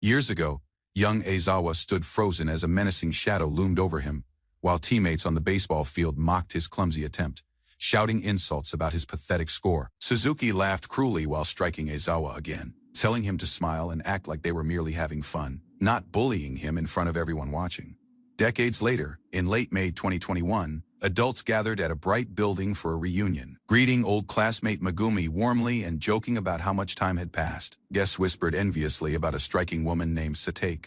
Years ago, young Aizawa stood frozen as a menacing shadow loomed over him, while teammates on the baseball field mocked his clumsy attempt, shouting insults about his pathetic score. Suzuki laughed cruelly while striking Aizawa again, telling him to smile and act like they were merely having fun, not bullying him in front of everyone watching. Decades later, in late May 2021, adults gathered at a bright building for a reunion, greeting old classmate Megumi warmly and joking about how much time had passed. Guests whispered enviously about a striking woman named Satake,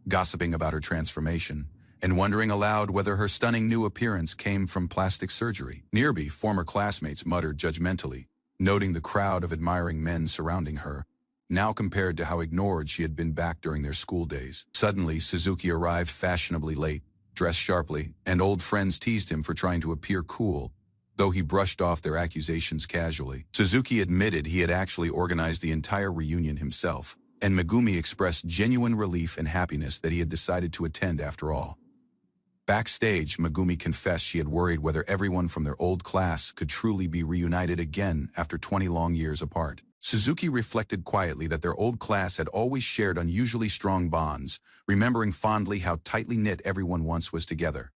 gossiping about her transformation, and wondering aloud whether her stunning new appearance came from plastic surgery. Nearby, former classmates muttered judgmentally, noting the crowd of admiring men surrounding her, now compared to how ignored she had been back during their school days. Suddenly, Suzuki arrived fashionably late, dressed sharply, and old friends teased him for trying to appear cool, though he brushed off their accusations casually. Suzuki admitted he had actually organized the entire reunion himself, and Megumi expressed genuine relief and happiness that he had decided to attend after all. Backstage, Megumi confessed she had worried whether everyone from their old class could truly be reunited again after 20 long years apart. Suzuki reflected quietly that their old class had always shared unusually strong bonds, remembering fondly how tightly knit everyone once was together.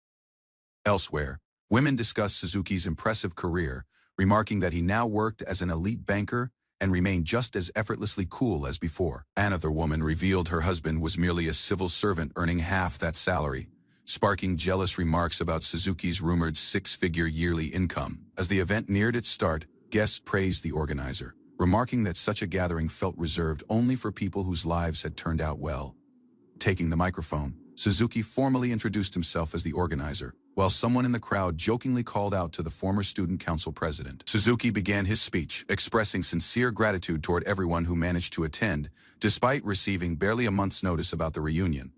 Elsewhere, women discussed Suzuki's impressive career, remarking that he now worked as an elite banker and remained just as effortlessly cool as before. Another woman revealed her husband was merely a civil servant earning half that salary, sparking jealous remarks about Suzuki's rumored six-figure yearly income. As the event neared its start, guests praised the organizer, remarking that such a gathering felt reserved only for people whose lives had turned out well. Taking the microphone, Suzuki formally introduced himself as the organizer, while someone in the crowd jokingly called out to the former student council president. Suzuki began his speech, expressing sincere gratitude toward everyone who managed to attend, despite receiving barely a month's notice about the reunion.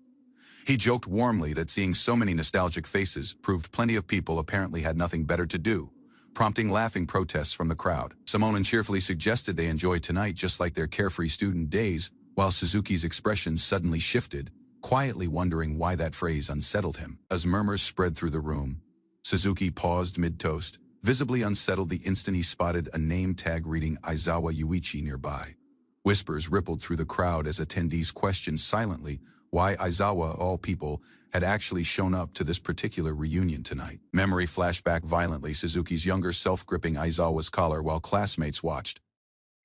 He joked warmly that seeing so many nostalgic faces proved plenty of people apparently had nothing better to do, prompting laughing protests from the crowd. Simone cheerfully suggested they enjoy tonight just like their carefree student days, while Suzuki's expression suddenly shifted, quietly wondering why that phrase unsettled him. As murmurs spread through the room, Suzuki paused mid-toast, visibly unsettled the instant he spotted a name tag reading Aizawa Yuichi nearby. Whispers rippled through the crowd as attendees questioned silently why Aizawa, of all people, had actually shown up to this particular reunion tonight. Memory flashed back violently, Suzuki's younger self gripping Aizawa's collar while classmates watched,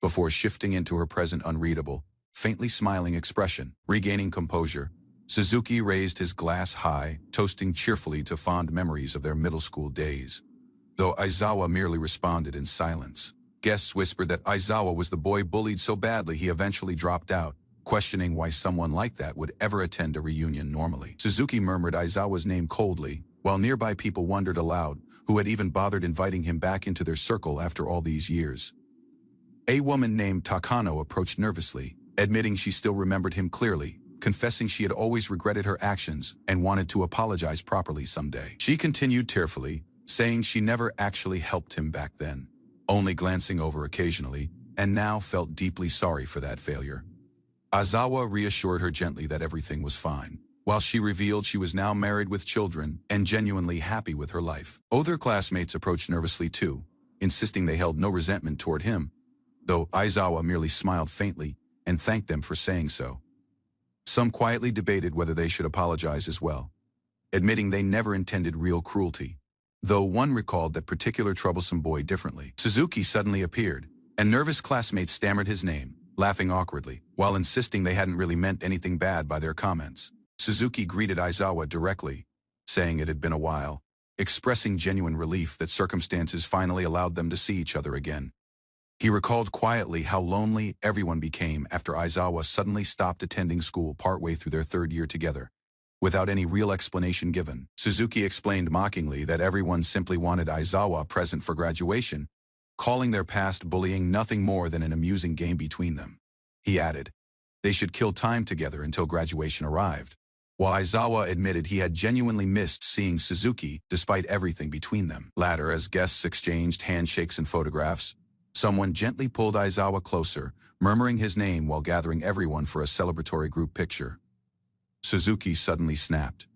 before shifting into her present unreadable, faintly smiling expression. Regaining composure, Suzuki raised his glass high, toasting cheerfully to fond memories of their middle school days. Though Aizawa merely responded in silence. Guests whispered that Aizawa was the boy bullied so badly he eventually dropped out, questioning why someone like that would ever attend a reunion normally. Suzuki murmured Aizawa's name coldly, while nearby people wondered aloud who had even bothered inviting him back into their circle after all these years. A woman named Takano approached nervously, admitting she still remembered him clearly, confessing she had always regretted her actions and wanted to apologize properly someday. She continued tearfully, saying she never actually helped him back then, only glancing over occasionally, and now felt deeply sorry for that failure. Aizawa reassured her gently that everything was fine, while she revealed she was now married with children and genuinely happy with her life. Other classmates approached nervously too, insisting they held no resentment toward him, though Aizawa merely smiled faintly and thanked them for saying so. Some quietly debated whether they should apologize as well, admitting they never intended real cruelty, though one recalled that particular troublesome boy differently. Suzuki suddenly appeared, and nervous classmates stammered his name, laughing awkwardly, while insisting they hadn't really meant anything bad by their comments. Suzuki greeted Aizawa directly, saying it had been a while, expressing genuine relief that circumstances finally allowed them to see each other again. He recalled quietly how lonely everyone became after Aizawa suddenly stopped attending school partway through their third year together, without any real explanation given. Suzuki explained mockingly that everyone simply wanted Aizawa present for graduation, calling their past bullying nothing more than an amusing game between them. He added, they should kill time together until graduation arrived, while Aizawa admitted he had genuinely missed seeing Suzuki despite everything between them. Later, as guests exchanged handshakes and photographs, someone gently pulled Aizawa closer, murmuring his name while gathering everyone for a celebratory group picture. Suzuki suddenly snapped,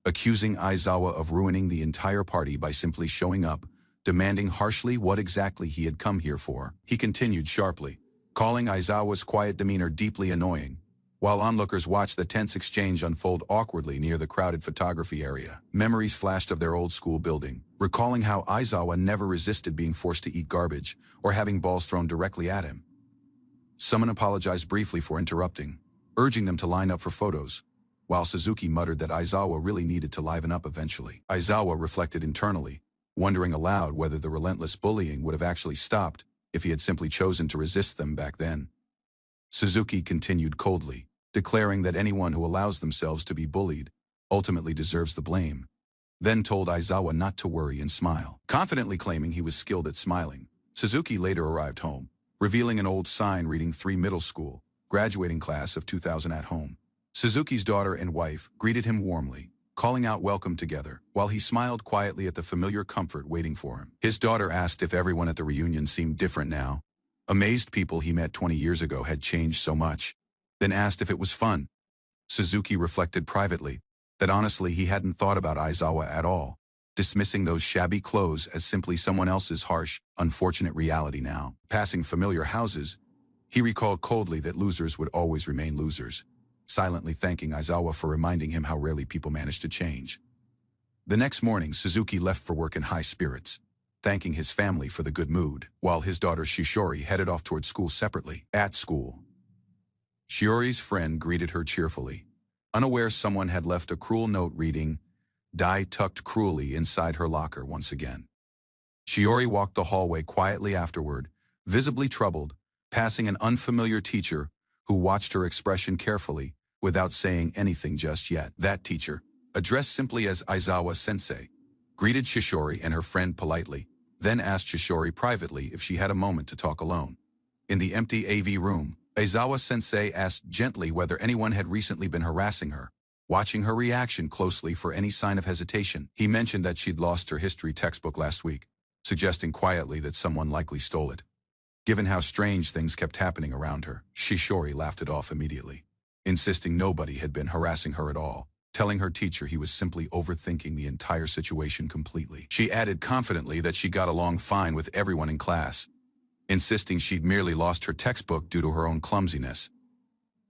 accusing Aizawa of ruining the entire party by simply showing up, demanding harshly what exactly he had come here for. He continued sharply, calling Aizawa's quiet demeanor deeply annoying, while onlookers watched the tense exchange unfold awkwardly near the crowded photography area. Memories flashed of their old school building, recalling how Aizawa never resisted being forced to eat garbage or having balls thrown directly at him. Someone apologized briefly for interrupting, urging them to line up for photos, while Suzuki muttered that Aizawa really needed to liven up eventually. Aizawa reflected internally, wondering aloud whether the relentless bullying would have actually stopped if he had simply chosen to resist them back then. Suzuki continued coldly, declaring that anyone who allows themselves to be bullied ultimately deserves the blame, then told Aizawa not to worry and smile. Confidently claiming he was skilled at smiling, Suzuki later arrived home, revealing an old sign reading 3 middle school, graduating class of 2000 at home. Suzuki's daughter and wife greeted him warmly, calling out welcome together, while he smiled quietly at the familiar comfort waiting for him. His daughter asked if everyone at the reunion seemed different now. Amazed people he met 20 years ago had changed so much, then asked if it was fun. Suzuki reflected privately that honestly he hadn't thought about Aizawa at all, dismissing those shabby clothes as simply someone else's harsh, unfortunate reality now. Passing familiar houses, he recalled coldly that losers would always remain losers, silently thanking Aizawa for reminding him how rarely people manage to change. The next morning, Suzuki left for work in high spirits, thanking his family for the good mood, while his daughter Shishori headed off toward school separately. At school, Shiori's friend greeted her cheerfully, unaware someone had left a cruel note reading, "Die tucked cruelly inside her locker once again." Shiori walked the hallway quietly afterward, visibly troubled, passing an unfamiliar teacher who watched her expression carefully without saying anything just yet. That teacher, addressed simply as Aizawa-sensei, greeted Shishori and her friend politely, then asked Shishori privately if she had a moment to talk alone. In the empty AV room, Aizawa-sensei asked gently whether anyone had recently been harassing her, watching her reaction closely for any sign of hesitation. He mentioned that she'd lost her history textbook last week, suggesting quietly that someone likely stole it. Given how strange things kept happening around her, Shishori laughed it off immediately, insisting nobody had been harassing her at all, telling her teacher he was simply overthinking the entire situation completely. She added confidently that she got along fine with everyone in class, insisting she'd merely lost her textbook due to her own clumsiness.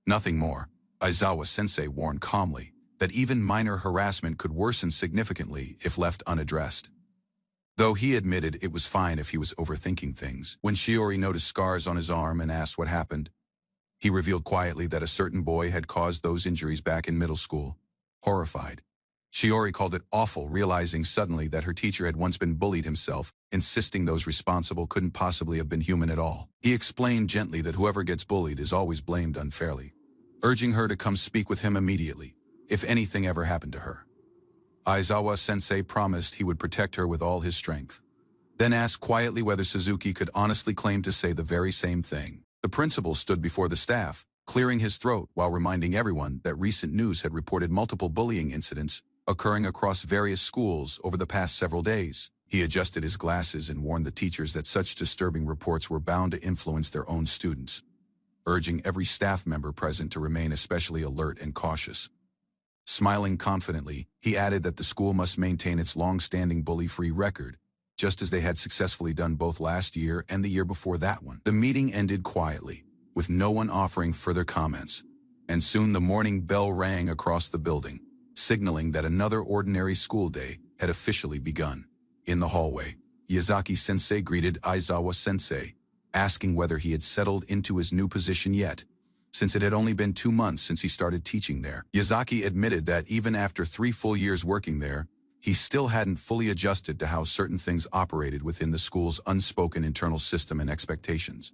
Nothing more. Aizawa-sensei warned calmly that even minor harassment could worsen significantly if left unaddressed, though he admitted it was fine if he was overthinking things. When Shiori noticed scars on his arm and asked what happened, he revealed quietly that a certain boy had caused those injuries back in middle school. Horrified, Shiori called it awful, realizing suddenly that her teacher had once been bullied himself, insisting those responsible couldn't possibly have been human at all. He explained gently that whoever gets bullied is always blamed unfairly, urging her to come speak with him immediately, if anything ever happened to her. Aizawa-sensei promised he would protect her with all his strength, then asked quietly whether Suzuki could honestly claim to say the very same thing. The principal stood before the staff, clearing his throat while reminding everyone that recent news had reported multiple bullying incidents occurring across various schools over the past several days. He adjusted his glasses and warned the teachers that such disturbing reports were bound to influence their own students, urging every staff member present to remain especially alert and cautious. Smiling confidently, he added that the school must maintain its long-standing bully-free record, just as they had successfully done both last year and the year before that one. The meeting ended quietly, with no one offering further comments, and soon the morning bell rang across the building, signaling that another ordinary school day had officially begun. In the hallway, Yazaki-sensei greeted Aizawa-sensei, asking whether he had settled into his new position yet, since it had only been 2 months since he started teaching there. Yazaki admitted that even after 3 full years working there, he still hadn't fully adjusted to how certain things operated within the school's unspoken internal system and expectations.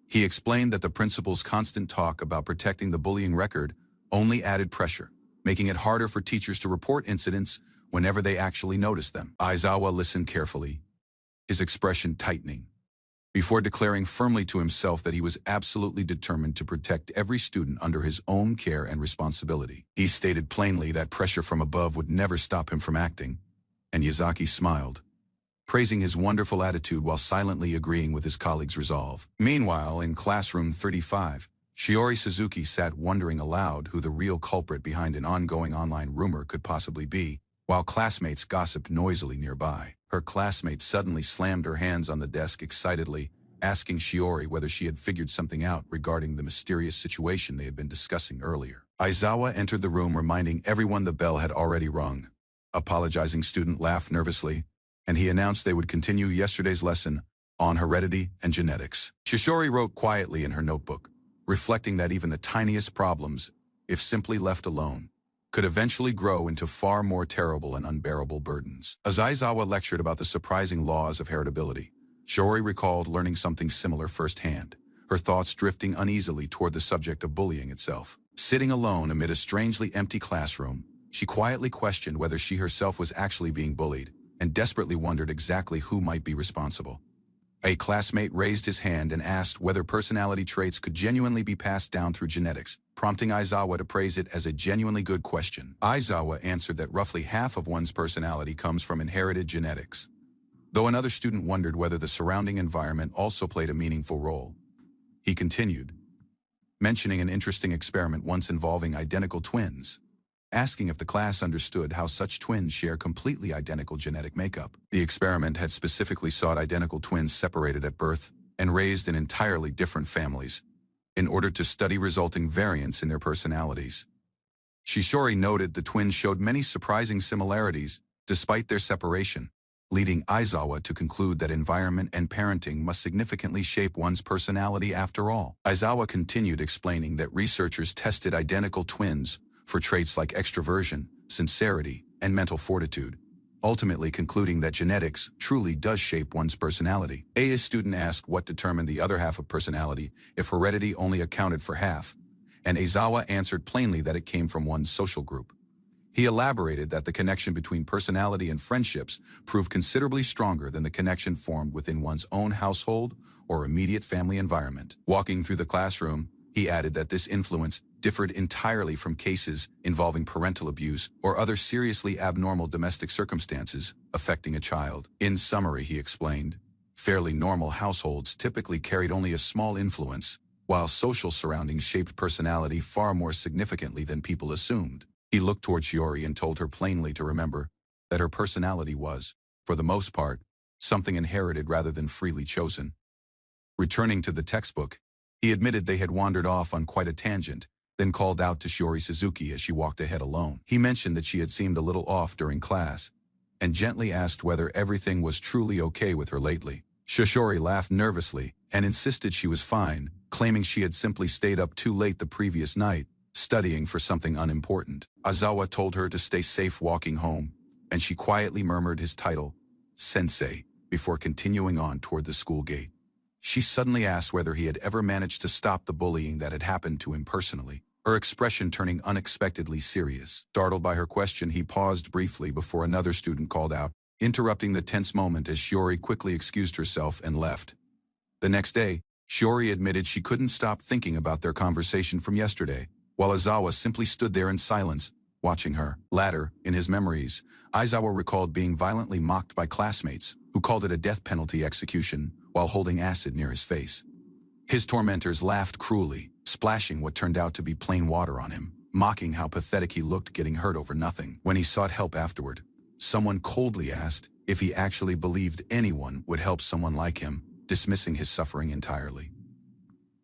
He explained that the principal's constant talk about protecting the bullying record only added pressure, making it harder for teachers to report incidents whenever they actually noticed them. Aizawa listened carefully, his expression tightening, before declaring firmly to himself that he was absolutely determined to protect every student under his own care and responsibility. He stated plainly that pressure from above would never stop him from acting, and Yazaki smiled, praising his wonderful attitude while silently agreeing with his colleague's resolve. Meanwhile, in classroom 35, Shiori Suzuki sat wondering aloud who the real culprit behind an ongoing online rumor could possibly be, while classmates gossiped noisily nearby. Her classmate suddenly slammed her hands on the desk excitedly, asking Shiori whether she had figured something out regarding the mysterious situation they had been discussing earlier. Aizawa entered the room reminding everyone the bell had already rung. Apologizing student laughed nervously, and he announced they would continue yesterday's lesson on heredity and genetics. Shishori wrote quietly in her notebook, reflecting that even the tiniest problems, if simply left alone, could eventually grow into far more terrible and unbearable burdens. As Aizawa lectured about the surprising laws of heritability, Shiori recalled learning something similar firsthand, her thoughts drifting uneasily toward the subject of bullying itself. Sitting alone amid a strangely empty classroom, she quietly questioned whether she herself was actually being bullied, and desperately wondered exactly who might be responsible. A classmate raised his hand and asked whether personality traits could genuinely be passed down through genetics, prompting Aizawa to praise it as a genuinely good question. Aizawa answered that roughly half of one's personality comes from inherited genetics, though another student wondered whether the surrounding environment also played a meaningful role. He continued, mentioning an interesting experiment once involving identical twins, asking if the class understood how such twins share completely identical genetic makeup. The experiment had specifically sought identical twins separated at birth and raised in entirely different families, in order to study resulting variance in their personalities. Shishori noted the twins showed many surprising similarities despite their separation, leading Aizawa to conclude that environment and parenting must significantly shape one's personality after all. Aizawa continued explaining that researchers tested identical twins for traits like extroversion, sincerity, and mental fortitude, ultimately concluding that genetics truly does shape one's personality. A student asked what determined the other half of personality if heredity only accounted for half, and Aizawa answered plainly that it came from one's social group. He elaborated that the connection between personality and friendships proved considerably stronger than the connection formed within one's own household or immediate family environment. Walking through the classroom, he added that this influence differed entirely from cases involving parental abuse or other seriously abnormal domestic circumstances affecting a child. In summary, he explained, fairly normal households typically carried only a small influence, while social surroundings shaped personality far more significantly than people assumed. He looked toward Shiori and told her plainly to remember that her personality was, for the most part, something inherited rather than freely chosen. Returning to the textbook, he admitted they had wandered off on quite a tangent, then called out to Shiori Suzuki as she walked ahead alone. He mentioned that she had seemed a little off during class, and gently asked whether everything was truly okay with her lately. Shishori laughed nervously and insisted she was fine, claiming she had simply stayed up too late the previous night, studying for something unimportant. Aizawa told her to stay safe walking home, and she quietly murmured his title, Sensei, before continuing on toward the school gate. She suddenly asked whether he had ever managed to stop the bullying that had happened to him personally, her expression turning unexpectedly serious. Startled by her question, he paused briefly before another student called out, interrupting the tense moment as Shiori quickly excused herself and left. The next day, Shiori admitted she couldn't stop thinking about their conversation from yesterday, while Aizawa simply stood there in silence, watching her. Later, in his memories, Aizawa recalled being violently mocked by classmates, who called it a death penalty execution, while holding acid near his face. His tormentors laughed cruelly, splashing what turned out to be plain water on him, mocking how pathetic he looked getting hurt over nothing. When he sought help afterward, someone coldly asked if he actually believed anyone would help someone like him, dismissing his suffering entirely.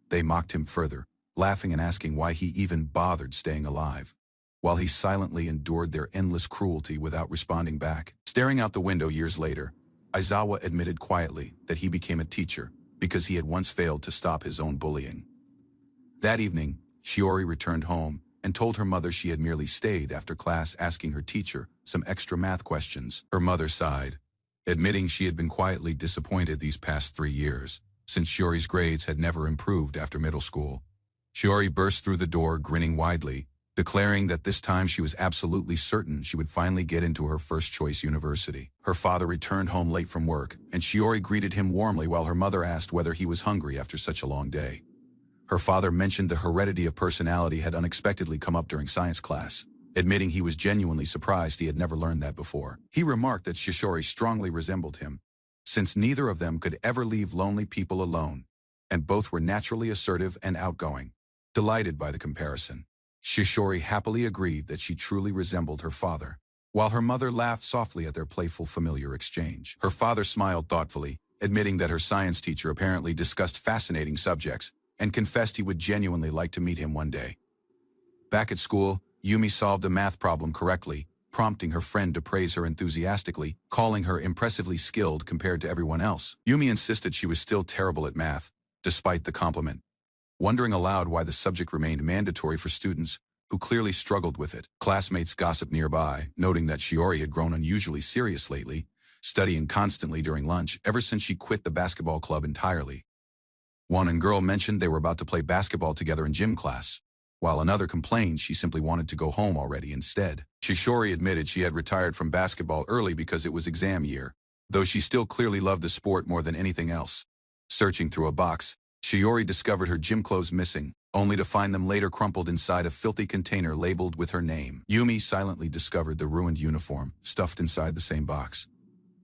They mocked him further, laughing and asking why he even bothered staying alive, while he silently endured their endless cruelty without responding back. Staring out the window years later, Aizawa admitted quietly that he became a teacher because he had once failed to stop his own bullying. That evening, Shiori returned home and told her mother she had merely stayed after class asking her teacher some extra math questions. Her mother sighed, admitting she had been quietly disappointed these past 3 years, since Shiori's grades had never improved after middle school. Shiori burst through the door grinning widely, declaring that this time she was absolutely certain she would finally get into her first-choice university. Her father returned home late from work, and Shiori greeted him warmly while her mother asked whether he was hungry after such a long day. Her father mentioned the heredity of personality had unexpectedly come up during science class, admitting he was genuinely surprised he had never learned that before. He remarked that Shishori strongly resembled him, since neither of them could ever leave lonely people alone, and both were naturally assertive and outgoing. Delighted by the comparison, Shishori happily agreed that she truly resembled her father, while her mother laughed softly at their playful familiar exchange. Her father smiled thoughtfully, admitting that her science teacher apparently discussed fascinating subjects and confessed he would genuinely like to meet him one day. Back at school, Yumi solved a math problem correctly, prompting her friend to praise her enthusiastically, calling her impressively skilled compared to everyone else. Yumi insisted she was still terrible at math, despite the compliment, wondering aloud why the subject remained mandatory for students who clearly struggled with it. Classmates gossiped nearby, noting that Shiori had grown unusually serious lately, studying constantly during lunch ever since she quit the basketball club entirely. One girl mentioned they were about to play basketball together in gym class, while another complained she simply wanted to go home already instead. Shiori admitted she had retired from basketball early because it was exam year, though she still clearly loved the sport more than anything else. Searching through a box, Shiori discovered her gym clothes missing, only to find them later crumpled inside a filthy container labeled with her name. Yumi silently discovered the ruined uniform, stuffed inside the same box,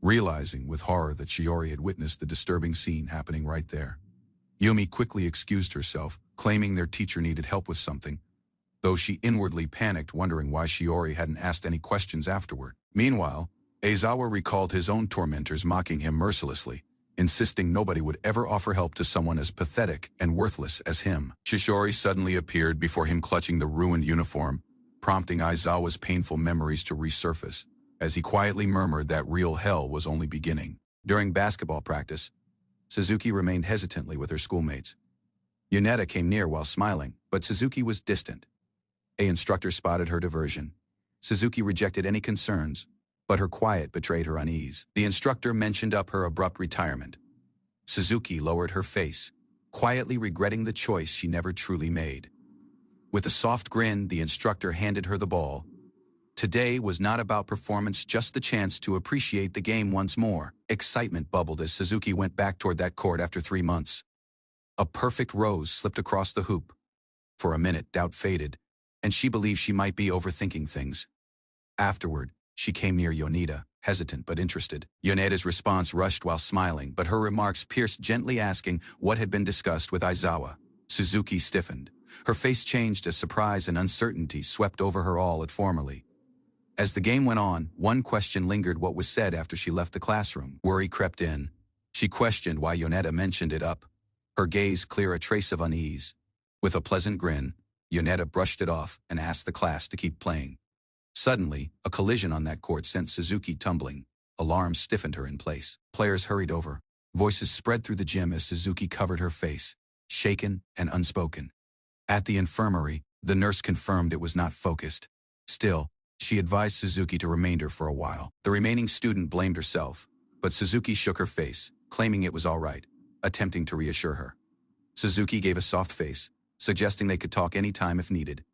realizing with horror that Shiori had witnessed the disturbing scene happening right there. Yumi quickly excused herself, claiming their teacher needed help with something, though she inwardly panicked, wondering why Shiori hadn't asked any questions afterward. Meanwhile, Aizawa recalled his own tormentors mocking him mercilessly, insisting nobody would ever offer help to someone as pathetic and worthless as him. Shiori suddenly appeared before him clutching the ruined uniform, prompting Aizawa's painful memories to resurface, as he quietly murmured that real hell was only beginning. During basketball practice, Suzuki remained hesitantly with her schoolmates. Yoneda came near while smiling, but Suzuki was distant. An instructor spotted her diversion. Suzuki rejected any concerns, but her quiet betrayed her unease. The instructor mentioned up her abrupt retirement. Suzuki lowered her face, quietly regretting the choice she never truly made. With a soft grin, the instructor handed her the ball. Today was not about performance, just the chance to appreciate the game once more. Excitement bubbled as Suzuki went back toward that court after 3 months. A perfect rose slipped across the hoop. For a minute, doubt faded, and she believed she might be overthinking things. Afterward, she came near Yoneda, hesitant but interested. Yoneda's response rushed while smiling, but her remarks pierced, gently asking what had been discussed with Aizawa. Suzuki stiffened. Her face changed as surprise and uncertainty swept over her all at formerly. As the game went on, one question lingered: what was said after she left the classroom. Worry crept in. She questioned why Yoneda mentioned it up, her gaze clear a trace of unease. With a pleasant grin, Yoneda brushed it off and asked the class to keep playing. Suddenly, a collision on that court sent Suzuki tumbling. Alarms stiffened her in place. Players hurried over. Voices spread through the gym as Suzuki covered her face, shaken and unspoken. At the infirmary, the nurse confirmed it was not focused. Still, she advised Suzuki to remain for a while. The remaining student blamed herself, but Suzuki shook her face, claiming it was all right, attempting to reassure her. Suzuki gave a soft face, suggesting they could talk any time if needed.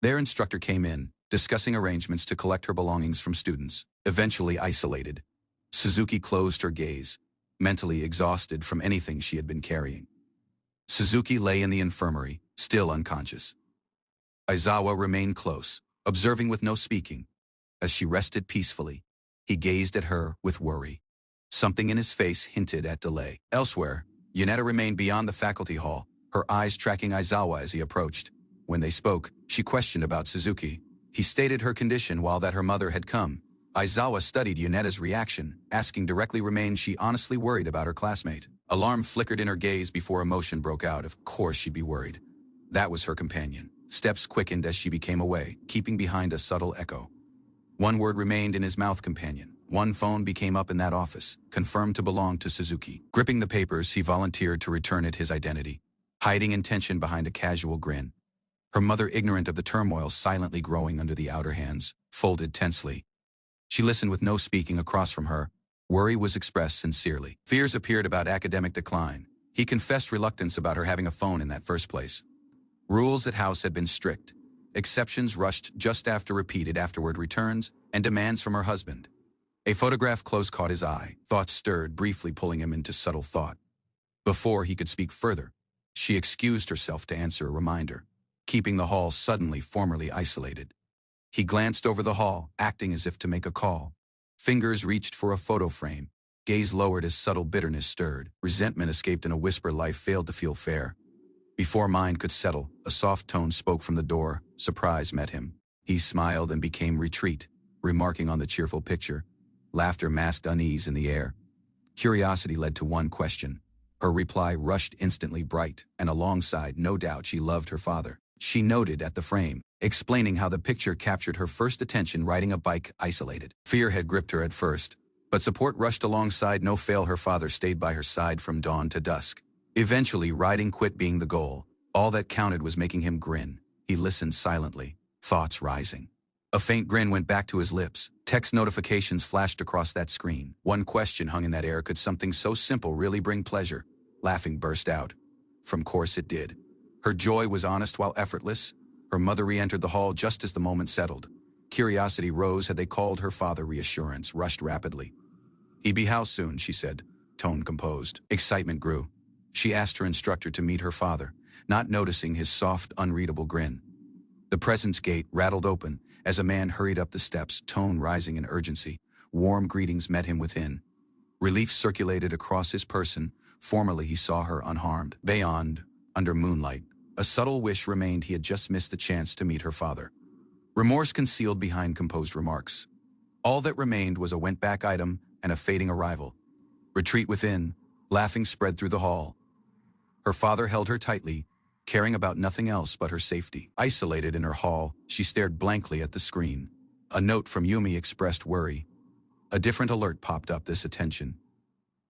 Their instructor came in, discussing arrangements to collect her belongings from students. Eventually isolated, Suzuki closed her gaze, mentally exhausted from anything she had been carrying. Suzuki lay in the infirmary, still unconscious. Aizawa remained close, observing with no speaking. As she rested peacefully, he gazed at her with worry. Something in his face hinted at delay. Elsewhere, Yoneda remained beyond the faculty hall, her eyes tracking Aizawa as he approached. When they spoke, she questioned about Suzuki. He stated her condition while that her mother had come. Aizawa studied Yoneda's reaction, asking directly remained she honestly worried about her classmate. Alarm flickered in her gaze before emotion broke out. Of course she'd be worried. That was her companion. Steps quickened as she became away, keeping behind a subtle echo. One word remained in his mouth: companion. One phone became up in that office, confirmed to belong to Suzuki. Gripping the papers, he volunteered to return it his identity, hiding intention behind a casual grin. Her mother, ignorant of the turmoil silently growing under the outer hands, folded tensely. She listened with no speaking across from her. Worry was expressed sincerely. Fears appeared about academic decline. He confessed reluctance about her having a phone in that first place. Rules at house had been strict. Exceptions rushed just after repeated afterward returns and demands from her husband. A photograph close caught his eye. Thoughts stirred, briefly pulling him into subtle thought. Before he could speak further, she excused herself to answer a reminder, keeping the hall suddenly formerly isolated. He glanced over the hall, acting as if to make a call. Fingers reached for a photo frame. Gaze lowered as subtle bitterness stirred. Resentment escaped in a whisper life failed to feel fair. Before mind could settle, a soft tone spoke from the door. Surprise met him. He smiled and became retreat, remarking on the cheerful picture. Laughter masked unease in the air. Curiosity led to one question. Her reply rushed instantly bright, and alongside, no doubt she loved her father. She noted at the frame, explaining how the picture captured her first attention riding a bike isolated. Fear had gripped her at first, but support rushed alongside. No fail, her father stayed by her side from dawn to dusk. Eventually, riding quit being the goal. All that counted was making him grin. He listened silently, thoughts rising. A faint grin went back to his lips. Text notifications flashed across that screen. One question hung in that air: could something so simple really bring pleasure? Laughing burst out. From course it did. Her joy was honest while effortless. Her mother re-entered the hall just as the moment settled. Curiosity rose. Had they called her father? Reassurance rushed rapidly. "He'd be house soon," she said, tone composed. Excitement grew. She asked her instructor to meet her father, not noticing his soft, unreadable grin. The presence gate rattled open as a man hurried up the steps, tone rising in urgency. Warm greetings met him within. Relief circulated across his person. Formerly he saw her unharmed. Beyond, under moonlight, a subtle wish remained. He had just missed the chance to meet her father. Remorse concealed behind composed remarks. All that remained was a went-back item and a fading arrival. Retreat within, laughing spread through the hall. Her father held her tightly, caring about nothing else but her safety. Isolated in her hall, she stared blankly at the screen. A note from Yumi expressed worry. A different alert popped up this attention.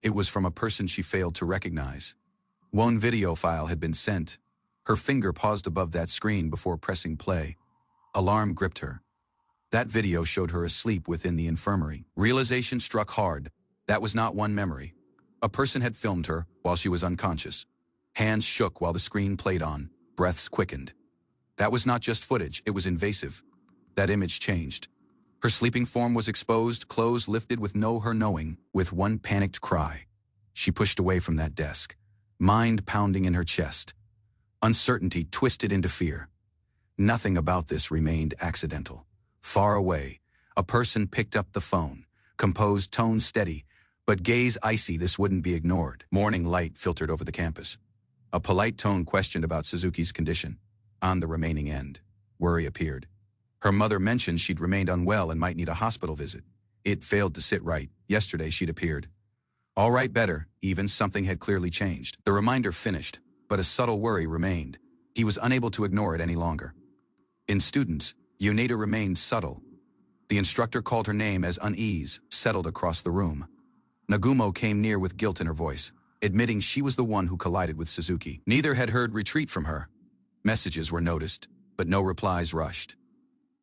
It was from a person she failed to recognize. One video file had been sent. Her finger paused above that screen before pressing play. Alarm gripped her. That video showed her asleep within the infirmary. Realization struck hard. That was not one memory. A person had filmed her while she was unconscious. Hands shook while the screen played on. Breaths quickened. That was not just footage, it was invasive. That image changed. Her sleeping form was exposed, clothes lifted with her knowing. With one panicked cry, she pushed away from that desk, mind pounding in her chest. Uncertainty twisted into fear. Nothing about this remained accidental. Far away, a person picked up the phone, composed, tone steady, but gaze icy. This wouldn't be ignored. Morning light filtered over the campus. A polite tone questioned about Suzuki's condition. On the remaining end, worry appeared. Her mother mentioned she'd remained unwell and might need a hospital visit. It failed to sit right. Yesterday she'd appeared. All right, better, even. Something had clearly changed. The reminder finished, but a subtle worry remained. He was unable to ignore it any longer. In students, Yuneda remained subtle. The instructor called her name as unease settled across the room. Nagumo came near with guilt in her voice, admitting she was the one who collided with Suzuki. Neither had heard retreat from her. Messages were noticed, but no replies rushed.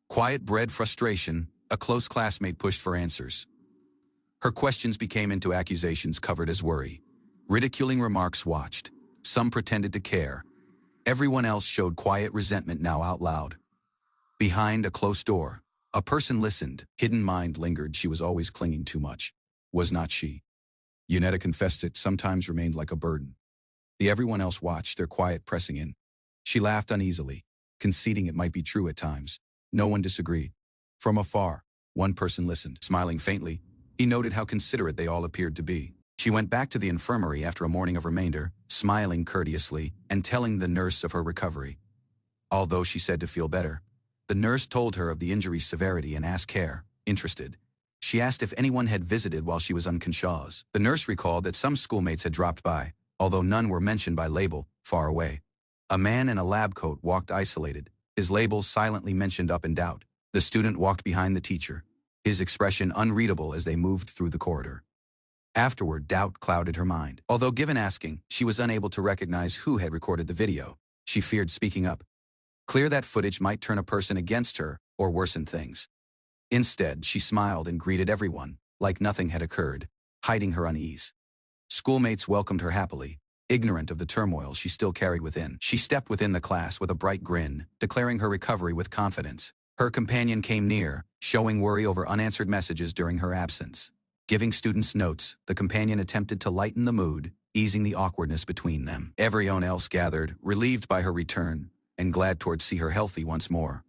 Quiet bred frustration. A close classmate pushed for answers. Her questions became into accusations covered as worry. Ridiculing remarks watched. Some pretended to care. Everyone else showed quiet resentment, now out loud. Behind a closed door, a person listened. Hidden mind lingered. She was always clinging too much. Was not she? Yuneda confessed it sometimes remained like a burden. Everyone else watched, their quiet pressing in. She laughed uneasily, conceding it might be true at times. No one disagreed. From afar, one person listened. Smiling faintly, he noted how considerate they all appeared to be. She went back to the infirmary after a morning of remainder, smiling courteously and telling the nurse of her recovery. Although she said to feel better, the nurse told her of the injury's severity and asked care. Interested, she asked if anyone had visited while she was unconscious. The nurse recalled that some schoolmates had dropped by, although none were mentioned by label, far away. A man in a lab coat walked isolated, his label silently mentioned up in doubt. The student walked behind the teacher, his expression unreadable as they moved through the corridor. Afterward, doubt clouded her mind. Although given asking, she was unable to recognize who had recorded the video. She feared speaking up. Clear that footage might turn a person against her or worsen things. Instead, she smiled and greeted everyone, like nothing had occurred, hiding her unease. Schoolmates welcomed her happily, ignorant of the turmoil she still carried within. She stepped within the class with a bright grin, declaring her recovery with confidence. Her companion came near, showing worry over unanswered messages during her absence. Giving students notes, the companion attempted to lighten the mood, easing the awkwardness between them. Everyone else gathered, relieved by her return, and glad to see her healthy once more.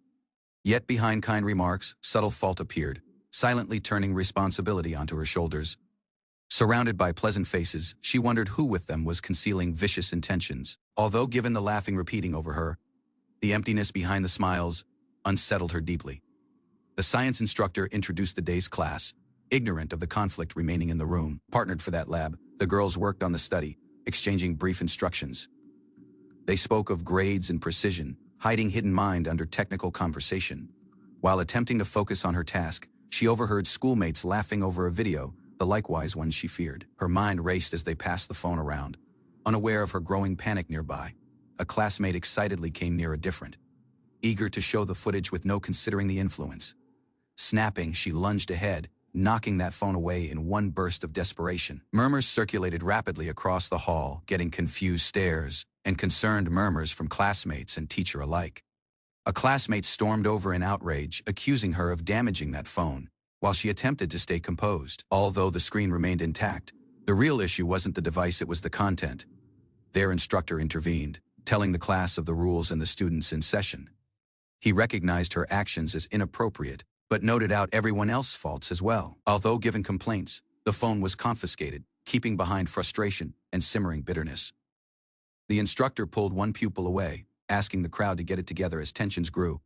Yet behind kind remarks, subtle fault appeared, silently turning responsibility onto her shoulders. Surrounded by pleasant faces, she wondered who with them was concealing vicious intentions. Although given the laughing repeating over her, the emptiness behind the smiles unsettled her deeply. The science instructor introduced the day's class, ignorant of the conflict remaining in the room. Partnered for that lab, the girls worked on the study, exchanging brief instructions. They spoke of grades and precision, hiding hidden mind under technical conversation. While attempting to focus on her task, she overheard schoolmates laughing over a video, the likewise one she feared. Her mind raced as they passed the phone around. Unaware of her growing panic nearby, a classmate excitedly came near a different, eager to show the footage with no considering the influence. Snapping, she lunged ahead, knocking that phone away in one burst of desperation. Murmurs circulated rapidly across the hall, getting confused stares and concerned murmurs from classmates and teacher alike. A classmate stormed over in outrage, accusing her of damaging that phone, while she attempted to stay composed. Although the screen remained intact, the real issue wasn't the device, it was the content. Their instructor intervened, telling the class of the rules and the students in session. He recognized her actions as inappropriate, but noted out everyone else's faults as well. Although given complaints, the phone was confiscated, keeping behind frustration and simmering bitterness. The instructor pulled one pupil away, asking the crowd to get it together as tensions grew.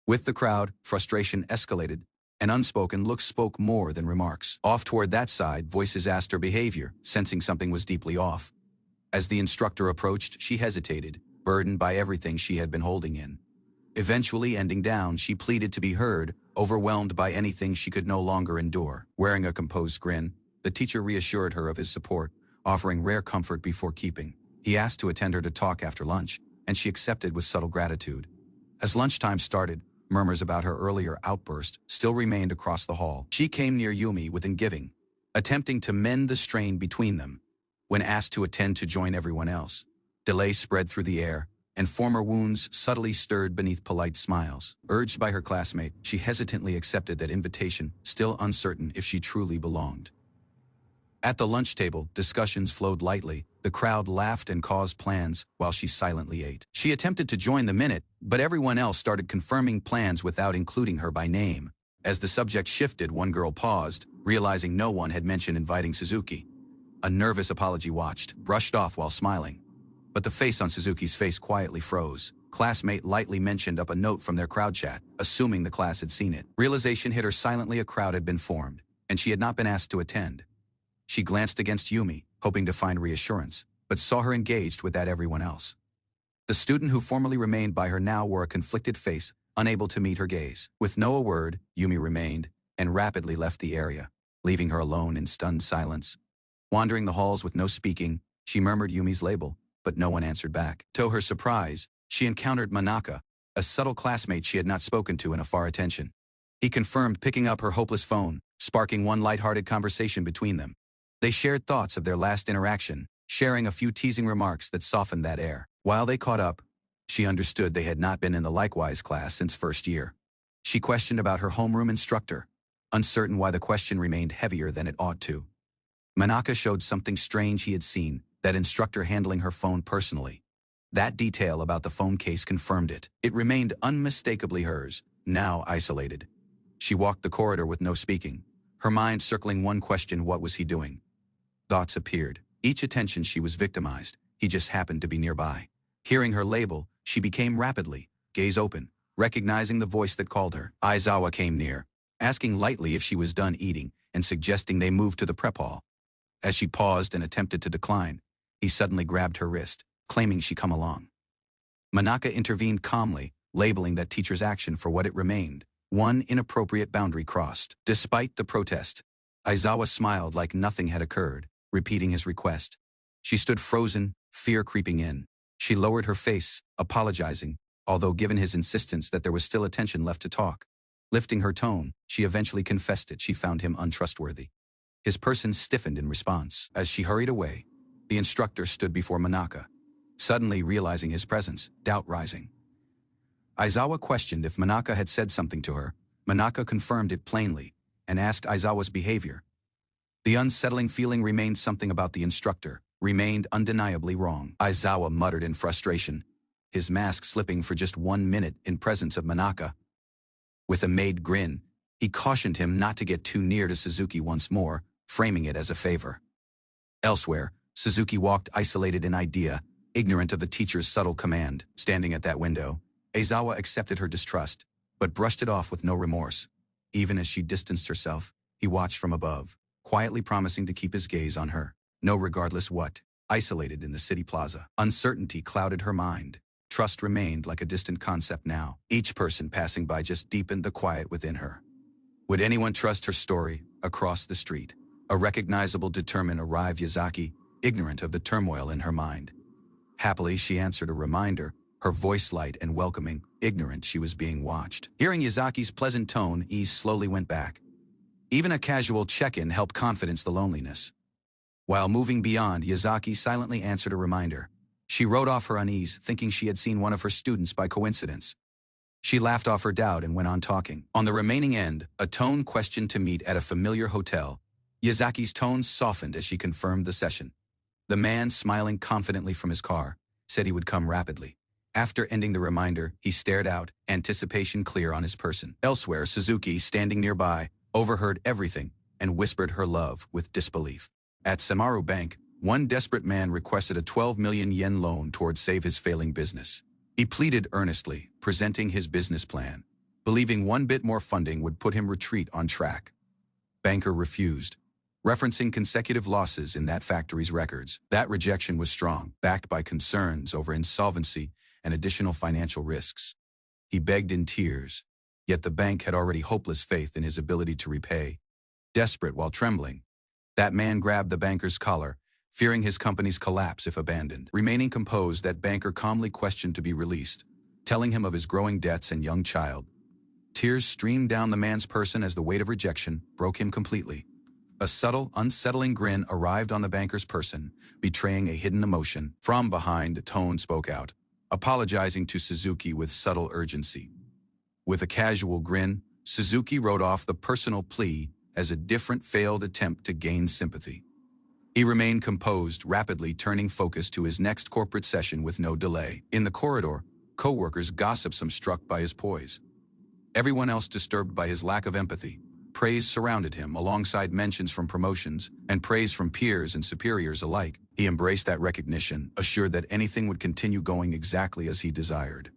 With the crowd, frustration escalated, and unspoken looks spoke more than remarks. Off toward that side, voices asked her behavior, sensing something was deeply off. As the instructor approached, she hesitated, burdened by everything she had been holding in. Eventually ending down, she pleaded to be heard, overwhelmed by anything she could no longer endure. Wearing a composed grin, the teacher reassured her of his support, offering rare comfort before keeping. He asked to attend her to talk after lunch, and she accepted with subtle gratitude. As lunchtime started, murmurs about her earlier outburst still remained across the hall. She came near Yumi within giving, attempting to mend the strain between them. When asked to attend to join everyone else, delay spread through the air, and former wounds subtly stirred beneath polite smiles. Urged by her classmate, she hesitantly accepted that invitation, still uncertain if she truly belonged. At the lunch table, discussions flowed lightly. The crowd laughed and caused plans while she silently ate. She attempted to join the minute, but everyone else started confirming plans without including her by name. As the subject shifted, one girl paused, realizing no one had mentioned inviting Suzuki. A nervous apology watched, brushed off while smiling. But the face on Suzuki's face quietly froze. Classmate lightly mentioned up a note from their crowd chat, assuming the class had seen it. Realization hit her silently. A crowd had been formed, and she had not been asked to attend. She glanced against Yumi, hoping to find reassurance, but saw her engaged with that everyone else. The student who formerly remained by her now wore a conflicted face, unable to meet her gaze. With no word, Yumi remained, and rapidly left the area, leaving her alone in stunned silence. Wandering the halls with no speaking, she murmured Yumi's label, but no one answered back. To her surprise, she encountered Manaka, a subtle classmate she had not spoken to in a far attention. He confirmed picking up her hopeless phone, sparking one lighthearted conversation between them. They shared thoughts of their last interaction, sharing a few teasing remarks that softened that air. While they caught up, she understood they had not been in the likewise class since first year. She questioned about her homeroom instructor, uncertain why the question remained heavier than it ought to. Manaka showed something strange he had seen, that instructor handling her phone personally. That detail about the phone case confirmed it. It remained unmistakably hers, now isolated. She walked the corridor with no speaking, her mind circling one question: what was he doing? Thoughts appeared. Each attention she was victimized, he just happened to be nearby. Hearing her label, she became rapidly, gaze open, recognizing the voice that called her. Aizawa came near, asking lightly if she was done eating and suggesting they move to the prep hall. As she paused and attempted to decline, he suddenly grabbed her wrist, claiming she come along. Manaka intervened calmly, labeling that teacher's action for what it remained: one inappropriate boundary crossed. Despite the protest, Aizawa smiled like nothing had occurred, repeating his request. She stood frozen, fear creeping in. She lowered her face, apologizing, although given his insistence that there was still attention left to talk. Lifting her tone, she eventually confessed it. She found him untrustworthy. His person stiffened in response. As she hurried away, the instructor stood before Manaka, suddenly realizing his presence, doubt rising. Aizawa questioned if Manaka had said something to her. Manaka confirmed it plainly, and asked Aizawa's behavior. The unsettling feeling remained. Something about the instructor remained undeniably wrong. Aizawa muttered in frustration, his mask slipping for just 1 minute in presence of Manaka. With a made grin, he cautioned him not to get too near to Suzuki once more, framing it as a favor. Elsewhere, Suzuki walked isolated in idea, ignorant of the teacher's subtle command. Standing at that window, Aizawa accepted her distrust, but brushed it off with no remorse. Even as she distanced herself, He watched from above, quietly promising to keep his gaze on her, no regardless what. Isolated in the city plaza, uncertainty clouded her mind. Trust remained like a distant concept now. Each person passing by just deepened the quiet within her. Would anyone trust her story? Across the street, a recognizable determined arrived Yazaki, ignorant of the turmoil in her mind. Happily, she answered a reminder, her voice light and welcoming, ignorant she was being watched. Hearing Yazaki's pleasant tone, ease slowly went back. Even a casual check-in helped confidence the loneliness. While moving beyond, Yazaki silently answered a reminder. She wrote off her unease, thinking she had seen one of her students by coincidence. She laughed off her doubt and went on talking. On the remaining end, a tone questioned to meet at a familiar hotel. Yazaki's tone softened as she confirmed the session. The man, smiling confidently from his car, said he would come rapidly. After ending the reminder, he stared out, anticipation clear on his person. Elsewhere, Suzuki, standing nearby, overheard everything and whispered her love with disbelief. At Samaru Bank, one desperate man requested a 12 million yen loan toward save his failing business. He pleaded earnestly, presenting his business plan, believing one bit more funding would put him retreat on track. Banker refused, referencing consecutive losses in that factory's records. That rejection was strong, backed by concerns over insolvency and additional financial risks. He begged in tears, yet the bank had already hopeless faith in his ability to repay. Desperate while trembling, that man grabbed the banker's collar, fearing his company's collapse if abandoned. Remaining composed, that banker calmly questioned to be released, telling him of his growing debts and young child. Tears streamed down the man's person as the weight of rejection broke him completely. A subtle, unsettling grin arrived on the banker's person, betraying a hidden emotion. From behind, a tone spoke out, apologizing to Suzuki with subtle urgency. With a casual grin, Suzuki wrote off the personal plea as a different failed attempt to gain sympathy. He remained composed, rapidly turning focus to his next corporate session with no delay. In the corridor, co-workers gossiped, some struck by his poise. Everyone else disturbed by his lack of empathy. Praise surrounded him, alongside mentions from promotions and praise from peers and superiors alike. He embraced that recognition, assured that anything would continue going exactly as he desired.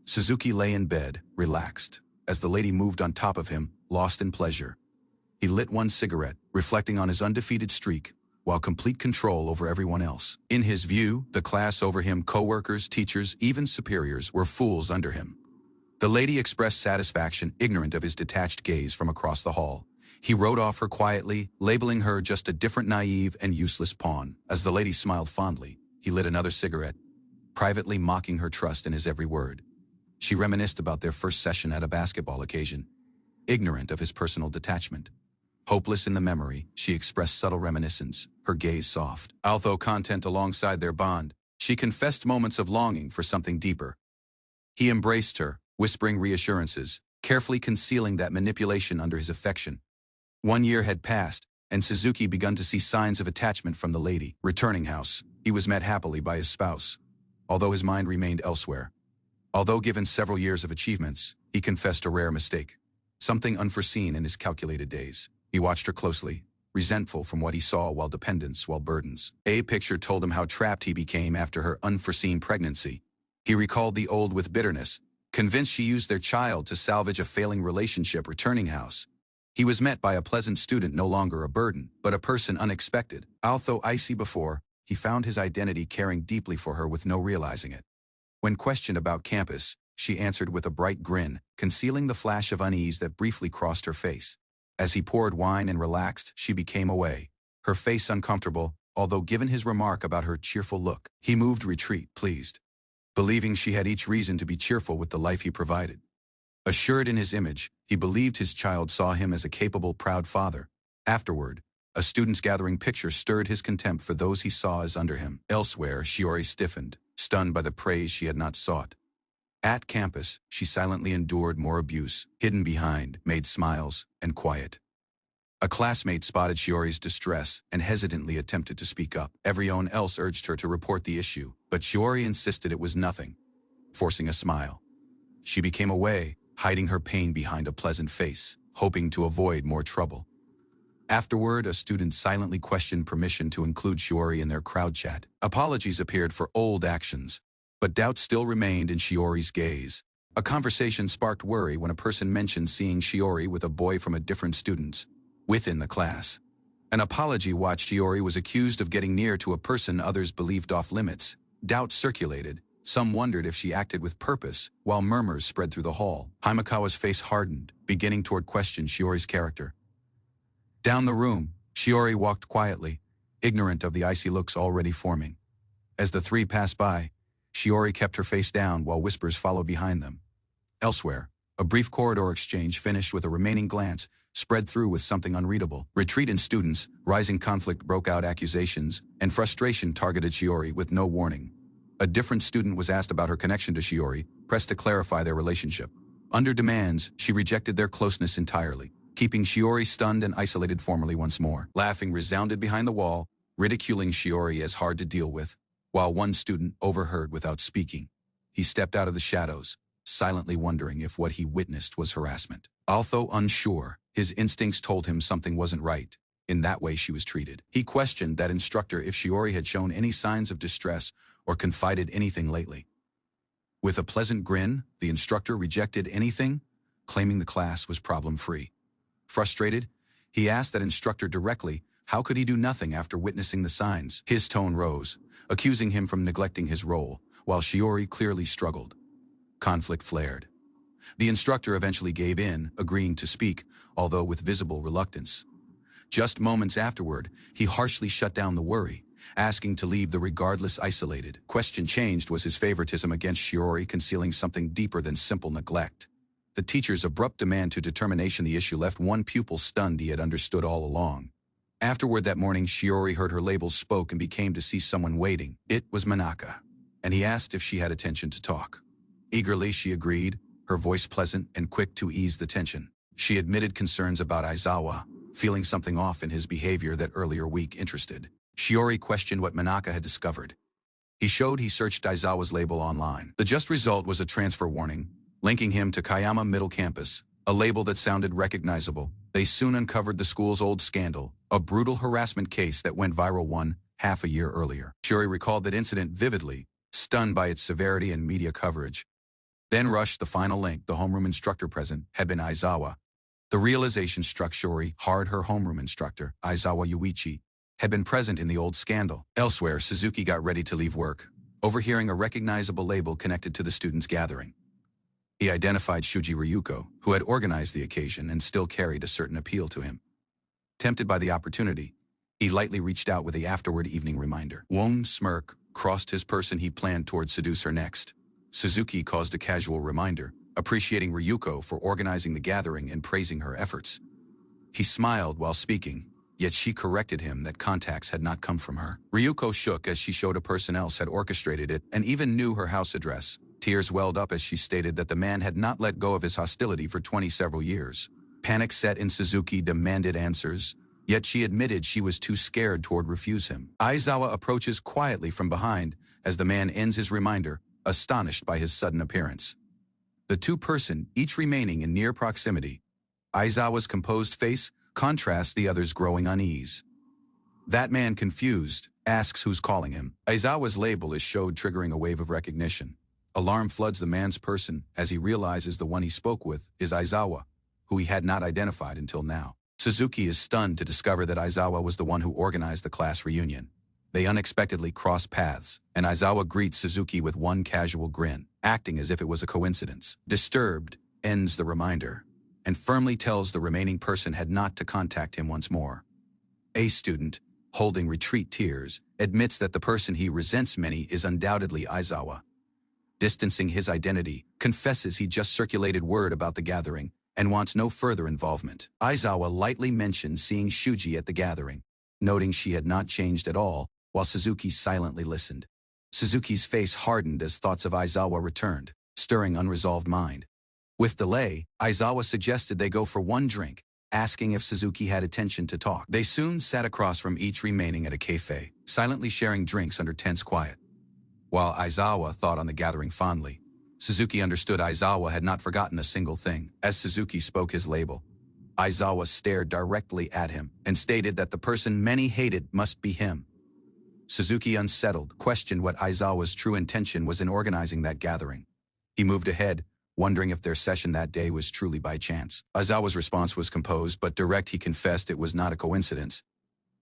Suzuki lay in bed, relaxed, as the lady moved on top of him, lost in pleasure. He lit one cigarette, reflecting on his undefeated streak, while complete control over everyone else. In his view, the class over him, co-workers, teachers, even superiors, were fools under him. The lady expressed satisfaction, ignorant of his detached gaze from across the hall. He wrote off her quietly, labeling her just a different, naive and useless pawn. As the lady smiled fondly, he lit another cigarette, privately mocking her trust in his every word. She reminisced about their first session at a basketball occasion, ignorant of his personal detachment. Hopeless in the memory, she expressed subtle reminiscence, her gaze soft. Although content alongside their bond, she confessed moments of longing for something deeper. He embraced her, whispering reassurances, carefully concealing that manipulation under his affection. 1 year had passed, and Suzuki begun to see signs of attachment from the lady. Returning house, he was met happily by his spouse, although his mind remained elsewhere. Although given several years of achievements, he confessed a rare mistake, something unforeseen in his calculated days. He watched her closely, resentful from what he saw while dependence, while burdens. A picture told him how trapped he became after her unforeseen pregnancy. He recalled the old with bitterness, convinced she used their child to salvage a failing relationship. Returning house, he was met by a pleasant student, no longer a burden, but a person unexpected. Although icy before, he found his identity caring deeply for her with no realizing it. When questioned about campus, she answered with a bright grin, concealing the flash of unease that briefly crossed her face. As he poured wine and relaxed, she became away, her face uncomfortable, although given his remark about her cheerful look, he moved retreat, pleased, believing she had each reason to be cheerful with the life he provided. Assured in his image, he believed his child saw him as a capable, proud father. Afterward, a student's gathering picture stirred his contempt for those he saw as under him. Elsewhere, Shiori stiffened, stunned by the praise she had not sought. At campus, she silently endured more abuse, hidden behind, made smiles, and quiet. A classmate spotted Shiori's distress and hesitantly attempted to speak up. Everyone else urged her to report the issue, but Shiori insisted it was nothing, forcing a smile. She became away, hiding her pain behind a pleasant face, hoping to avoid more trouble. Afterward, a student silently questioned permission to include Shiori in their crowd chat. Apologies appeared for old actions, but doubt still remained in Shiori's gaze. A conversation sparked worry when a person mentioned seeing Shiori with a boy from a different student. within the class. An apology watch Shiori was accused of getting near to a person others believed off limits. Doubt circulated. Some wondered if she acted with purpose, while murmurs spread through the hall. Himekawa's face hardened, beginning toward question Shiori's character. Down the room, Shiori walked quietly, ignorant of the icy looks already forming. As the three passed by, Shiori kept her face down while whispers followed behind them. Elsewhere, a brief corridor exchange finished with a remaining glance spread through with something unreadable. Retreat in students, rising conflict broke out, accusations, and frustration targeted Shiori with no warning. A different student was asked about her connection to Shiori, pressed to clarify their relationship. Under demands, she rejected their closeness entirely, keeping Shiori stunned and isolated formerly once more. Laughing resounded behind the wall, ridiculing Shiori as hard to deal with, while one student overheard without speaking. He stepped out of the shadows, silently wondering if what he witnessed was harassment. Although unsure, his instincts told him something wasn't right. In that way she was treated. He questioned that instructor if Shiori had shown any signs of distress or confided anything lately. With a pleasant grin, the instructor rejected anything, claiming the class was problem-free. Frustrated, he asked that instructor directly how could he do nothing after witnessing the signs. His tone rose, accusing him from neglecting his role, while Shiori clearly struggled. Conflict flared. The instructor eventually gave in, agreeing to speak, although with visible reluctance. Just moments afterward, he harshly shut down the worry, asking to leave the regardless isolated. Question changed was his favoritism against Shiori concealing something deeper than simple neglect. The teacher's abrupt demand to determination the issue left one pupil stunned he had understood all along. Afterward that morning, Shiori heard her labels spoke and became to see someone waiting. It was Manaka, and he asked if she had attention to talk. Eagerly she agreed, her voice pleasant and quick to ease the tension. She admitted concerns about Aizawa, feeling something off in his behavior that earlier week interested. Shiori questioned what Manaka had discovered. He showed he searched Aizawa's label online. The just result was a transfer warning, linking him to Kayama Middle Campus, a label that sounded recognizable. They soon uncovered the school's old scandal, a brutal harassment case that went viral 1.5 a year earlier. Shiori recalled that incident vividly, stunned by its severity and media coverage. Then rushed the final link. The homeroom instructor present had been Aizawa. The realization struck Shiori hard. Her homeroom instructor, Aizawa Yuichi, had been present in the old scandal. Elsewhere, Suzuki got ready to leave work, overhearing a recognizable label connected to the students' gathering. He identified Shuji Ryuko, who had organized the occasion and still carried a certain appeal to him. Tempted by the opportunity, he lightly reached out with the afterward evening reminder. Wong smirk crossed his person. He planned toward seduce her next. Suzuki caused a casual reminder, appreciating Ryuko for organizing the gathering and praising her efforts. He smiled while speaking, yet she corrected him that contacts had not come from her. Ryuko shook as she showed a person else had orchestrated it and even knew her house address. Tears welled up as she stated that the man had not let go of his hostility for 20 several years. Panic set in. Suzuki demanded answers, yet she admitted she was too scared toward refuse him. Aizawa approaches quietly from behind as the man ends his reminder, astonished by his sudden appearance. The two-person, each remaining in near proximity. Aizawa's composed face contrasts the other's growing unease. That man, confused, asks who's calling him. Aizawa's label is showed, triggering a wave of recognition. Alarm floods the man's person as he realizes the one he spoke with is Aizawa, who he had not identified until now. Suzuki is stunned to discover that Aizawa was the one who organized the class reunion. They unexpectedly cross paths, and Aizawa greets Suzuki with one casual grin, acting as if it was a coincidence. Disturbed, ends the reminder, and firmly tells the remaining person had not to contact him once more. A student, holding retreat tears, admits that the person he resents many is undoubtedly Aizawa. Distancing his identity, confesses he just circulated word about the gathering and wants no further involvement. Aizawa lightly mentions seeing Shuji at the gathering, noting she had not changed at all, while Suzuki silently listened. Suzuki's face hardened as thoughts of Aizawa returned, stirring unresolved mind. With delay, Aizawa suggested they go for one drink, asking if Suzuki had attention to talk. They soon sat across from each remaining at a cafe, silently sharing drinks under tense quiet. While Aizawa thought on the gathering fondly, Suzuki understood Aizawa had not forgotten a single thing. As Suzuki spoke his label, Aizawa stared directly at him and stated that the person many hated must be him. Suzuki, unsettled, questioned what Aizawa's true intention was in organizing that gathering. He moved ahead, wondering if their session that day was truly by chance. Aizawa's response was composed but direct. He confessed it was not a coincidence.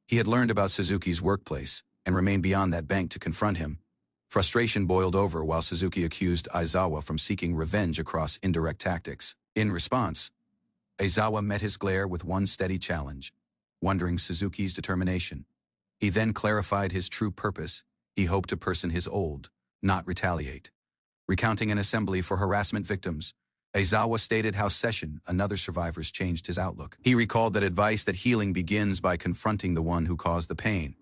He had learned about Suzuki's workplace and remained beyond that bank to confront him. Frustration boiled over while Suzuki accused Aizawa from seeking revenge across indirect tactics. In response, Aizawa met his glare with one steady challenge, wondering Suzuki's determination. He then clarified his true purpose. He hoped to person his old, not retaliate. Recounting an assembly for harassment victims, Aizawa stated how Session, another survivor's, changed his outlook. He recalled that advice that healing begins by confronting the one who caused the pain.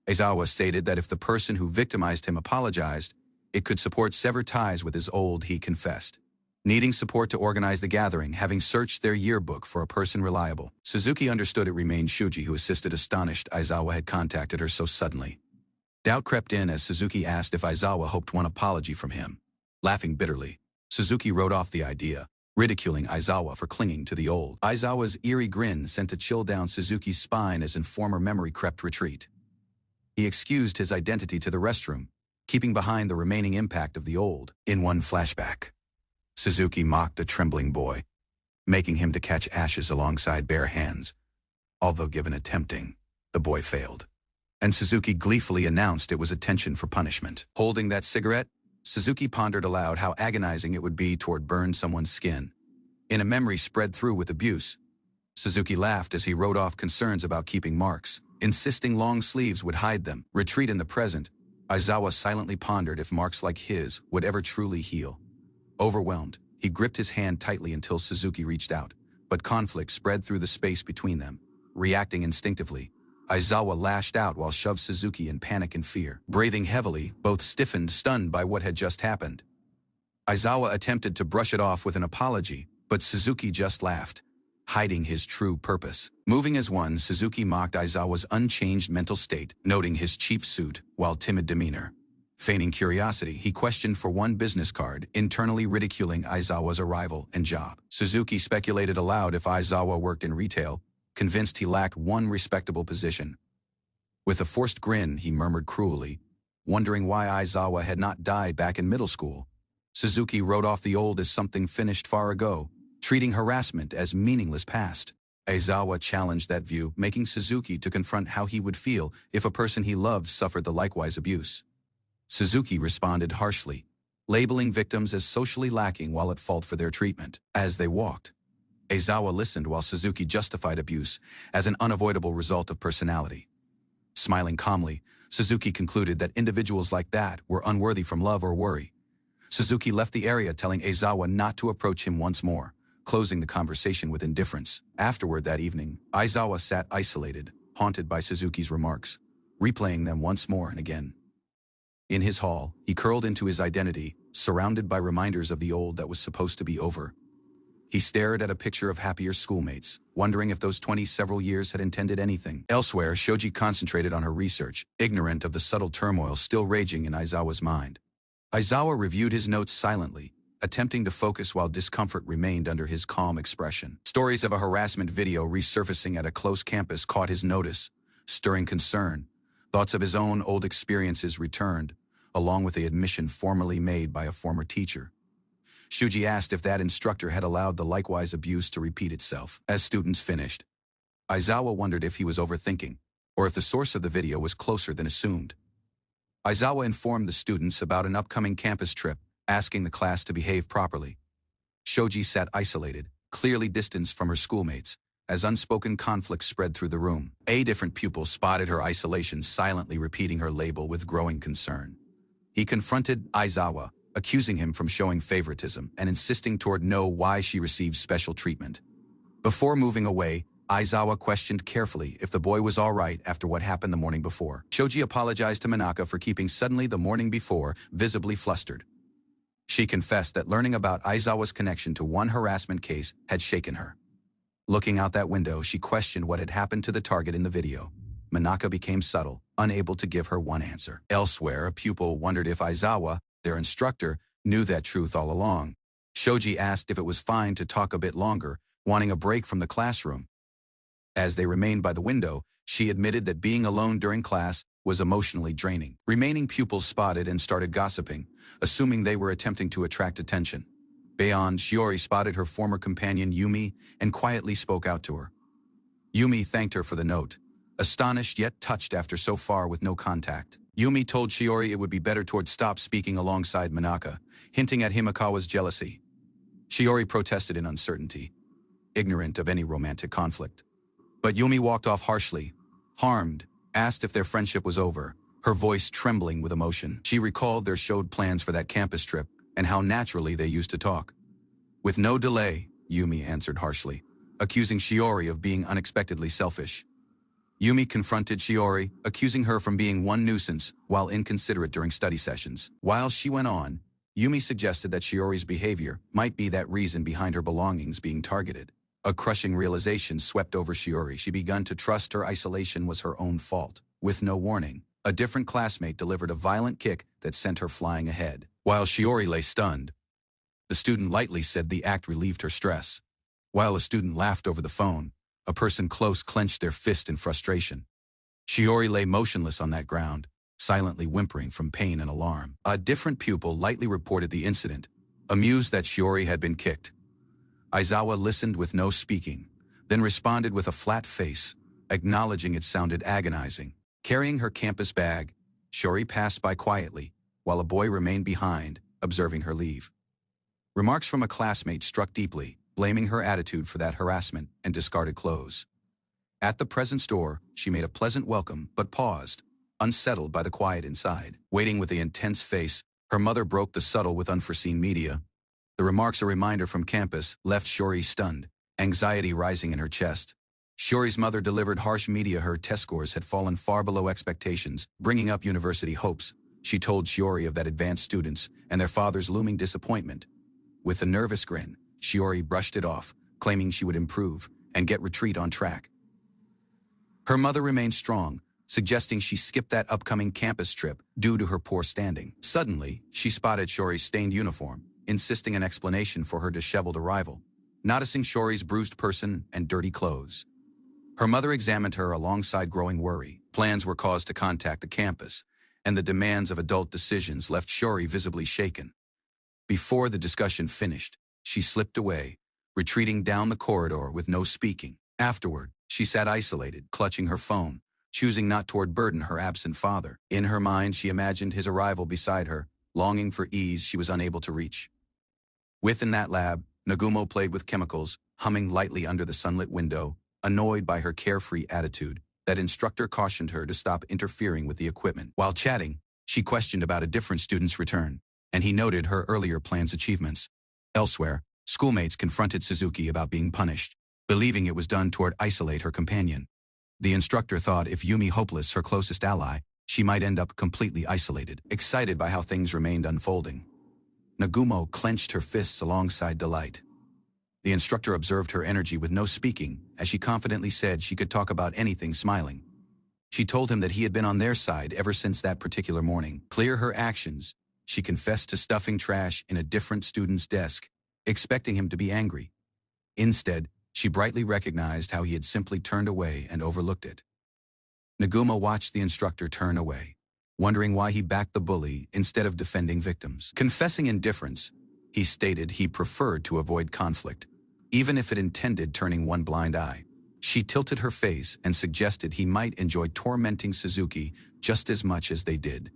Aizawa stated that if the person who victimized him apologized, it could support sever ties with his old. He confessed, needing support to organize the gathering, having searched their yearbook for a person reliable. Suzuki understood it remained Shuji who assisted, astonished Aizawa had contacted her so suddenly. Doubt crept in as Suzuki asked if Aizawa hoped one apology from him. Laughing bitterly, Suzuki wrote off the idea, ridiculing Aizawa for clinging to the old. Aizawa's eerie grin sent a chill down Suzuki's spine as in former memory crept retreat. He excused his identity to the restroom, keeping behind the remaining impact of the old. In one flashback, Suzuki mocked the trembling boy, making him to catch ashes alongside bare hands. Although given a tempting, the boy failed, and Suzuki gleefully announced it was attention for punishment. Holding that cigarette, Suzuki pondered aloud how agonizing it would be to burn someone's skin. In a memory spread through with abuse, Suzuki laughed as he wrote off concerns about keeping marks, insisting long sleeves would hide them. Retreat in the present, Aizawa silently pondered if marks like his would ever truly heal. Overwhelmed, he gripped his hand tightly until Suzuki reached out, but conflict spread through the space between them. Reacting instinctively, Aizawa lashed out while shoved Suzuki in panic and fear. Breathing heavily, both stiffened, stunned by what had just happened. Aizawa attempted to brush it off with an apology, but Suzuki just laughed, hiding his true purpose. Moving as one, Suzuki mocked Aizawa's unchanged mental state, noting his cheap suit while timid demeanor. Feigning curiosity, he questioned for one business card, internally ridiculing Aizawa's arrival and job. Suzuki speculated aloud if Aizawa worked in retail, convinced he lacked one respectable position. With a forced grin, he murmured cruelly, wondering why Aizawa had not died back in middle school. Suzuki wrote off the old as something finished far ago, treating harassment as meaningless past. Aizawa challenged that view, making Suzuki to confront how he would feel if a person he loved suffered the likewise abuse. Suzuki responded harshly, labeling victims as socially lacking while at fault for their treatment. As they walked, Aizawa listened while Suzuki justified abuse as an unavoidable result of personality. Smiling calmly, Suzuki concluded that individuals like that were unworthy from love or worry. Suzuki left the area, telling Aizawa not to approach him once more, closing the conversation with indifference. Afterward that evening, Aizawa sat isolated, haunted by Suzuki's remarks, replaying them once more and again. In his hall, he curled into his identity, surrounded by reminders of the old that was supposed to be over. He stared at a picture of happier schoolmates, wondering if those 20 several years had intended anything. Elsewhere, Shoji concentrated on her research, ignorant of the subtle turmoil still raging in Aizawa's mind. Aizawa reviewed his notes silently, attempting to focus while discomfort remained under his calm expression. Stories of a harassment video resurfacing at a close campus caught his notice, stirring concern. Thoughts of his own old experiences returned, along with the admission formerly made by a former teacher. Shuji asked if that instructor had allowed the likewise abuse to repeat itself. As students finished, Aizawa wondered if he was overthinking, or if the source of the video was closer than assumed. Aizawa informed the students about an upcoming campus trip, asking the class to behave properly. Shoji sat isolated, clearly distanced from her schoolmates, as unspoken conflict spread through the room. A different pupil spotted her isolation, silently repeating her label with growing concern. He confronted Aizawa, accusing him from showing favoritism and insisting toward know why she received special treatment. Before moving away, Aizawa questioned carefully if the boy was all right after what happened the morning before. Shoji apologized to Manaka for keeping suddenly the morning before, visibly flustered. She confessed that learning about Aizawa's connection to one harassment case had shaken her. Looking out that window, she questioned what had happened to the target in the video. Manaka became subtle, unable to give her one answer. Elsewhere, a pupil wondered if Aizawa, their instructor, knew that truth all along. Shoji asked if it was fine to talk a bit longer, wanting a break from the classroom. As they remained by the window, she admitted that being alone during class was emotionally draining. Remaining pupils spotted and started gossiping, assuming they were attempting to attract attention. Beyond, Shiori spotted her former companion Yumi and quietly spoke out to her. Yumi thanked her for the note, astonished yet touched after so far with no contact. Yumi told Shiori it would be better to stop speaking alongside Manaka, hinting at Himekawa's jealousy. Shiori protested in uncertainty, ignorant of any romantic conflict. But Yumi walked off harshly, harmed, asked if their friendship was over, her voice trembling with emotion. She recalled their showed plans for that campus trip and how naturally they used to talk. With no delay, Yumi answered harshly, accusing Shiori of being unexpectedly selfish. Yumi confronted Shiori, accusing her from being one nuisance while inconsiderate during study sessions. While she went on, Yumi suggested that Shiori's behavior might be that reason behind her belongings being targeted. A crushing realization swept over Shiori. She began to trust her isolation was her own fault. With no warning, a different classmate delivered a violent kick that sent her flying ahead. While Shiori lay stunned, the student lightly said the act relieved her stress. While a student laughed over the phone, a person close clenched their fist in frustration. Shiori lay motionless on that ground, silently whimpering from pain and alarm. A different pupil lightly reported the incident, amused that Shiori had been kicked. Aizawa listened with no speaking, then responded with a flat face, acknowledging it sounded agonizing. Carrying her campus bag, Shiori passed by quietly, while a boy remained behind, observing her leave. Remarks from a classmate struck deeply, blaming her attitude for that harassment and discarded clothes. At the presence door, she made a pleasant welcome but paused, unsettled by the quiet inside. Waiting with the intense face, her mother broke the subtle with unforeseen media. The remarks, a reminder from campus, left Shiori stunned, anxiety rising in her chest. Shiori's mother delivered harsh media. Her test scores had fallen far below expectations, bringing up university hopes. She told Shiori of that advanced students and their father's looming disappointment. With a nervous grin, Shiori brushed it off, claiming she would improve and get retreat on track. Her mother remained strong, suggesting she skip that upcoming campus trip due to her poor standing. Suddenly, she spotted Shiori's stained uniform, insisting an explanation for her disheveled arrival, noticing Shiori's bruised person and dirty clothes. Her mother examined her alongside growing worry. Plans were caused to contact the campus, and the demands of adult decisions left Shiori visibly shaken. Before the discussion finished, she slipped away, retreating down the corridor with no speaking. Afterward, she sat isolated, clutching her phone, choosing not to burden her absent father. In her mind, she imagined his arrival beside her, longing for ease she was unable to reach. Within that lab, Nagumo played with chemicals, humming lightly under the sunlit window, annoyed by her carefree attitude. That instructor cautioned her to stop interfering with the equipment. While chatting, she questioned about a different student's return, and he noted her earlier plan's achievements. Elsewhere, schoolmates confronted Suzuki about being punished, believing it was done toward isolate her companion. The instructor thought if Yumi, hopeless, her closest ally, she might end up completely isolated. Excited by how things remained unfolding, Nagumo clenched her fists alongside delight. The instructor observed her energy with no speaking, as she confidently said she could talk about anything, smiling. She told him that he had been on their side ever since that particular morning. Clear her actions, she confessed to stuffing trash in a different student's desk, expecting him to be angry. Instead, she brightly recognized how he had simply turned away and overlooked it. Nagumo watched the instructor turn away, wondering why he backed the bully instead of defending victims. Confessing indifference, he stated he preferred to avoid conflict, even if it intended turning one blind eye. She tilted her face and suggested he might enjoy tormenting Suzuki just as much as they did.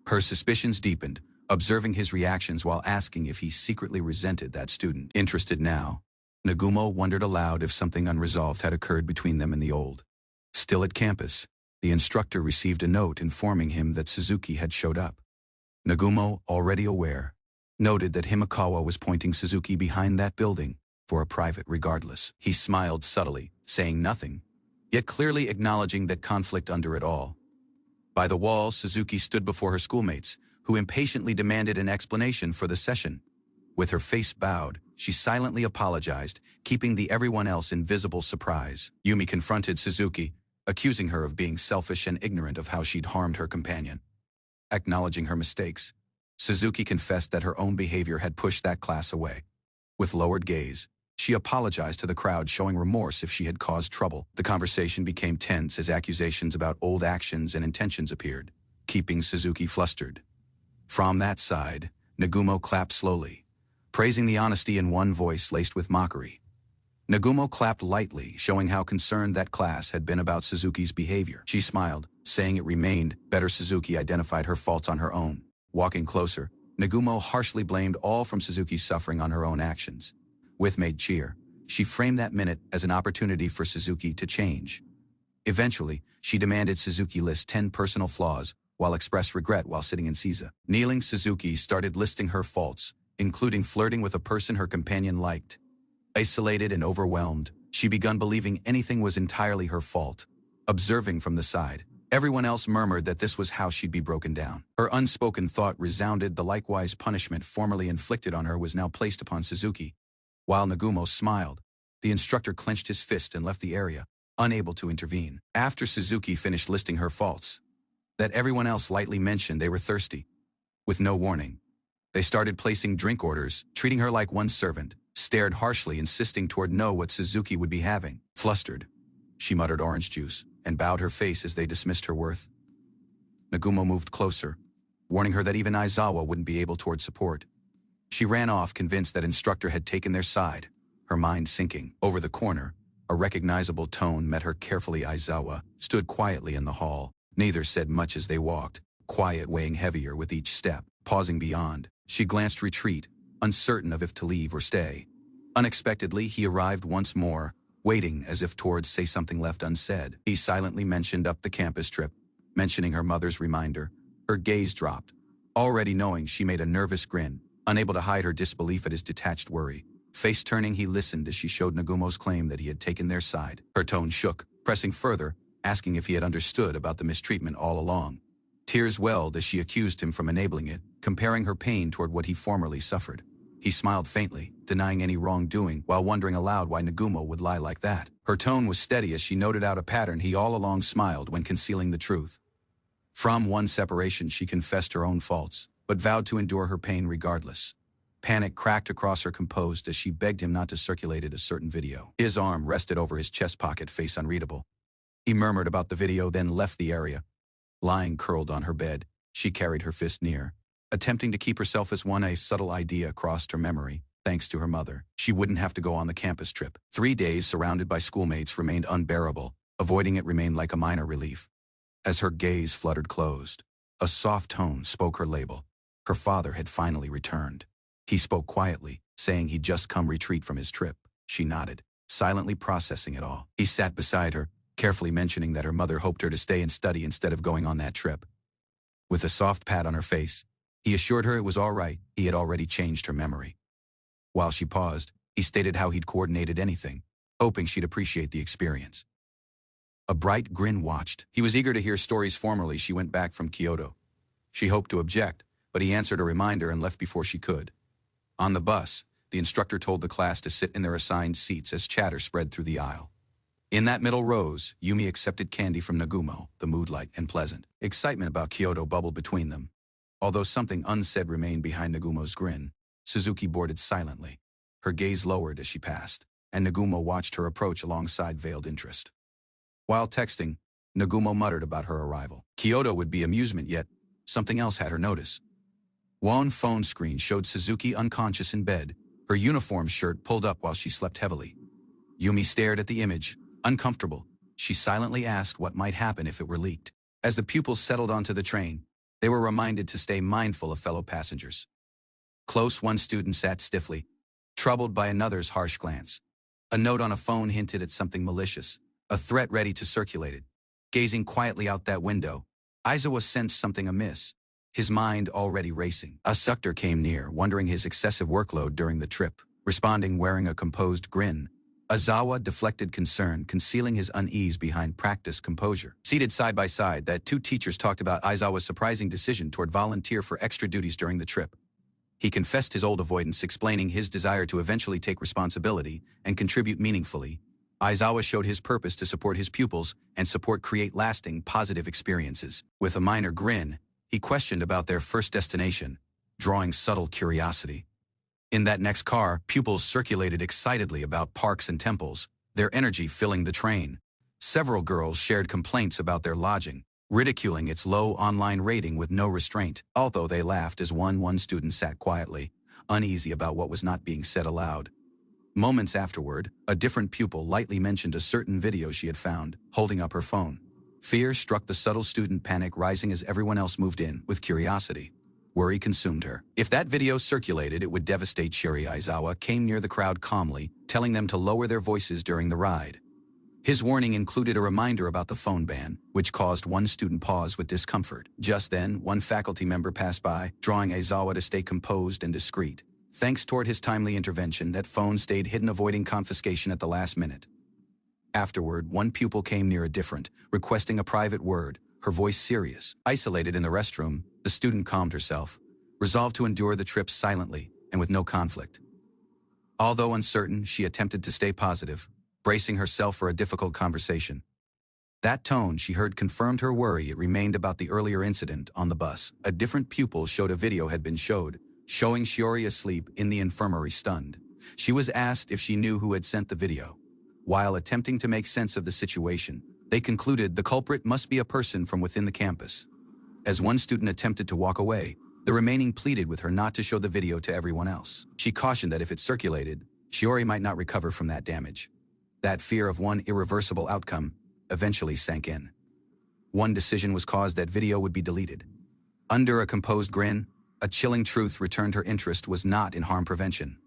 Her suspicions deepened, observing his reactions while asking if he secretly resented that student. Interested now, Nagumo wondered aloud if something unresolved had occurred between them in the old. Still at campus, the instructor received a note informing him that Suzuki had showed up. Nagumo, already aware, noted that Himekawa was pointing Suzuki behind that building for a private regardless. He smiled subtly, saying nothing, yet clearly acknowledging that conflict under it all. By the wall, Suzuki stood before her schoolmates, who impatiently demanded an explanation for the session. With her face bowed, she silently apologized, keeping the everyone else in visible surprise. Yumi confronted Suzuki, accusing her of being selfish and ignorant of how she'd harmed her companion. Acknowledging her mistakes, Suzuki confessed that her own behavior had pushed that class away. With lowered gaze, she apologized to the crowd, showing remorse if she had caused trouble. The conversation became tense as accusations about old actions and intentions appeared, keeping Suzuki flustered. From that side, Nagumo clapped slowly, praising the honesty in one voice laced with mockery. Nagumo clapped lightly, showing how concerned that class had been about Suzuki's behavior. She smiled, saying it remained better Suzuki identified her faults on her own. Walking closer, Nagumo harshly blamed all from Suzuki's suffering on her own actions. With made cheer, she framed that minute as an opportunity for Suzuki to change. Eventually, she demanded Suzuki list 10 personal flaws, while expressed regret while sitting in Seiza. Kneeling, Suzuki started listing her faults, including flirting with a person her companion liked. Isolated and overwhelmed, she began believing anything was entirely her fault. Observing from the side, everyone else murmured that this was how she'd be broken down. Her unspoken thought resounded. The likewise punishment formerly inflicted on her was now placed upon Suzuki. While Nagumo smiled, the instructor clenched his fist and left the area, unable to intervene. After Suzuki finished listing her faults, that everyone else lightly mentioned they were thirsty. With no warning, they started placing drink orders, treating her like one servant, stared harshly, insisting toward know what Suzuki would be having. Flustered, she muttered orange juice and bowed her face as they dismissed her worth. Nagumo moved closer, warning her that even Aizawa wouldn't be able toward support. She ran off, convinced that instructor had taken their side, her mind sinking. Over the corner, a recognizable tone met her carefully. Aizawa stood quietly in the hall. Neither said much as they walked, quiet weighing heavier with each step. Pausing beyond, she glanced retreat, uncertain of if to leave or stay. Unexpectedly, he arrived once more, waiting as if towards say something left unsaid. He silently mentioned up the campus trip, mentioning her mother's reminder. Her gaze dropped, already knowing she made a nervous grin, unable to hide her disbelief at his detached worry. Face turning, he listened as she showed Nagumo's claim that he had taken their side. Her tone shook, pressing further, asking if he had understood about the mistreatment all along. Tears welled as she accused him from enabling it, comparing her pain toward what he formerly suffered. He smiled faintly, denying any wrongdoing, while wondering aloud why Nagumo would lie like that. Her tone was steady as she noted out a pattern he all along smiled when concealing the truth. From one separation, she confessed her own faults, but vowed to endure her pain regardless. Panic cracked across her, composed as she begged him not to circulate a certain video. His arm rested over his chest pocket, face unreadable. He murmured about the video, then left the area. Lying curled on her bed, she carried her fist near, attempting to keep herself as one. A subtle idea crossed her memory. Thanks to her mother, she wouldn't have to go on the campus trip. 3 days surrounded by schoolmates remained unbearable. Avoiding it remained like a minor relief. As her gaze fluttered closed, a soft tone spoke her label. Her father had finally returned. He spoke quietly, saying he'd just come retreat from his trip. She nodded, silently processing it all. He sat beside her, carefully mentioning that her mother hoped her to stay and study instead of going on that trip. With a soft pat on her face, he assured her it was all right. He had already changed her memory. While she paused, he stated how he'd coordinated anything, hoping she'd appreciate the experience. A bright grin watched. He was eager to hear stories. Formerly, she went back from Kyoto. She hoped to object, but he answered a reminder and left before she could. On the bus, the instructor told the class to sit in their assigned seats as chatter spread through the aisle. In that middle rows, Yumi accepted candy from Nagumo, the mood light and pleasant. Excitement about Kyoto bubbled between them. Although something unsaid remained behind Nagumo's grin, Suzuki boarded silently. Her gaze lowered as she passed, and Nagumo watched her approach alongside veiled interest. While texting, Nagumo muttered about her arrival. Kyoto would be amusement, yet something else had her notice. One phone screen showed Suzuki unconscious in bed, her uniform shirt pulled up while she slept heavily. Yumi stared at the image, uncomfortable. She silently asked what might happen if it were leaked. As the pupils settled onto the train, they were reminded to stay mindful of fellow passengers. Close, one student sat stiffly, troubled by another's harsh glance. A note on a phone hinted at something malicious, a threat ready to circulate it. Gazing quietly out that window, Aizawa sensed something amiss, his mind already racing. A instructor came near, wondering his excessive workload during the trip. Responding wearing a composed grin, Aizawa deflected concern, concealing his unease behind practiced composure. Seated side by side, that two teachers talked about Aizawa's surprising decision toward volunteer for extra duties during the trip. He confessed his old avoidance, explaining his desire to eventually take responsibility and contribute meaningfully. Aizawa showed his purpose to support his pupils and create lasting, positive experiences. With a minor grin, he questioned about their first destination, drawing subtle curiosity. In that next car, pupils circulated excitedly about parks and temples, their energy filling the train. Several girls shared complaints about their lodging, ridiculing its low online rating with no restraint. Although they laughed as one student sat quietly, uneasy about what was not being said aloud. Moments afterward, a different pupil lightly mentioned a certain video she had found, holding up her phone. Fear struck the subtle student, panic rising as everyone else moved in, with curiosity. Worry consumed her. If that video circulated, it would devastate Shiri. Aizawa came near the crowd calmly, telling them to lower their voices during the ride. His warning included a reminder about the phone ban, which caused one student pause with discomfort. Just then, one faculty member passed by, drawing Aizawa to stay composed and discreet. Thanks toward his timely intervention, that phone stayed hidden, avoiding confiscation at the last minute. Afterward, one pupil came near a different, requesting a private word, her voice serious. Isolated in the restroom, the student calmed herself, resolved to endure the trip silently and with no conflict. Although uncertain, she attempted to stay positive, bracing herself for a difficult conversation. That tone she heard confirmed her worry. It remained about the earlier incident on the bus. A different pupil showed a video had been showing Shiori asleep in the infirmary, stunned. She was asked if she knew who had sent the video. While attempting to make sense of the situation, they concluded the culprit must be a person from within the campus. As one student attempted to walk away, the remaining pleaded with her not to show the video to everyone else. She cautioned that if it circulated, Shiori might not recover from that damage. That fear of one irreversible outcome eventually sank in. One decision was caused: that video would be deleted. Under a composed grin, a chilling truth returned. Her interest was not in harm prevention,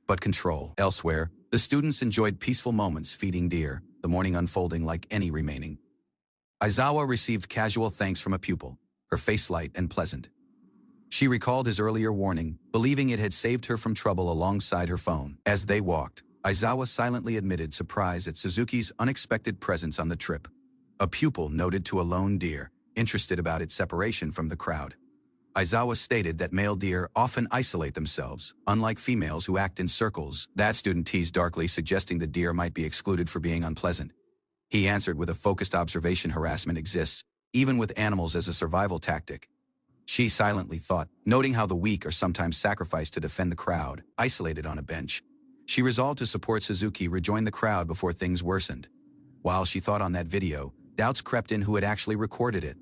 but control. Elsewhere, the students enjoyed peaceful moments feeding deer, the morning unfolding like any remaining. Aizawa received casual thanks from a pupil, her face light and pleasant. She recalled his earlier warning, believing it had saved her from trouble alongside her phone. As they walked, Aizawa silently admitted surprise at Suzuki's unexpected presence on the trip. A pupil noted to a lone deer, interested about its separation from the crowd. Aizawa stated that male deer often isolate themselves, unlike females who act in circles. That student teased darkly, suggesting the deer might be excluded for being unpleasant. He answered with a focused observation: harassment exists, even with animals, as a survival tactic. She silently thought, noting how the weak are sometimes sacrificed to defend the crowd. Isolated on a bench, she resolved to support Suzuki rejoin the crowd before things worsened. While she thought on that video, doubts crept in who had actually recorded it.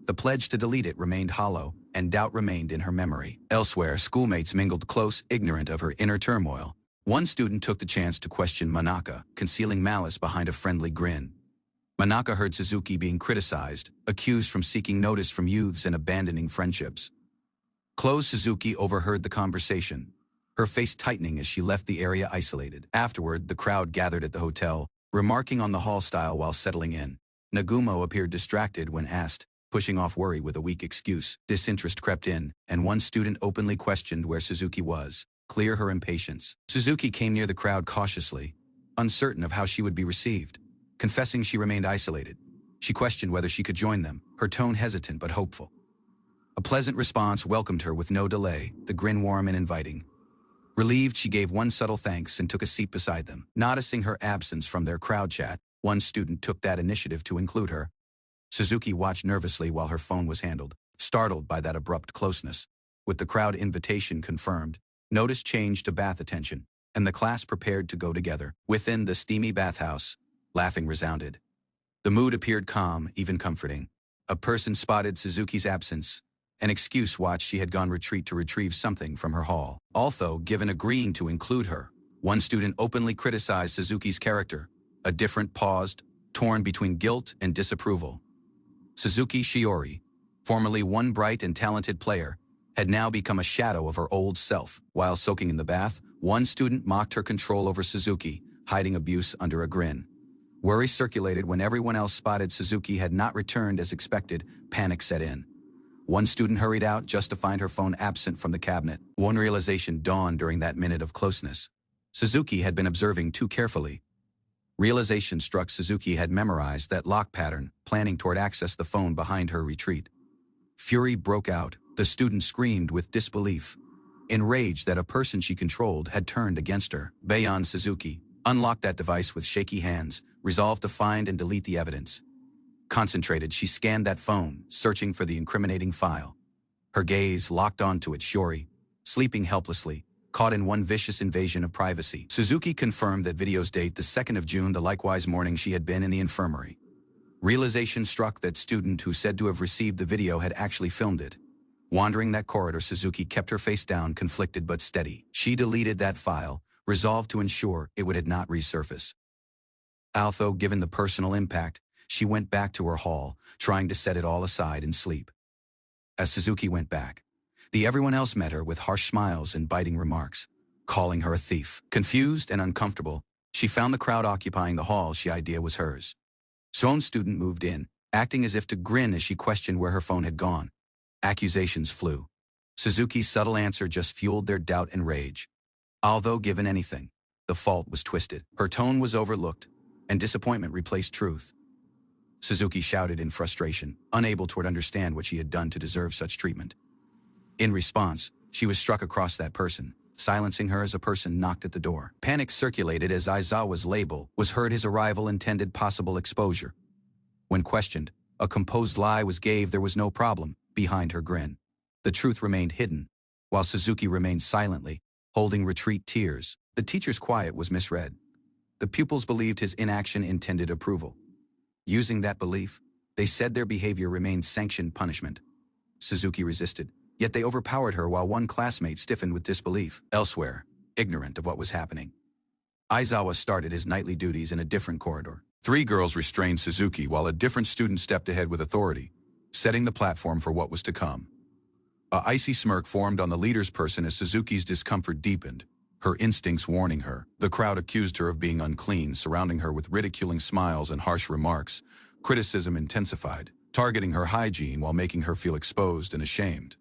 The pledge to delete it remained hollow, and doubt remained in her memory. Elsewhere, schoolmates mingled close, ignorant of her inner turmoil. One student took the chance to question Manaka, concealing malice behind a friendly grin. Manaka heard Suzuki being criticized, accused from seeking notice from youths and abandoning friendships. Closed Suzuki overheard the conversation, her face tightening as she left the area isolated. Afterward, the crowd gathered at the hotel, remarking on the hall style while settling in. Nagumo appeared distracted when asked, pushing off worry with a weak excuse. Disinterest crept in, and one student openly questioned where Suzuki was, clear her impatience. Suzuki came near the crowd cautiously, uncertain of how she would be received. Confessing she remained isolated, she questioned whether she could join them, her tone hesitant but hopeful. A pleasant response welcomed her with no delay, the grin warm and inviting. Relieved, she gave one subtle thanks and took a seat beside them. Noticing her absence from their crowd chat, one student took that initiative to include her. Suzuki watched nervously while her phone was handled, startled by that abrupt closeness. With the crowd invitation confirmed, notice changed to bath attention, and the class prepared to go together. Within the steamy bathhouse, laughing resounded. The mood appeared calm, even comforting. A person spotted Suzuki's absence. An excuse watched she had gone retreat to retrieve something from her haul. Although given agreeing to include her, one student openly criticized Suzuki's character. A different paused, torn between guilt and disapproval. Suzuki Shiori, formerly one bright and talented player, had now become a shadow of her old self. While soaking in the bath, one student mocked her control over Suzuki, hiding abuse under a grin. Worry circulated when everyone else spotted Suzuki had not returned as expected. Panic set in. One student hurried out just to find her phone absent from the cabinet. One realization dawned during that minute of closeness. Suzuki had been observing too carefully. Realization struck: Suzuki had memorized that lock pattern, planning toward access the phone behind her retreat. Fury broke out. The student screamed with disbelief, enraged that a person she controlled had turned against her. Bayon Suzuki unlocked that device with shaky hands, resolved to find and delete the evidence. Concentrated, she scanned that phone, searching for the incriminating file. Her gaze locked onto it. Shiori, sleeping helplessly, caught in one vicious invasion of privacy. Suzuki confirmed that video's date the 2nd of June, the likewise morning she had been in the infirmary. Realization struck that student who said to have received the video had actually filmed it. Wandering that corridor, Suzuki kept her face down, conflicted but steady. She deleted that file, resolved to ensure it would not resurface. Although given the personal impact, she went back to her hall, trying to set it all aside and sleep. As Suzuki went back, everyone else met her with harsh smiles and biting remarks, calling her a thief. Confused and uncomfortable, she found the crowd occupying the hall she idea was hers. So's student moved in, acting as if to grin as she questioned where her phone had gone. Accusations flew. Suzuki's subtle answer just fueled their doubt and rage. Although given anything, the fault was twisted. Her tone was overlooked, and disappointment replaced truth. Suzuki shouted in frustration, unable to understand what she had done to deserve such treatment. In response, she was struck across that person, silencing her as a person knocked at the door. Panic circulated as Aizawa's label was heard his arrival intended possible exposure. When questioned, a composed lie was gave there was no problem behind her grin. The truth remained hidden, while Suzuki remained silently, holding retreat tears. The teacher's quiet was misread. The pupils believed his inaction intended approval. Using that belief, they said their behavior remained sanctioned punishment. Suzuki resisted, yet they overpowered her while one classmate stiffened with disbelief. Elsewhere, ignorant of what was happening, Aizawa started his nightly duties in a different corridor. 3 girls restrained Suzuki while a different student stepped ahead with authority, setting the platform for what was to come. A icy smirk formed on the leader's person as Suzuki's discomfort deepened, her instincts warning her. The crowd accused her of being unclean, surrounding her with ridiculing smiles and harsh remarks. Criticism intensified, targeting her hygiene while making her feel exposed and ashamed.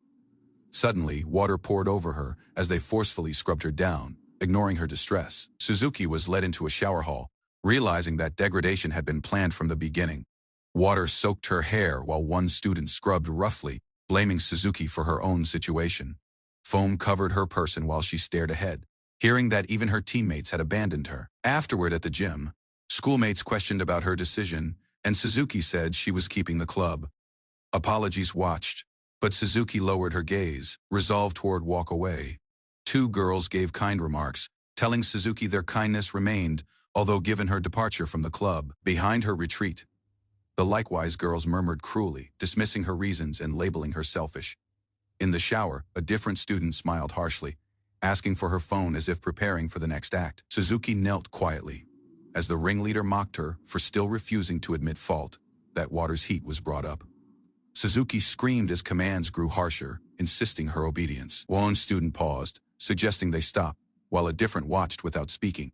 Suddenly, water poured over her as they forcefully scrubbed her down, ignoring her distress. Suzuki was led into a shower hall, realizing that degradation had been planned from the beginning. Water soaked her hair while one student scrubbed roughly, blaming Suzuki for her own situation. Foam covered her person while she stared ahead, hearing that even her teammates had abandoned her. Afterward at the gym, schoolmates questioned about her decision, and Suzuki said she was keeping the club. Apologies watched, but Suzuki lowered her gaze, resolved toward walk away. 2 girls gave kind remarks, telling Suzuki their kindness remained, although given her departure from the club. Behind her retreat, the likewise girls murmured cruelly, dismissing her reasons and labeling her selfish. In the shower, a different student smiled harshly, asking for her phone as if preparing for the next act. Suzuki knelt quietly, as the ringleader mocked her for still refusing to admit fault. That water's heat was brought up. Suzuki screamed as commands grew harsher, insisting her obedience. One student paused, suggesting they stop, while a different watched without speaking.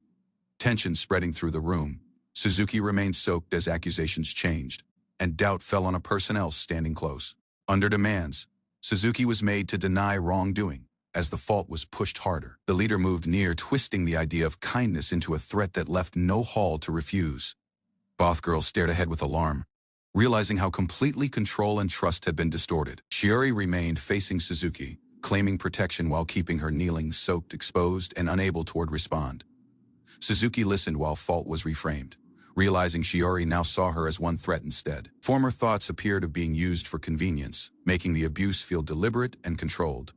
Tension spreading through the room, Suzuki remained soaked as accusations changed, and doubt fell on a person else standing close. Under demands, Suzuki was made to deny wrongdoing, as the fault was pushed harder. The leader moved near, twisting the idea of kindness into a threat that left no hall to refuse. Both girls stared ahead with alarm, realizing how completely control and trust had been distorted. Shiori remained facing Suzuki, claiming protection while keeping her kneeling, soaked, exposed, and unable to respond. Suzuki listened while fault was reframed, realizing Shiori now saw her as one threat instead. Former thoughts appeared of being used for convenience, making the abuse feel deliberate and controlled.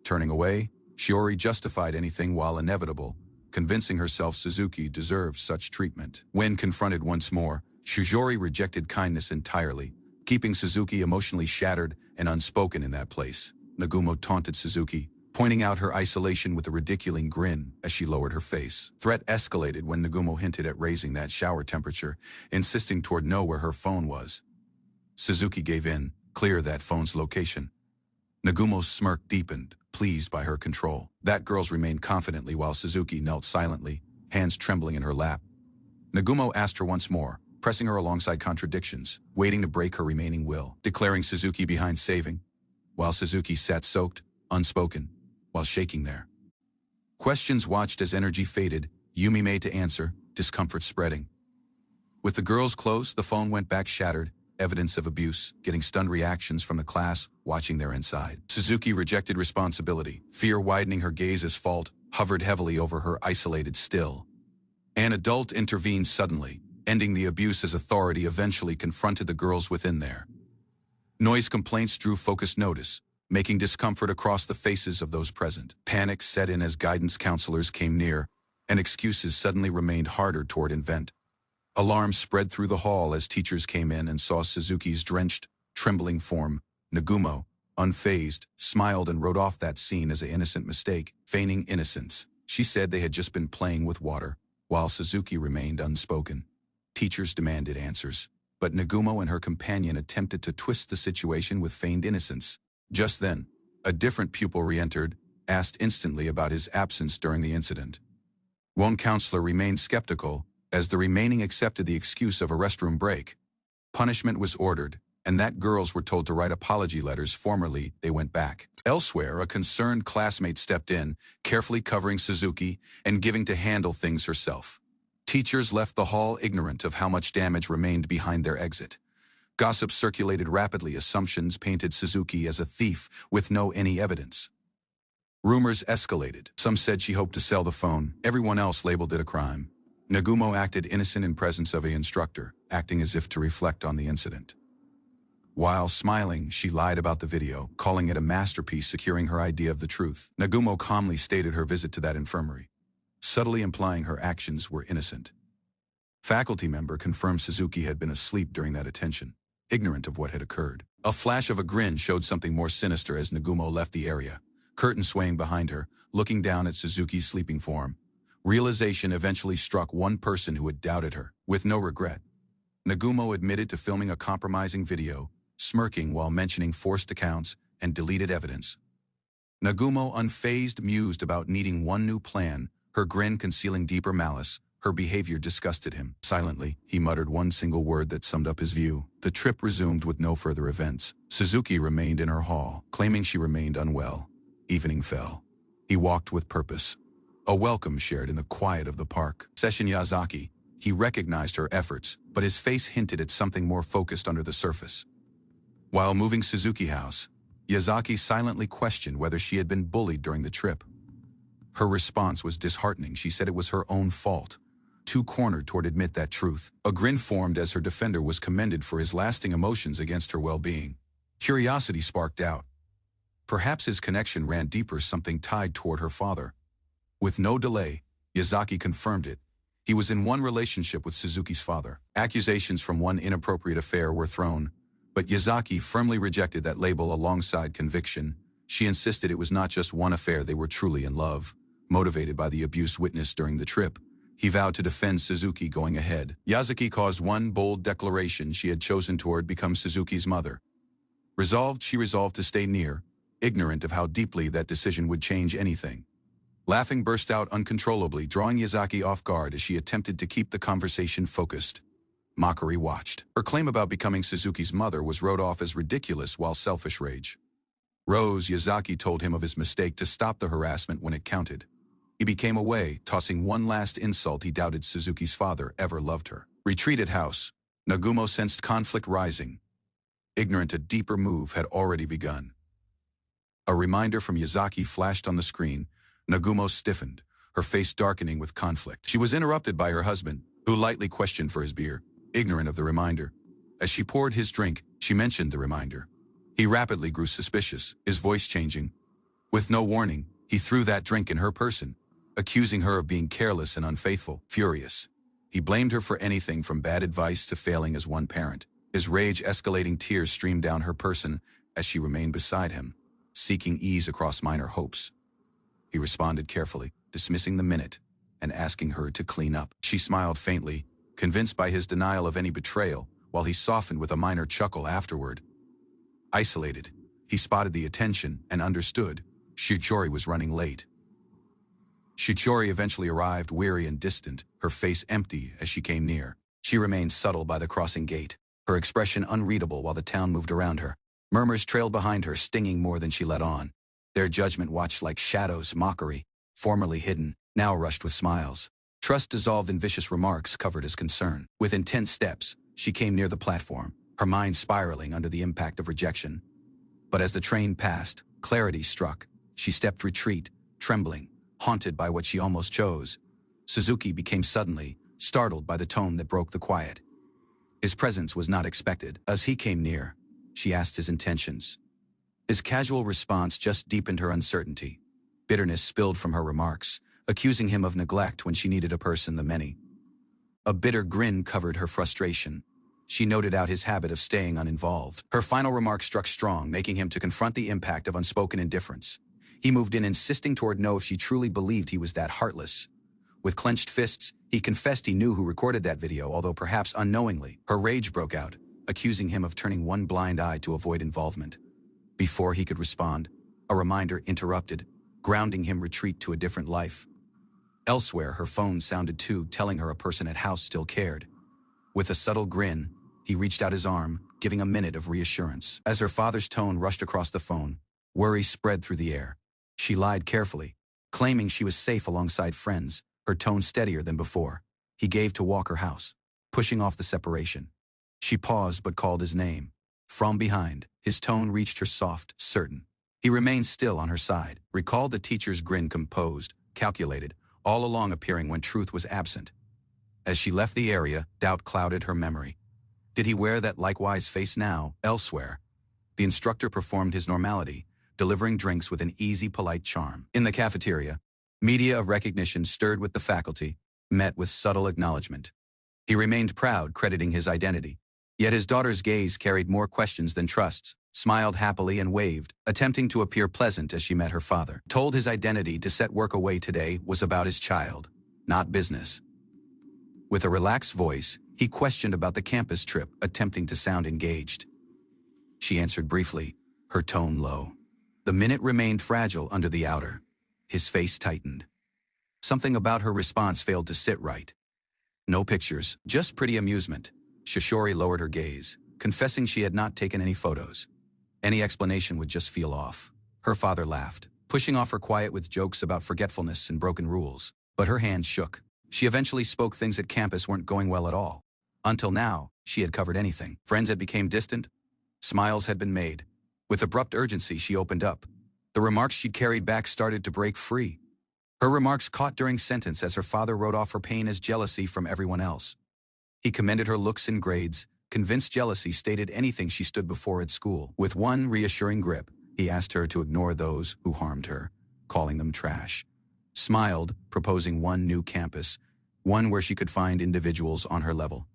Turning away, Shiori justified anything while inevitable, convincing herself Suzuki deserved such treatment. When confronted once more, Shiori rejected kindness entirely, keeping Suzuki emotionally shattered and unspoken in that place. Nagumo taunted Suzuki, pointing out her isolation with a ridiculing grin as she lowered her face. Threat escalated when Nagumo hinted at raising that shower temperature, insisting toward know where her phone was. Suzuki gave in, clear that phone's location. Nagumo's smirk deepened, pleased by her control. That girls remained confidently while Suzuki knelt silently, hands trembling in her lap. Nagumo asked her once more, pressing her alongside contradictions, waiting to break her remaining will, declaring Suzuki behind saving, while Suzuki sat soaked, unspoken, while shaking there. Questions watched as energy faded, Yumi made to answer, discomfort spreading. With the girls close, the phone went back shattered, evidence of abuse, getting stunned reactions from the class watching their inside. Suzuki rejected responsibility, fear widening her gaze as fault hovered heavily over her isolated still. An adult intervened suddenly, ending the abuse as authority eventually confronted the girls within there. Noise complaints drew focused notice, making discomfort across the faces of those present. Panic set in as guidance counselors came near, and excuses suddenly remained harder toward invent. Alarm spread through the hall as teachers came in and saw Suzuki's drenched, trembling form, Nagumo, unfazed, smiled and wrote off that scene as an innocent mistake, feigning innocence. She said they had just been playing with water, while Suzuki remained unspoken. Teachers demanded answers, but Nagumo and her companion attempted to twist the situation with feigned innocence. Just then, a different pupil re-entered, asked instantly about his absence during the incident. One counselor remained skeptical, as the remaining accepted the excuse of a restroom break. Punishment was ordered, and that girls were told to write apology letters. Formerly, they went back. Elsewhere, a concerned classmate stepped in, carefully covering Suzuki and giving to handle things herself. Teachers left the hall ignorant of how much damage remained behind their exit. Gossip circulated rapidly. Assumptions painted Suzuki as a thief with any evidence. Rumors escalated. Some said she hoped to sell the phone. Everyone else labeled it a crime. Nagumo acted innocent in presence of an instructor, acting as if to reflect on the incident. While smiling, she lied about the video, calling it a masterpiece, securing her idea of the truth. Nagumo calmly stated her visit to that infirmary, subtly implying her actions were innocent. Faculty member confirmed Suzuki had been asleep during that attention, ignorant of what had occurred. A flash of a grin showed something more sinister as Nagumo left the area, curtain swaying behind her, looking down at Suzuki's sleeping form. Realization eventually struck one person who had doubted her. With no regret, Nagumo admitted to filming a compromising video, smirking while mentioning forced accounts and deleted evidence. Nagumo, unfazed, mused about needing one new plan, her grin concealing deeper malice. Her behavior disgusted him. Silently, he muttered one single word that summed up his view. The trip resumed with no further events. Suzuki remained in her hall, claiming she remained unwell. Evening fell. He walked with purpose, a welcome shared in the quiet of the park. Session Yazaki. He recognized her efforts, but his face hinted at something more focused under the surface. While moving Suzuki House, Yazaki silently questioned whether she had been bullied during the trip. Her response was disheartening. She said it was her own fault, too cornered toward admit that truth. A grin formed as her defender was commended for his lasting emotions against her well-being. Curiosity sparked out. Perhaps his connection ran deeper, something tied toward her father. With no delay, Yazaki confirmed it. He was in one relationship with Suzuki's father. Accusations from one inappropriate affair were thrown, but Yazaki firmly rejected that label alongside conviction. She insisted it was not just one affair, they were truly in love. Motivated by the abuse witnessed during the trip, he vowed to defend Suzuki going ahead. Yazaki caused one bold declaration: she had chosen toward become Suzuki's mother. She resolved to stay near, ignorant of how deeply that decision would change anything. Laughing burst out uncontrollably, drawing Yazaki off guard as she attempted to keep the conversation focused. Mockery watched. Her claim about becoming Suzuki's mother was wrote off as ridiculous while selfish rage. Yazaki told him of his mistake to stop the harassment when it counted. He became away, tossing one last insult. He doubted Suzuki's father ever loved her. Retreated house. Nagumo sensed conflict rising. Ignorant a deeper move had already begun. A reminder from Yazaki flashed on the screen. Nagumo stiffened, her face darkening with conflict. She was interrupted by her husband, who lightly questioned for his beer, ignorant of the reminder. As she poured his drink, she mentioned the reminder. He rapidly grew suspicious, his voice changing. With no warning, he threw that drink in her person, accusing her of being careless and unfaithful. Furious, he blamed her for anything from bad advice to failing as one parent. His rage escalating, tears streamed down her person as she remained beside him, seeking ease across minor hopes. He responded carefully, dismissing the minute and asking her to clean up. She smiled faintly, convinced by his denial of any betrayal, while he softened with a minor chuckle afterward. Isolated, he spotted the attention and understood. Shichori was running late. Shichori eventually arrived, weary and distant, her face empty as she came near. She remained subtle by the crossing gate, her expression unreadable while the town moved around her. Murmurs trailed behind her, stinging more than she let on. Their judgment watched like shadows. Mockery, formerly hidden, now rushed with smiles. Trust dissolved in vicious remarks covered as concern. With intense steps, she came near the platform, her mind spiraling under the impact of rejection. But as the train passed, clarity struck. She stepped retreat, trembling, haunted by what she almost chose. Suzuki became suddenly startled by the tone that broke the quiet. His presence was not expected. As he came near, she asked his intentions. His casual response just deepened her uncertainty. Bitterness spilled from her remarks, accusing him of neglect when she needed a person the many. A bitter grin covered her frustration. she noted out his habit of staying uninvolved. Her final remark struck strong, making him to confront the impact of unspoken indifference. He moved in, insisting toward know if she truly believed he was that heartless. With clenched fists, he confessed he knew who recorded that video, although perhaps unknowingly. Her rage broke out, accusing him of turning one blind eye to avoid involvement. Before he could respond, a reminder interrupted, grounding him retreat to a different life. Elsewhere, her phone sounded too, telling her a person at house still cared. With a subtle grin, he reached out his arm, giving a minute of reassurance. As her father's tone rushed across the phone, worry spread through the air. She lied carefully, claiming she was safe alongside friends, her tone steadier than before. He gave to walk her house, pushing off the separation. She paused but called his name. From behind, his tone reached her soft, certain. He remained still on her side, recalled the teacher's grin, composed, calculated, all along appearing when truth was absent. As she left the area, doubt clouded her memory. Did he wear that likewise face now, elsewhere? The instructor performed his normality, delivering drinks with an easy, polite charm. In the cafeteria, media of recognition stirred with the faculty, met with subtle acknowledgement. He remained proud, crediting his identity. Yet his daughter's gaze carried more questions than trusts, smiled happily and waved, attempting to appear pleasant as she met her father. Told his identity to set work away today was about his child, not business. With a relaxed voice, he questioned about the campus trip, attempting to sound engaged. She answered briefly, her tone low. The minute remained fragile under the outer. His face tightened. Something about her response failed to sit right. No pictures, just pretty amusement. Shishori lowered her gaze, confessing she had not taken any photos. Any explanation would just feel off. Her father laughed, pushing off her quiet with jokes about forgetfulness and broken rules. But her hands shook. She eventually spoke things at campus weren't going well at all. Until now, she had covered anything. Friends had become distant. Smiles had been made. With abrupt urgency, she opened up. The remarks she'd carried back started to break free. Her remarks caught during sentence as her father wrote off her pain as jealousy from everyone else. He commended her looks and grades, convinced jealousy stated anything she stood before at school. With one reassuring grip, he asked her to ignore those who harmed her, calling them trash. Smiled, proposing one new campus, one where she could find individuals on her level.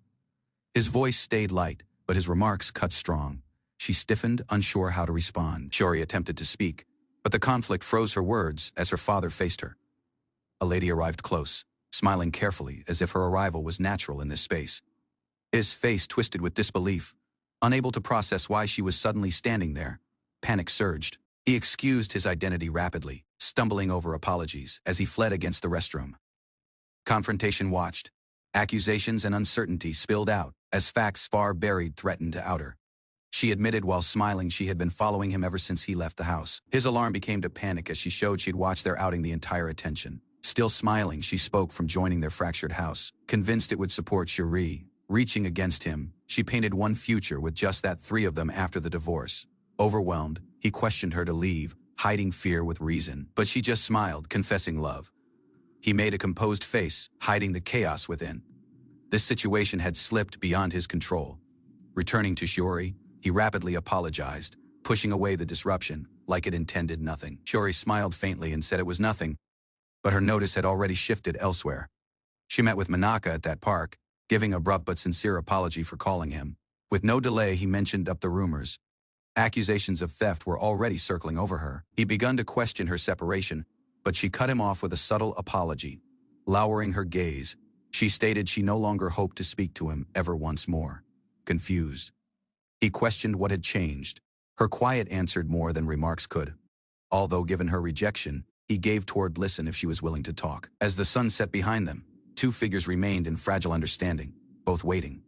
His voice stayed light, but his remarks cut strong. She stiffened, unsure how to respond. Shori attempted to speak, but the conflict froze her words as her father faced her. A lady arrived close, smiling carefully as if her arrival was natural in this space. His face twisted with disbelief, unable to process why she was suddenly standing there. Panic surged. He excused his identity rapidly, stumbling over apologies as he fled against the restroom. Confrontation watched. Accusations and uncertainty spilled out as facts far buried threatened to outer. She admitted while smiling she had been following him ever since he left the house. His alarm became to panic as she showed she'd watched their outing the entire attention. Still smiling, she spoke from joining their fractured house, convinced it would support Cherie. Reaching against him, she painted one future with just that three of them after the divorce. Overwhelmed, he questioned her to leave, hiding fear with reason, but she just smiled, confessing love. He made a composed face, hiding the chaos within. This situation had slipped beyond his control. Returning to Shiori, he rapidly apologized, pushing away the disruption, like it intended nothing. Shiori smiled faintly and said it was nothing, but her notice had already shifted elsewhere. She met with Manaka at that park, giving abrupt but sincere apology for calling him. With no delay, he mentioned up the rumors. Accusations of theft were already circling over her. He'd begun to question her separation, but she cut him off with a subtle apology. Lowering her gaze, she stated she no longer hoped to speak to him ever once more. Confused, he questioned what had changed. Her quiet answered more than remarks could. Although given her rejection, he gave toward listen if she was willing to talk. As the sun set behind them, two figures remained in fragile understanding, both waiting.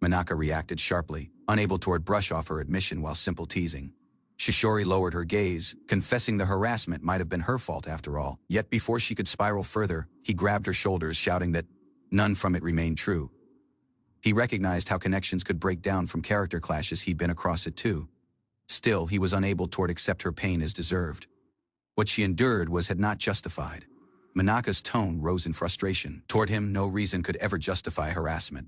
Manaka reacted sharply, unable to brush off her admission while simple teasing. Shishori lowered her gaze, confessing the harassment might have been her fault after all. Yet before she could spiral further, he grabbed her shoulders, shouting that none from it remained true. He recognized how connections could break down from character clashes he'd been across it too. Still, he was unable to accept her pain as deserved. What she endured had not justified. Manaka's tone rose in frustration. Toward him, no reason could ever justify harassment.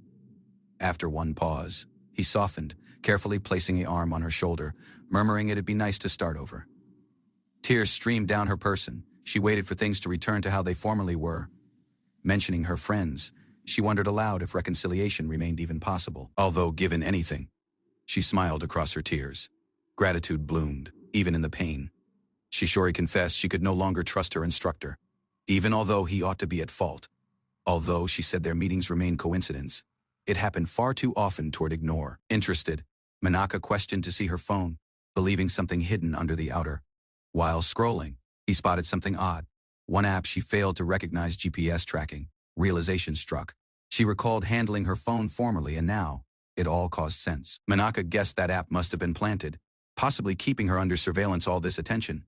After one pause, he softened, carefully placing an arm on her shoulder, murmuring it'd be nice to start over. Tears streamed down her person. She waited for things to return to how they formerly were. Mentioning her friends, She wondered aloud if reconciliation remained even possible. Although, given anything, she smiled across her tears. Gratitude bloomed, even in the pain. Shishori confessed she could no longer trust her instructor, even although he ought to be at fault. Although she said their meetings remained coincidence, it happened far too often toward ignore. Interested, Manaka questioned to see her phone, believing something hidden under the outer. While scrolling, he spotted something odd. One app she failed to recognize GPS tracking. Realization struck. She recalled handling her phone formerly, and now it all caused sense. Manaka guessed that app must have been planted, possibly keeping her under surveillance all this attention.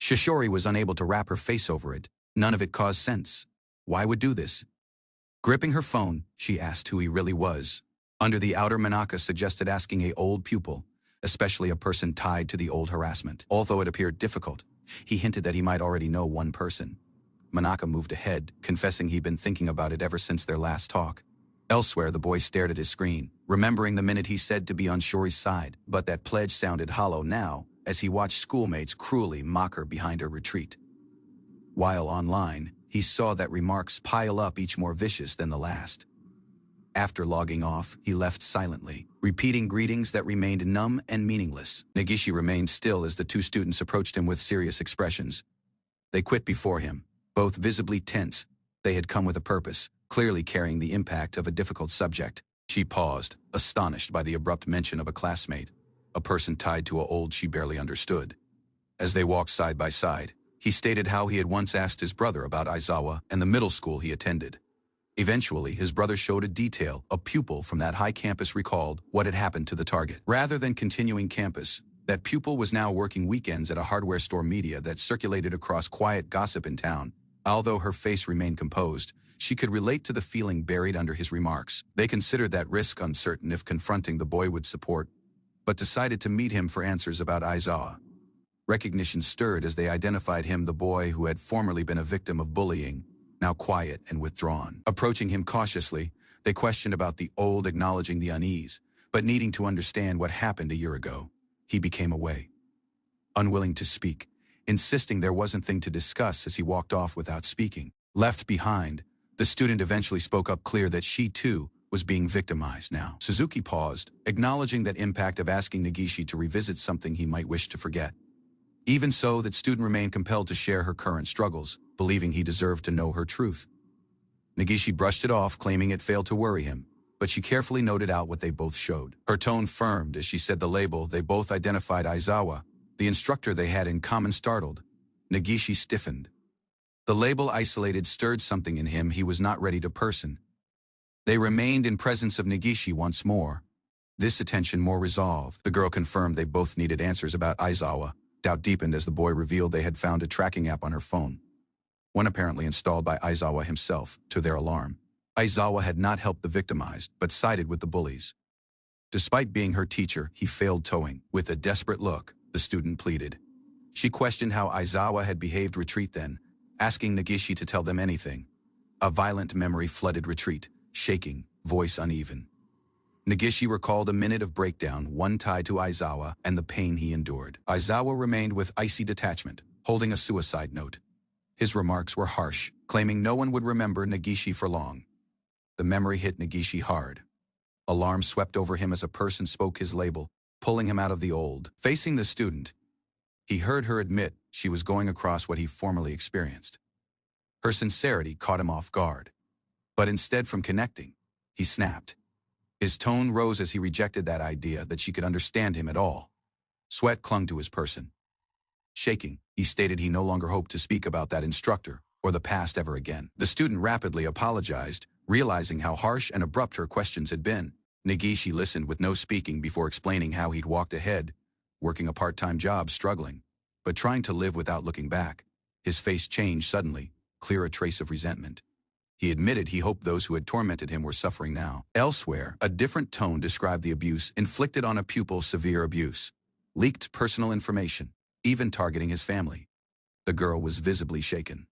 Shishori was unable to wrap her face over it. None of it caused sense. Why would do this? Gripping her phone, she asked who he really was. Under the outer, Manaka suggested asking an old pupil, especially a person tied to the old harassment. Although it appeared difficult, he hinted that he might already know one person. Manaka moved ahead, confessing he'd been thinking about it ever since their last talk. Elsewhere, the boy stared at his screen, remembering the minute he said to be on Shori's side, but that pledge sounded hollow now as he watched schoolmates cruelly mock her behind her retreat. While online, he saw that remarks pile up, each more vicious than the last. After logging off, he left silently, repeating greetings that remained numb and meaningless. Negishi remained still as the two students approached him with serious expressions. They quit before him, both visibly tense. They had come with a purpose, clearly carrying the impact of a difficult subject. She paused, astonished by the abrupt mention of a classmate, a person tied to a old she barely understood. As they walked side by side, he stated how he had once asked his brother about Aizawa and the middle school he attended. Eventually, his brother showed a detail. A pupil from that high campus recalled what had happened to the target. Rather than continuing campus, that pupil was now working weekends at a hardware store. Media that circulated across quiet gossip in town. Although her face remained composed, she could relate to the feeling buried under his remarks. They considered that risk uncertain if confronting the boy would support, but decided to meet him for answers about Aizawa. Recognition stirred as they identified him, the boy who had formerly been a victim of bullying, now quiet and withdrawn. Approaching him cautiously, they questioned about the old, acknowledging the unease, but needing to understand what happened a year ago. He became away, unwilling to speak, insisting there wasn't thing to discuss as he walked off without speaking. Left behind, the student eventually spoke up, clear that she too was being victimized now. Suzuki paused, acknowledging that impact of asking Negishi to revisit something he might wish to forget. Even so, that student remained compelled to share her current struggles, believing he deserved to know her truth. Negishi brushed it off, claiming it failed to worry him, but she carefully noted out what they both showed. Her tone firmed as she said the label. They both identified Aizawa, the instructor they had in common. Startled, Negishi stiffened. The label isolated stirred something in him he was not ready to person. They remained in presence of Negishi once more, this attention more resolved. The girl confirmed they both needed answers about Aizawa. Doubt deepened as the boy revealed they had found a tracking app on her phone, one apparently installed by Aizawa himself. To their alarm, Aizawa had not helped the victimized, but sided with the bullies. Despite being her teacher, he failed towing. With a desperate look, the student pleaded. She questioned how Aizawa had behaved. Retreat then, asking Negishi to tell them anything. A violent memory flooded retreat, shaking, voice uneven. Negishi recalled a minute of breakdown, one tied to Aizawa and the pain he endured. Aizawa remained with icy detachment, holding a suicide note. His remarks were harsh, claiming no one would remember Negishi for long. The memory hit Negishi hard. Alarm swept over him as a person spoke his label, pulling him out of the old. Facing the student, he heard her admit she was going across what he formerly experienced. Her sincerity caught him off guard. But instead from connecting, he snapped. His tone rose as he rejected that idea that she could understand him at all. Sweat clung to his person. Shaking, he stated he no longer hoped to speak about that instructor or the past ever again. The student rapidly apologized, realizing how harsh and abrupt her questions had been. Negishi listened with no speaking before explaining how he'd walked ahead, working a part-time job, struggling, but trying to live without looking back. His face changed suddenly, clear a trace of resentment. He admitted he hoped those who had tormented him were suffering now. Elsewhere, a different tone described the abuse inflicted on a pupil. Severe abuse, leaked personal information, even targeting his family. The girl was visibly shaken.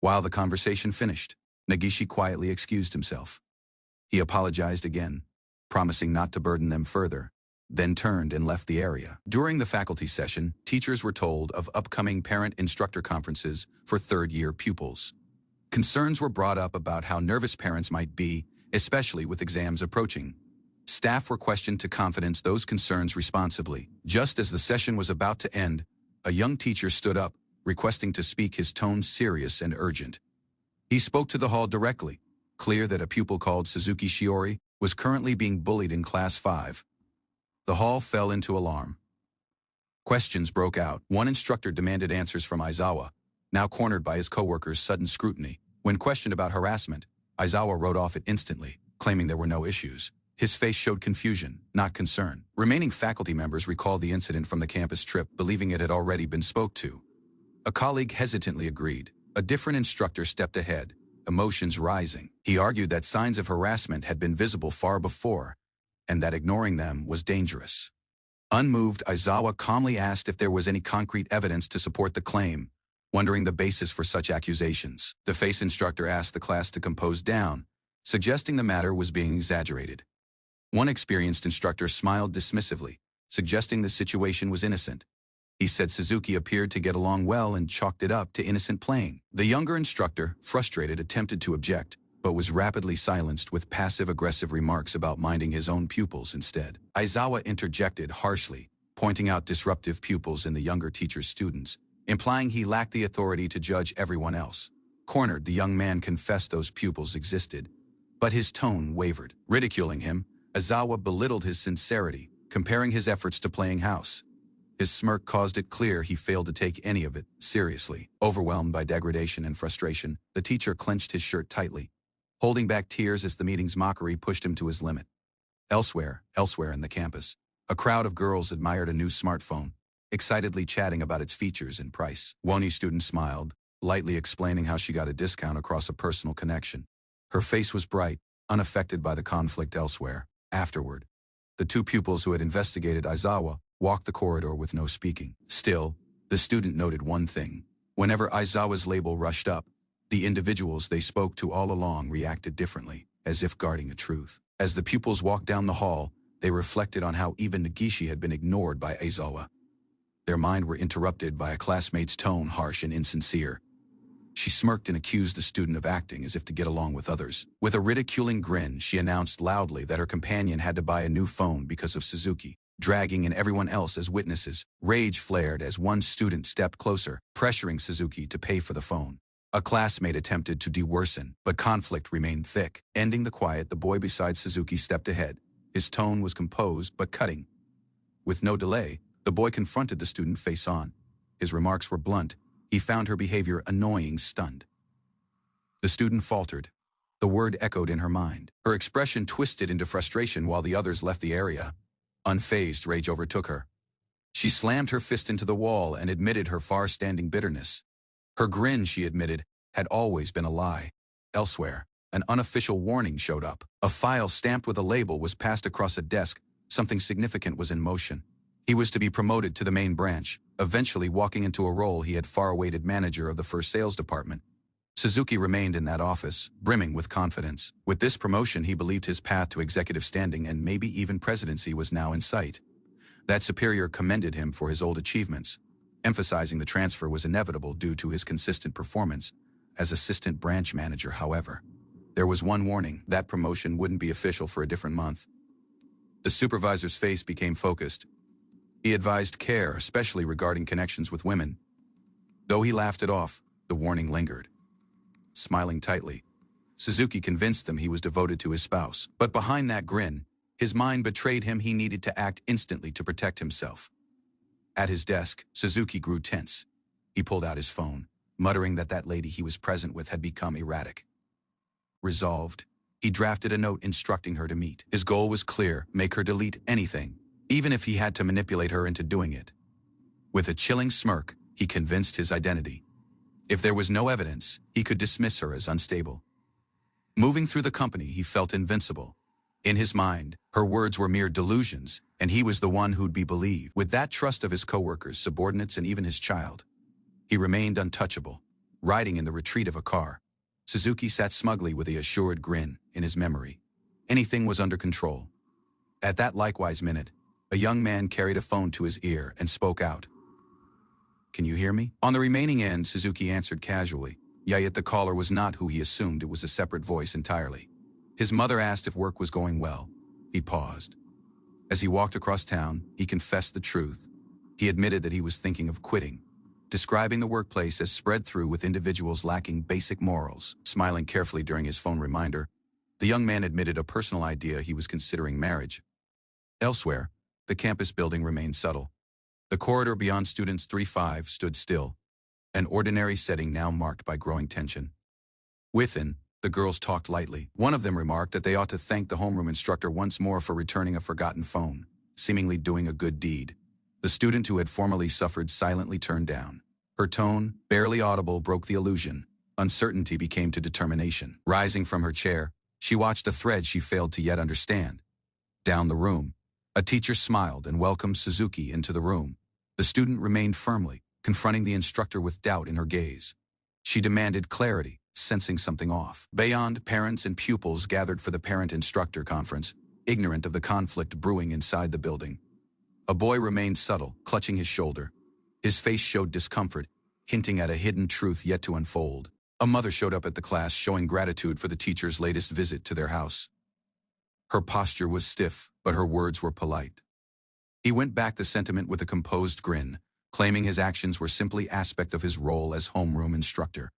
While the conversation finished, Negishi quietly excused himself. He apologized again, promising not to burden them further, then turned and left the area. During the faculty session, teachers were told of upcoming parent-instructor conferences for third-year pupils. Concerns were brought up about how nervous parents might be, especially with exams approaching. Staff were questioned to confidence those concerns responsibly. Just as the session was about to end, a young teacher stood up, requesting to speak, his tone serious and urgent. He spoke to the hall directly, clear that a pupil called Suzuki Shiori was currently being bullied in Class 5. The hall fell into alarm. Questions broke out. One instructor demanded answers from Aizawa, now cornered by his coworkers' sudden scrutiny. When questioned about harassment, Aizawa wrote off it instantly, claiming there were no issues. His face showed confusion, not concern. Remaining faculty members recalled the incident from the campus trip, believing it had already been spoke to. A colleague hesitantly agreed. A different instructor stepped ahead, emotions rising. He argued that signs of harassment had been visible far before, and that ignoring them was dangerous. Unmoved, Aizawa calmly asked if there was any concrete evidence to support the claim, wondering the basis for such accusations. The face instructor asked the class to compose down, suggesting the matter was being exaggerated. One experienced instructor smiled dismissively, suggesting the situation was innocent. He said Suzuki appeared to get along well and chalked it up to innocent playing. The younger instructor, frustrated, attempted to object, but was rapidly silenced with passive-aggressive remarks about minding his own pupils instead. Aizawa interjected harshly, pointing out disruptive pupils in the younger teacher's students, implying he lacked the authority to judge everyone else. Cornered, the young man confessed those pupils existed, but his tone wavered. Ridiculing him, Aizawa belittled his sincerity, comparing his efforts to playing house. His smirk caused it clear he failed to take any of it seriously. Overwhelmed by degradation and frustration, the teacher clenched his shirt tightly, holding back tears as the meeting's mockery pushed him to his limit. Elsewhere in the campus, a crowd of girls admired a new smartphone, excitedly chatting about its features and price. One student smiled, lightly explaining how she got a discount across a personal connection. Her face was bright, unaffected by the conflict elsewhere. Afterward, the two pupils who had investigated Aizawa walked the corridor with no speaking. Still, the student noted one thing. Whenever Aizawa's label rushed up, the individuals they spoke to all along reacted differently, as if guarding a truth. As the pupils walked down the hall, they reflected on how even Nagishi had been ignored by Aizawa. Their mind were interrupted by a classmate's tone, harsh and insincere. She smirked and accused the student of acting as if to get along with others. With a ridiculing grin, she announced loudly that her companion had to buy a new phone because of Suzuki, dragging in everyone else as witnesses. Rage flared as one student stepped closer, pressuring Suzuki to pay for the phone. A classmate attempted to de-worsen, but conflict remained thick. Ending the quiet, the boy beside Suzuki stepped ahead. His tone was composed but cutting. With no delay, the boy confronted the student face-on. His remarks were blunt. He found her behavior annoying, stunned. The student faltered. The word echoed in her mind. Her expression twisted into frustration while the others left the area. Unfazed, rage overtook her. She slammed her fist into the wall and admitted her far-standing bitterness. Her grin, she admitted, had always been a lie. Elsewhere, an unofficial warning showed up. A file stamped with a label was passed across a desk. Something significant was in motion. He was to be promoted to the main branch, eventually walking into a role he had far-awaited manager of the first sales department. Suzuki remained in that office, brimming with confidence. With this promotion, he believed his path to executive standing and maybe even presidency was now in sight. That superior commended him for his old achievements, emphasizing the transfer was inevitable due to his consistent performance as assistant branch manager. However, there was one warning: that promotion wouldn't be official for a different month. The supervisor's face became focused. He advised care, especially regarding connections with women. Though he laughed it off, the warning lingered. Smiling tightly, Suzuki convinced them he was devoted to his spouse. But behind that grin, his mind betrayed him. He needed to act instantly to protect himself. At his desk, Suzuki grew tense. He pulled out his phone, muttering that lady he was present with had become erratic. Resolved, he drafted a note instructing her to meet. His goal was clear: make her delete anything, even if he had to manipulate her into doing it. With a chilling smirk, he convinced his identity. If there was no evidence, he could dismiss her as unstable. Moving through the company, he felt invincible. In his mind, her words were mere delusions, and he was the one who'd be believed. With that trust of his coworkers, subordinates, and even his child, he remained untouchable. Riding in the retreat of a car, Suzuki sat smugly with a assured grin in his memory. Anything was under control. At that likewise minute, a young man carried a phone to his ear and spoke out. "Can you hear me?" On the remaining end, Suzuki answered casually, Yet the caller was not who he assumed. It was a separate voice entirely. His mother asked if work was going well. He paused. As he walked across town, he confessed the truth. He admitted that he was thinking of quitting, describing the workplace as spread through with individuals lacking basic morals. Smiling carefully during his phone reminder, the young man admitted a personal idea: he was considering marriage. Elsewhere, the campus building remained subtle. The corridor beyond students 3-5 stood still, an ordinary setting now marked by growing tension. Within, the girls talked lightly. One of them remarked that they ought to thank the homeroom instructor once more for returning a forgotten phone, seemingly doing a good deed. The student who had formerly suffered silently turned down. Her tone, barely audible, broke the illusion. Uncertainty became to determination. Rising from her chair, she watched a thread she failed to yet understand. Down the room, a teacher smiled and welcomed Suzuki into the room. The student remained firmly, confronting the instructor with doubt in her gaze. She demanded clarity, sensing something off. Beyond, parents and pupils gathered for the parent-instructor conference, ignorant of the conflict brewing inside the building. A boy remained subtle, clutching his shoulder. His face showed discomfort, hinting at a hidden truth yet to unfold. A mother showed up at the class, showing gratitude for the teacher's latest visit to their house. Her posture was stiff, but her words were polite. He went back the sentiment with a composed grin, claiming his actions were simply aspect of his role as homeroom instructor.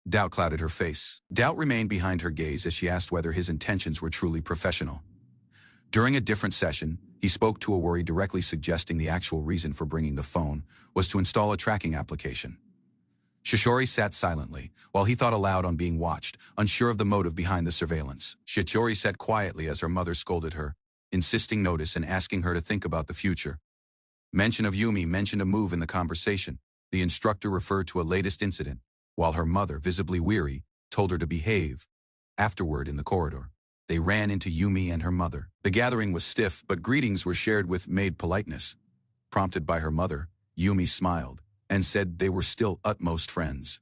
Doubt clouded her face. Doubt remained behind her gaze as she asked whether his intentions were truly professional. During a different session, he spoke to a worry, directly suggesting the actual reason for bringing the phone was to install a tracking application. Shishori sat silently, while he thought aloud on being watched, unsure of the motive behind the surveillance. Shishori sat quietly as her mother scolded her, insisting notice and asking her to think about the future. Mention of Yumi mentioned a move in the conversation. The instructor referred to a latest incident, while her mother, visibly weary, told her to behave. Afterward, in the corridor, they ran into Yumi and her mother. The gathering was stiff, but greetings were shared with maid politeness. Prompted by her mother, Yumi smiled and said they were still utmost friends.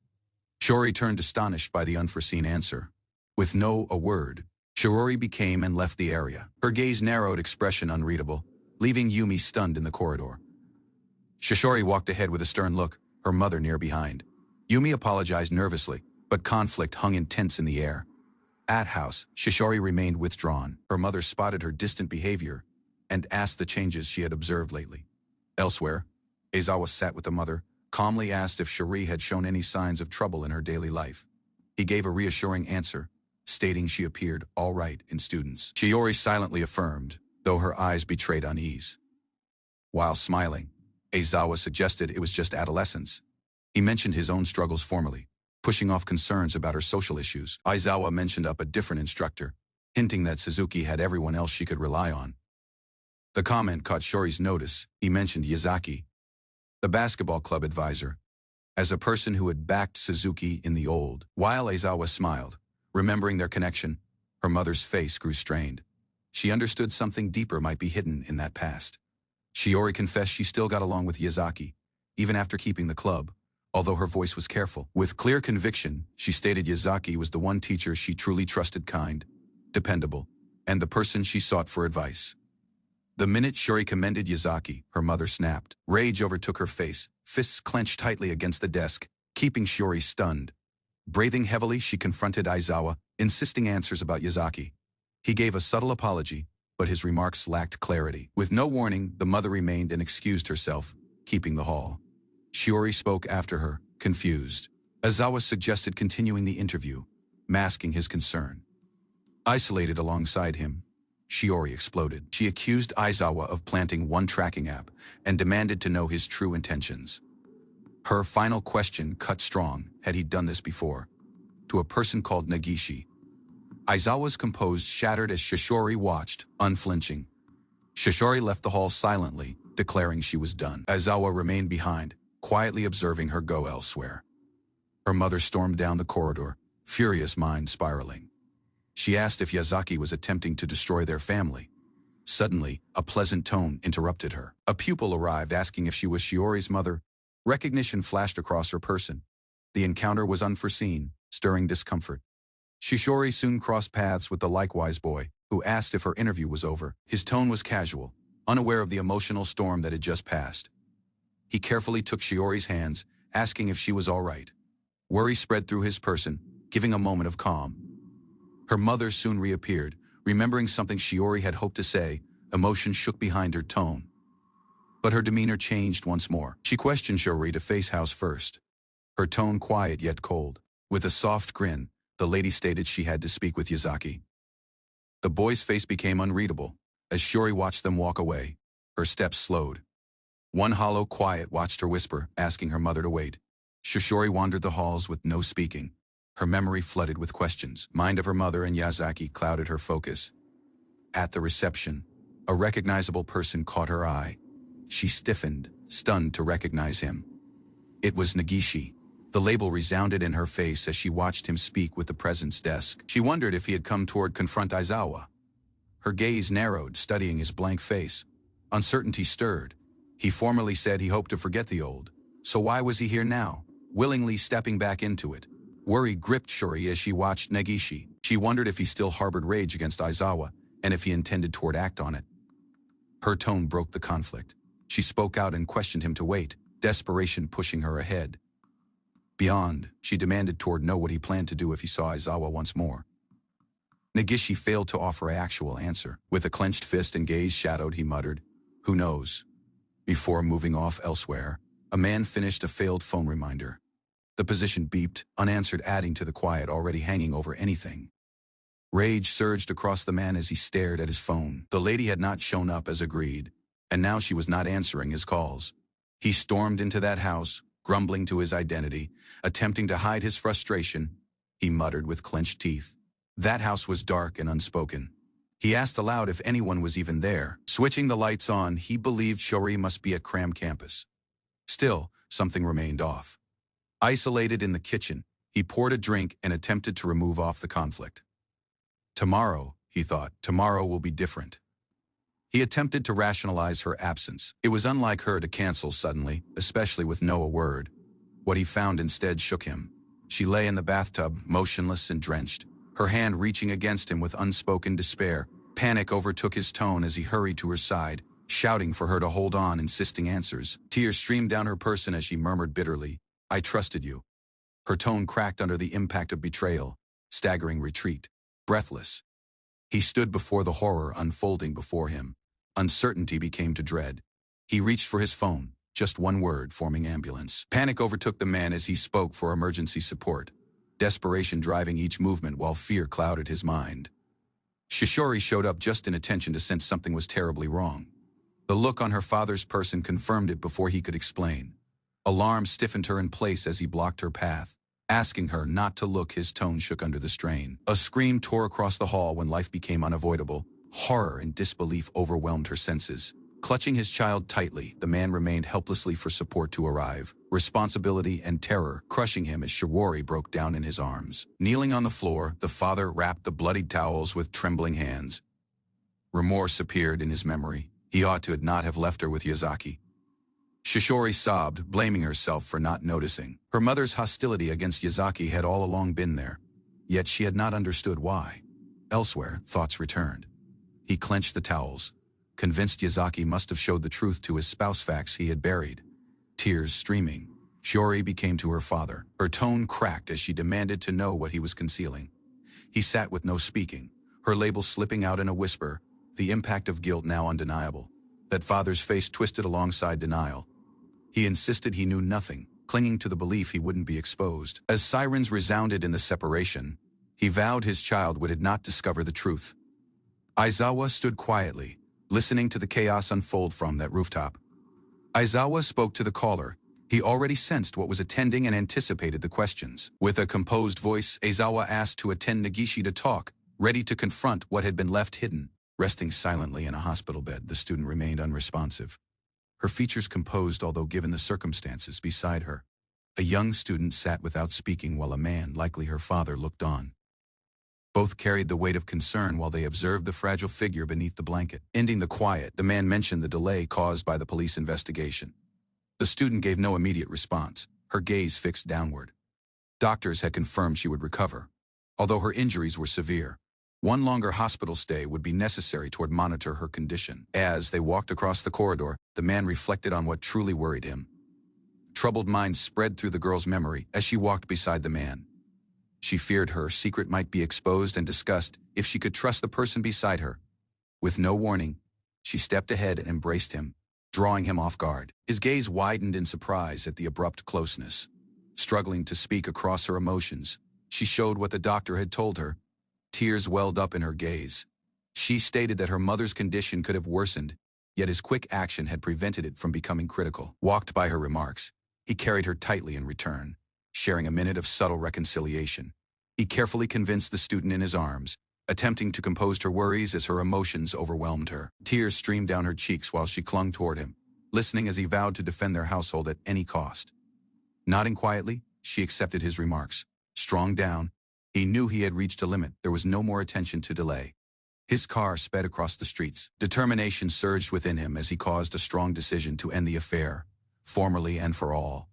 Shori turned astonished by the unforeseen answer. With a word, Shirori became and left the area. Her gaze narrowed, expression unreadable, leaving Yumi stunned in the corridor. Shishori walked ahead with a stern look, her mother near behind. Yumi apologized nervously, but conflict hung intense in the air. At house, Shishori remained withdrawn. Her mother spotted her distant behavior and asked the changes she had observed lately. Elsewhere, Aizawa sat with the mother, calmly asked if Shiri had shown any signs of trouble in her daily life. He gave a reassuring answer, stating she appeared all right in students. Shiori silently affirmed, though her eyes betrayed unease. While smiling, Aizawa suggested it was just adolescence. He mentioned his own struggles formally, pushing off concerns about her social issues. Aizawa mentioned up a different instructor, hinting that Suzuki had everyone else she could rely on. The comment caught Shori's notice. He mentioned Yazaki, the basketball club advisor, as a person who had backed Suzuki in the old. While Aizawa smiled, remembering their connection, her mother's face grew strained. She understood something deeper might be hidden in that past. Shiori confessed she still got along with Yazaki, even after keeping the club, although her voice was careful. With clear conviction, she stated Yazaki was the one teacher she truly trusted, kind, dependable, and the person she sought for advice. The minute Shori commended Yazaki, her mother snapped. Rage overtook her face, fists clenched tightly against the desk, keeping Shiori stunned. Breathing heavily, she confronted Aizawa, insisting answers about Yazaki. He gave a subtle apology, but his remarks lacked clarity. With no warning, the mother remained and excused herself, keeping the hall. Shiori spoke after her, confused. Aizawa suggested continuing the interview, masking his concern. Isolated alongside him, Shiori exploded. She accused Aizawa of planting one tracking app and demanded to know his true intentions. Her final question cut strong. Had he done this before? To a person called Nagishi. Aizawa's composure shattered as Shishori watched, unflinching. Shishori left the hall silently, declaring she was done. Aizawa remained behind, quietly observing her go elsewhere. Her mother stormed down the corridor, furious mind spiraling. She asked if Yazaki was attempting to destroy their family. Suddenly, a pleasant tone interrupted her. A pupil arrived asking if she was Shiori's mother. Recognition flashed across her person. The encounter was unforeseen, stirring discomfort. Shishori soon crossed paths with the likewise boy, who asked if her interview was over. His tone was casual, unaware of the emotional storm that had just passed. He carefully took Shiori's hands, asking if she was all right. Worry spread through his person, giving a moment of calm. Her mother soon reappeared, remembering something Shiori had hoped to say. Emotion shook behind her tone. But her demeanor changed once more. She questioned Shiori to face house first. Her tone quiet yet cold. With a soft grin, the lady stated she had to speak with Yazaki. The boy's face became unreadable. As Shiori watched them walk away, her steps slowed. One hollow quiet watched her whisper, asking her mother to wait. Shiori wandered the halls with no speaking. Her memory flooded with questions. Mind of her mother and Yazaki clouded her focus. At the reception, a recognizable person caught her eye. She stiffened, stunned to recognize him. It was Negishi. The label resounded in her face as she watched him speak with the presence desk. She wondered if he had come toward confront Aizawa. Her gaze narrowed, studying his blank face. Uncertainty stirred. He formerly said he hoped to forget the old. So why was he here now, willingly stepping back into it? Worry gripped Shiori as she watched Negishi. She wondered if he still harbored rage against Aizawa, and if he intended to act on it. Her tone broke the conflict. She spoke out and questioned him to wait, desperation pushing her ahead. Beyond, she demanded to know what he planned to do if he saw Aizawa once more. Negishi failed to offer an actual answer. With a clenched fist and gaze shadowed, he muttered, "Who knows?" Before moving off elsewhere, a man finished a failed phone reminder. The position beeped, unanswered, adding to the quiet already hanging over anything. Rage surged across the man as he stared at his phone. The lady had not shown up as agreed, and now she was not answering his calls. He stormed into that house, grumbling to his identity, attempting to hide his frustration. He muttered with clenched teeth. That house was dark and unspoken. He asked aloud if anyone was even there. Switching the lights on, he believed Shiori must be at cram campus. Still, something remained off. Isolated in the kitchen, he poured a drink and attempted to remove off the conflict. Tomorrow, he thought, tomorrow will be different. He attempted to rationalize her absence. It was unlike her to cancel suddenly, especially with no word. What he found instead shook him. She lay in the bathtub, motionless and drenched, her hand reaching against him with unspoken despair. Panic overtook his tone as he hurried to her side, shouting for her to hold on, insisting answers. Tears streamed down her person as she murmured bitterly, "I trusted you." Her tone cracked under the impact of betrayal, staggering retreat. Breathless, he stood before the horror unfolding before him. Uncertainty became to dread. He reached for his phone, just one word forming ambulance. Panic overtook the man as he spoke for emergency support, desperation driving each movement while fear clouded his mind. Shiori showed up just in attention to sense something was terribly wrong. The look on her father's person confirmed it before he could explain. Alarm stiffened her in place as he blocked her path, asking her not to look. His tone shook under the strain. A scream tore across the hall when life became unavoidable. Horror and disbelief overwhelmed her senses. Clutching his child tightly, the man remained helplessly for support to arrive. Responsibility and terror crushing him as Shiori broke down in his arms. Kneeling on the floor, the father wrapped the bloodied towels with trembling hands. Remorse appeared in his memory. He ought to not have left her with Yazaki. Shiori sobbed, blaming herself for not noticing. Her mother's hostility against Yazaki had all along been there, yet she had not understood why. Elsewhere, thoughts returned. He clenched the towels, convinced Yazaki must have showed the truth to his spouse, facts he had buried. Tears streaming, Shiori became to her father. Her tone cracked as she demanded to know what he was concealing. He sat with no speaking, her label slipping out in a whisper, the impact of guilt now undeniable. That father's face twisted alongside denial. He insisted he knew nothing, clinging to the belief he wouldn't be exposed. As sirens resounded in the separation, he vowed his child would not discover the truth. Aizawa stood quietly, listening to the chaos unfold from that rooftop. Aizawa spoke to the caller. He already sensed what was attending and anticipated the questions. With a composed voice, Aizawa asked to attend Negishi to talk, ready to confront what had been left hidden. Resting silently in a hospital bed, the student remained unresponsive. Her features composed, although given the circumstances, beside her. A young student sat without speaking while a man, likely her father, looked on. Both carried the weight of concern while they observed the fragile figure beneath the blanket. Ending the quiet, the man mentioned the delay caused by the police investigation. The student gave no immediate response, her gaze fixed downward. Doctors had confirmed she would recover, although her injuries were severe. One longer hospital stay would be necessary to monitor her condition. As they walked across the corridor, the man reflected on what truly worried him. Troubled mind spread through the girl's memory as she walked beside the man. She feared her secret might be exposed and discussed if she could trust the person beside her. With no warning, she stepped ahead and embraced him, drawing him off guard. His gaze widened in surprise at the abrupt closeness. Struggling to speak across her emotions, she showed what the doctor had told her. Tears welled up in her gaze. She stated that her mother's condition could have worsened, yet his quick action had prevented it from becoming critical. Walked by her remarks, he carried her tightly in return, sharing a minute of subtle reconciliation. He carefully convinced the student in his arms, attempting to compose her worries as her emotions overwhelmed her. Tears streamed down her cheeks while she clung toward him, listening as he vowed to defend their household at any cost. Nodding quietly, she accepted his remarks. Strong down, he knew he had reached a limit. There was no more attention to delay. His car sped across the streets. Determination surged within him as he caused a strong decision to end the affair, formally and for all.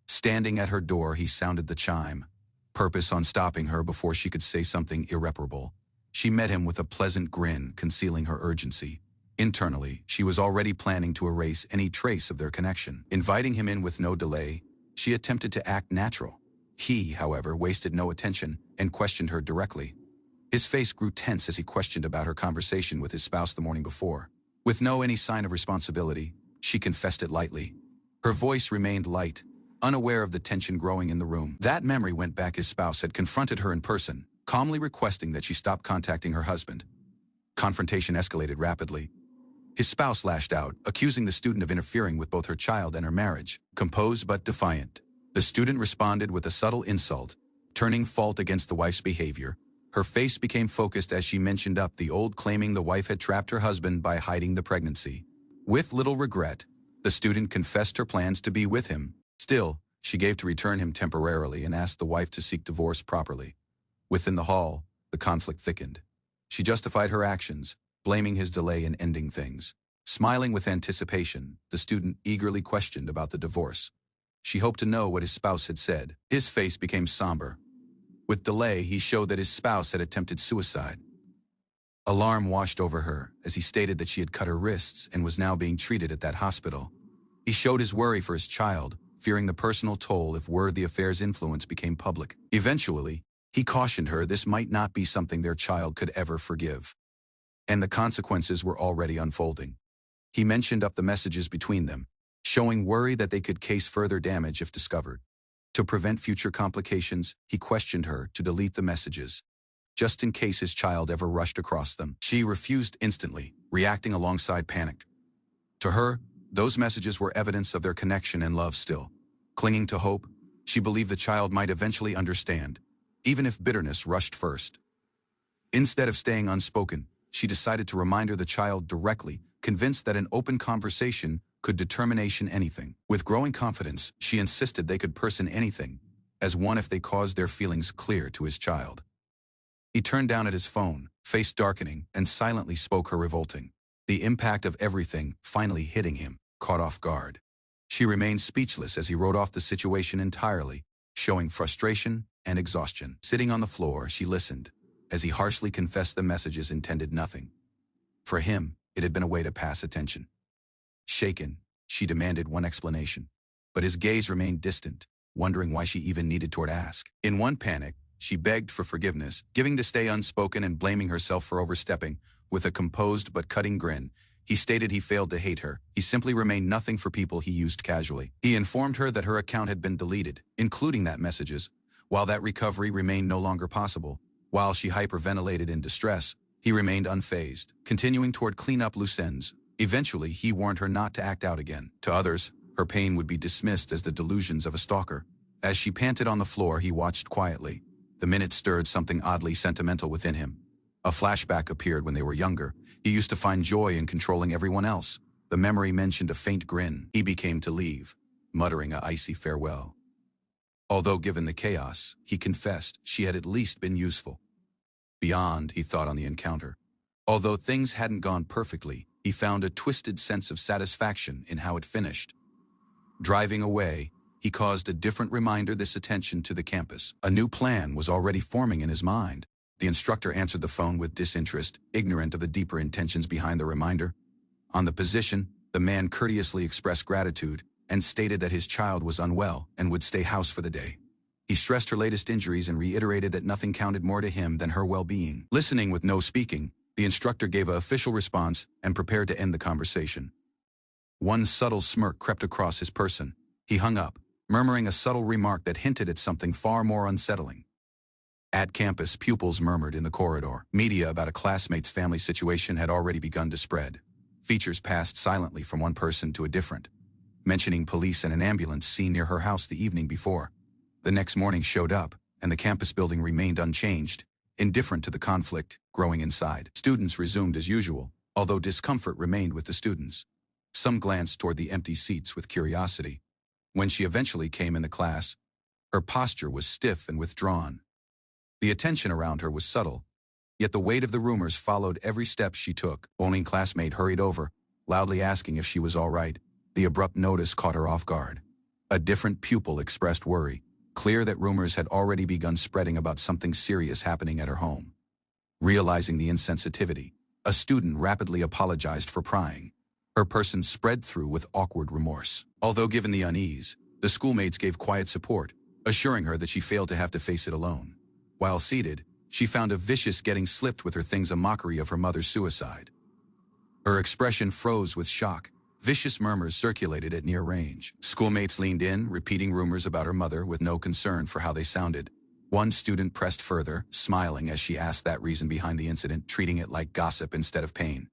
Standing at her door, he sounded the chime, purpose on stopping her before she could say something irreparable. She met him with a pleasant grin, concealing her urgency. Internally, she was already planning to erase any trace of their connection. Inviting him in with no delay, she attempted to act natural. He, however, wasted no attention and questioned her directly. His face grew tense as he questioned about her conversation with his spouse the morning before. With any sign of responsibility, she confessed it lightly. Her voice remained light, unaware of the tension growing in the room. That memory went back. His spouse had confronted her in person, calmly requesting that she stop contacting her husband. Confrontation escalated rapidly. His spouse lashed out, accusing the student of interfering with both her child and her marriage. Composed but defiant, the student responded with a subtle insult, turning fault against the wife's behavior. Her face became focused as she mentioned up the old, claiming the wife had trapped her husband by hiding the pregnancy. With little regret, the student confessed her plans to be with him. Still, she gave to return him temporarily and asked the wife to seek divorce properly. Within the hall, the conflict thickened. She justified her actions, blaming his delay in ending things. Smiling with anticipation, the student eagerly questioned about the divorce. She hoped to know what his spouse had said. His face became somber. With delay, he showed that his spouse had attempted suicide. Alarm washed over her as he stated that she had cut her wrists and was now being treated at that hospital. He showed his worry for his child, fearing the personal toll if word the affair's influence became public. Eventually, he cautioned her this might not be something their child could ever forgive. And the consequences were already unfolding. He mentioned up the messages between them, showing worry that they could cause further damage if discovered. To prevent future complications, he questioned her to delete the messages, just in case his child ever rushed across them. She refused instantly, reacting alongside panic. To her, those messages were evidence of their connection and love still. Clinging to hope, she believed the child might eventually understand, even if bitterness rushed first. Instead of staying unspoken, she decided to remind the child directly, convinced that an open conversation could determine anything. With growing confidence, she insisted they could person anything, as one if they caused their feelings clear to his child. He turned down at his phone, face darkening, and silently spoke her revolting. The impact of everything finally hitting him, caught off guard. She remained speechless as he wrote off the situation entirely, showing frustration and exhaustion. Sitting on the floor, she listened, as he harshly confessed the messages intended nothing. For him, it had been a way to pass attention. Shaken, she demanded one explanation, but his gaze remained distant, wondering why she even needed to ask. In one panic, she begged for forgiveness, giving to stay unspoken and blaming herself for overstepping. With a composed but cutting grin, he stated he failed to hate her. He simply remained nothing for people he used casually. He informed her that her account had been deleted, including that messages, while that recovery remained no longer possible. While she hyperventilated in distress, he remained unfazed, continuing toward clean up loose ends. Eventually, he warned her not to act out again. To others, her pain would be dismissed as the delusions of a stalker. As she panted on the floor, he watched quietly. The minute stirred something oddly sentimental within him. A flashback appeared when they were younger. He used to find joy in controlling everyone else. The memory mentioned a faint grin. He became to leave, muttering an icy farewell. Although given the chaos, he confessed she had at least been useful. Beyond, he thought on the encounter. Although things hadn't gone perfectly, he found a twisted sense of satisfaction in how it finished. Driving away, he caused a different reminder this attention to the campus. A new plan was already forming in his mind. The instructor answered the phone with disinterest, ignorant of the deeper intentions behind the reminder. On the position, the man courteously expressed gratitude and stated that his child was unwell and would stay house for the day. He stressed her latest injuries and reiterated that nothing counted more to him than her well-being. Listening with no speaking, the instructor gave an official response and prepared to end the conversation. One subtle smirk crept across his person. He hung up, murmuring a subtle remark that hinted at something far more unsettling. At campus, pupils murmured in the corridor. Media about a classmate's family situation had already begun to spread. Features passed silently from one person to a different, mentioning police and an ambulance seen near her house the evening before. The next morning showed up, and the campus building remained unchanged, indifferent to the conflict growing inside. Students resumed as usual, although discomfort remained with the students. Some glanced toward the empty seats with curiosity. When she eventually came in the class, her posture was stiff and withdrawn. The attention around her was subtle, yet the weight of the rumors followed every step she took. Owning classmate hurried over, loudly asking if she was all right. The abrupt notice caught her off guard. A different pupil expressed worry, clear that rumors had already begun spreading about something serious happening at her home. Realizing the insensitivity, a student rapidly apologized for prying. Her person spread through with awkward remorse. Although given the unease, the schoolmates gave quiet support, assuring her that she failed to have to face it alone. While seated, she found a vicious getting slipped with her things, a mockery of her mother's suicide. Her expression froze with shock. Vicious murmurs circulated at near range. Schoolmates leaned in, repeating rumors about her mother with no concern for how they sounded. One student pressed further, smiling as she asked that reason behind the incident, treating it like gossip instead of pain.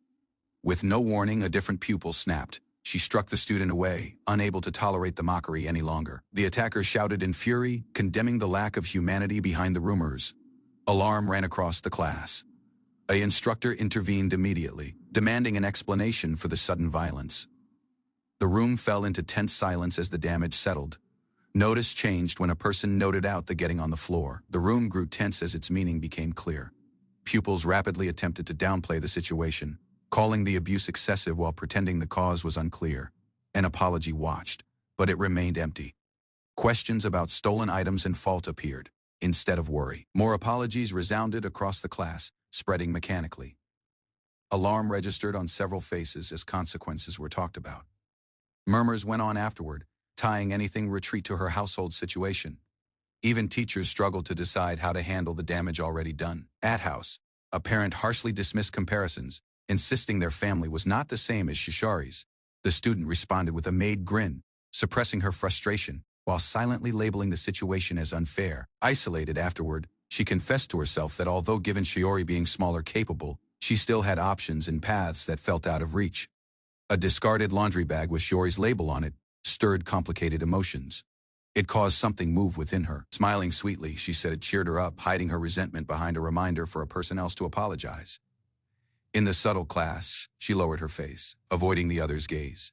With no warning, a different pupil snapped. She struck the student away, unable to tolerate the mockery any longer. The attacker shouted in fury, condemning the lack of humanity behind the rumors. Alarm ran across the class. An instructor intervened immediately, demanding an explanation for the sudden violence. The room fell into tense silence as the damage settled. Notice changed when a person noted out the getting on the floor. The room grew tense as its meaning became clear. Pupils rapidly attempted to downplay the situation, calling the abuse excessive while pretending the cause was unclear. An apology watched, but it remained empty. Questions about stolen items and fault appeared, instead of worry. More apologies resounded across the class, spreading mechanically. Alarm registered on several faces as consequences were talked about. Murmurs went on afterward, tying anything retreat to her household situation. Even teachers struggled to decide how to handle the damage already done. At house, a parent harshly dismissed comparisons, insisting their family was not the same as Shishari's. The student responded with a made grin, suppressing her frustration, while silently labeling the situation as unfair. Isolated afterward, she confessed to herself that although given Shiori being smaller capable, she still had options and paths that felt out of reach. A discarded laundry bag with Shiori's label on it stirred complicated emotions. It caused something move within her. Smiling sweetly, she said it cheered her up, hiding her resentment behind a reminder for a person else to apologize. In the subtle class, she lowered her face, avoiding the other's gaze.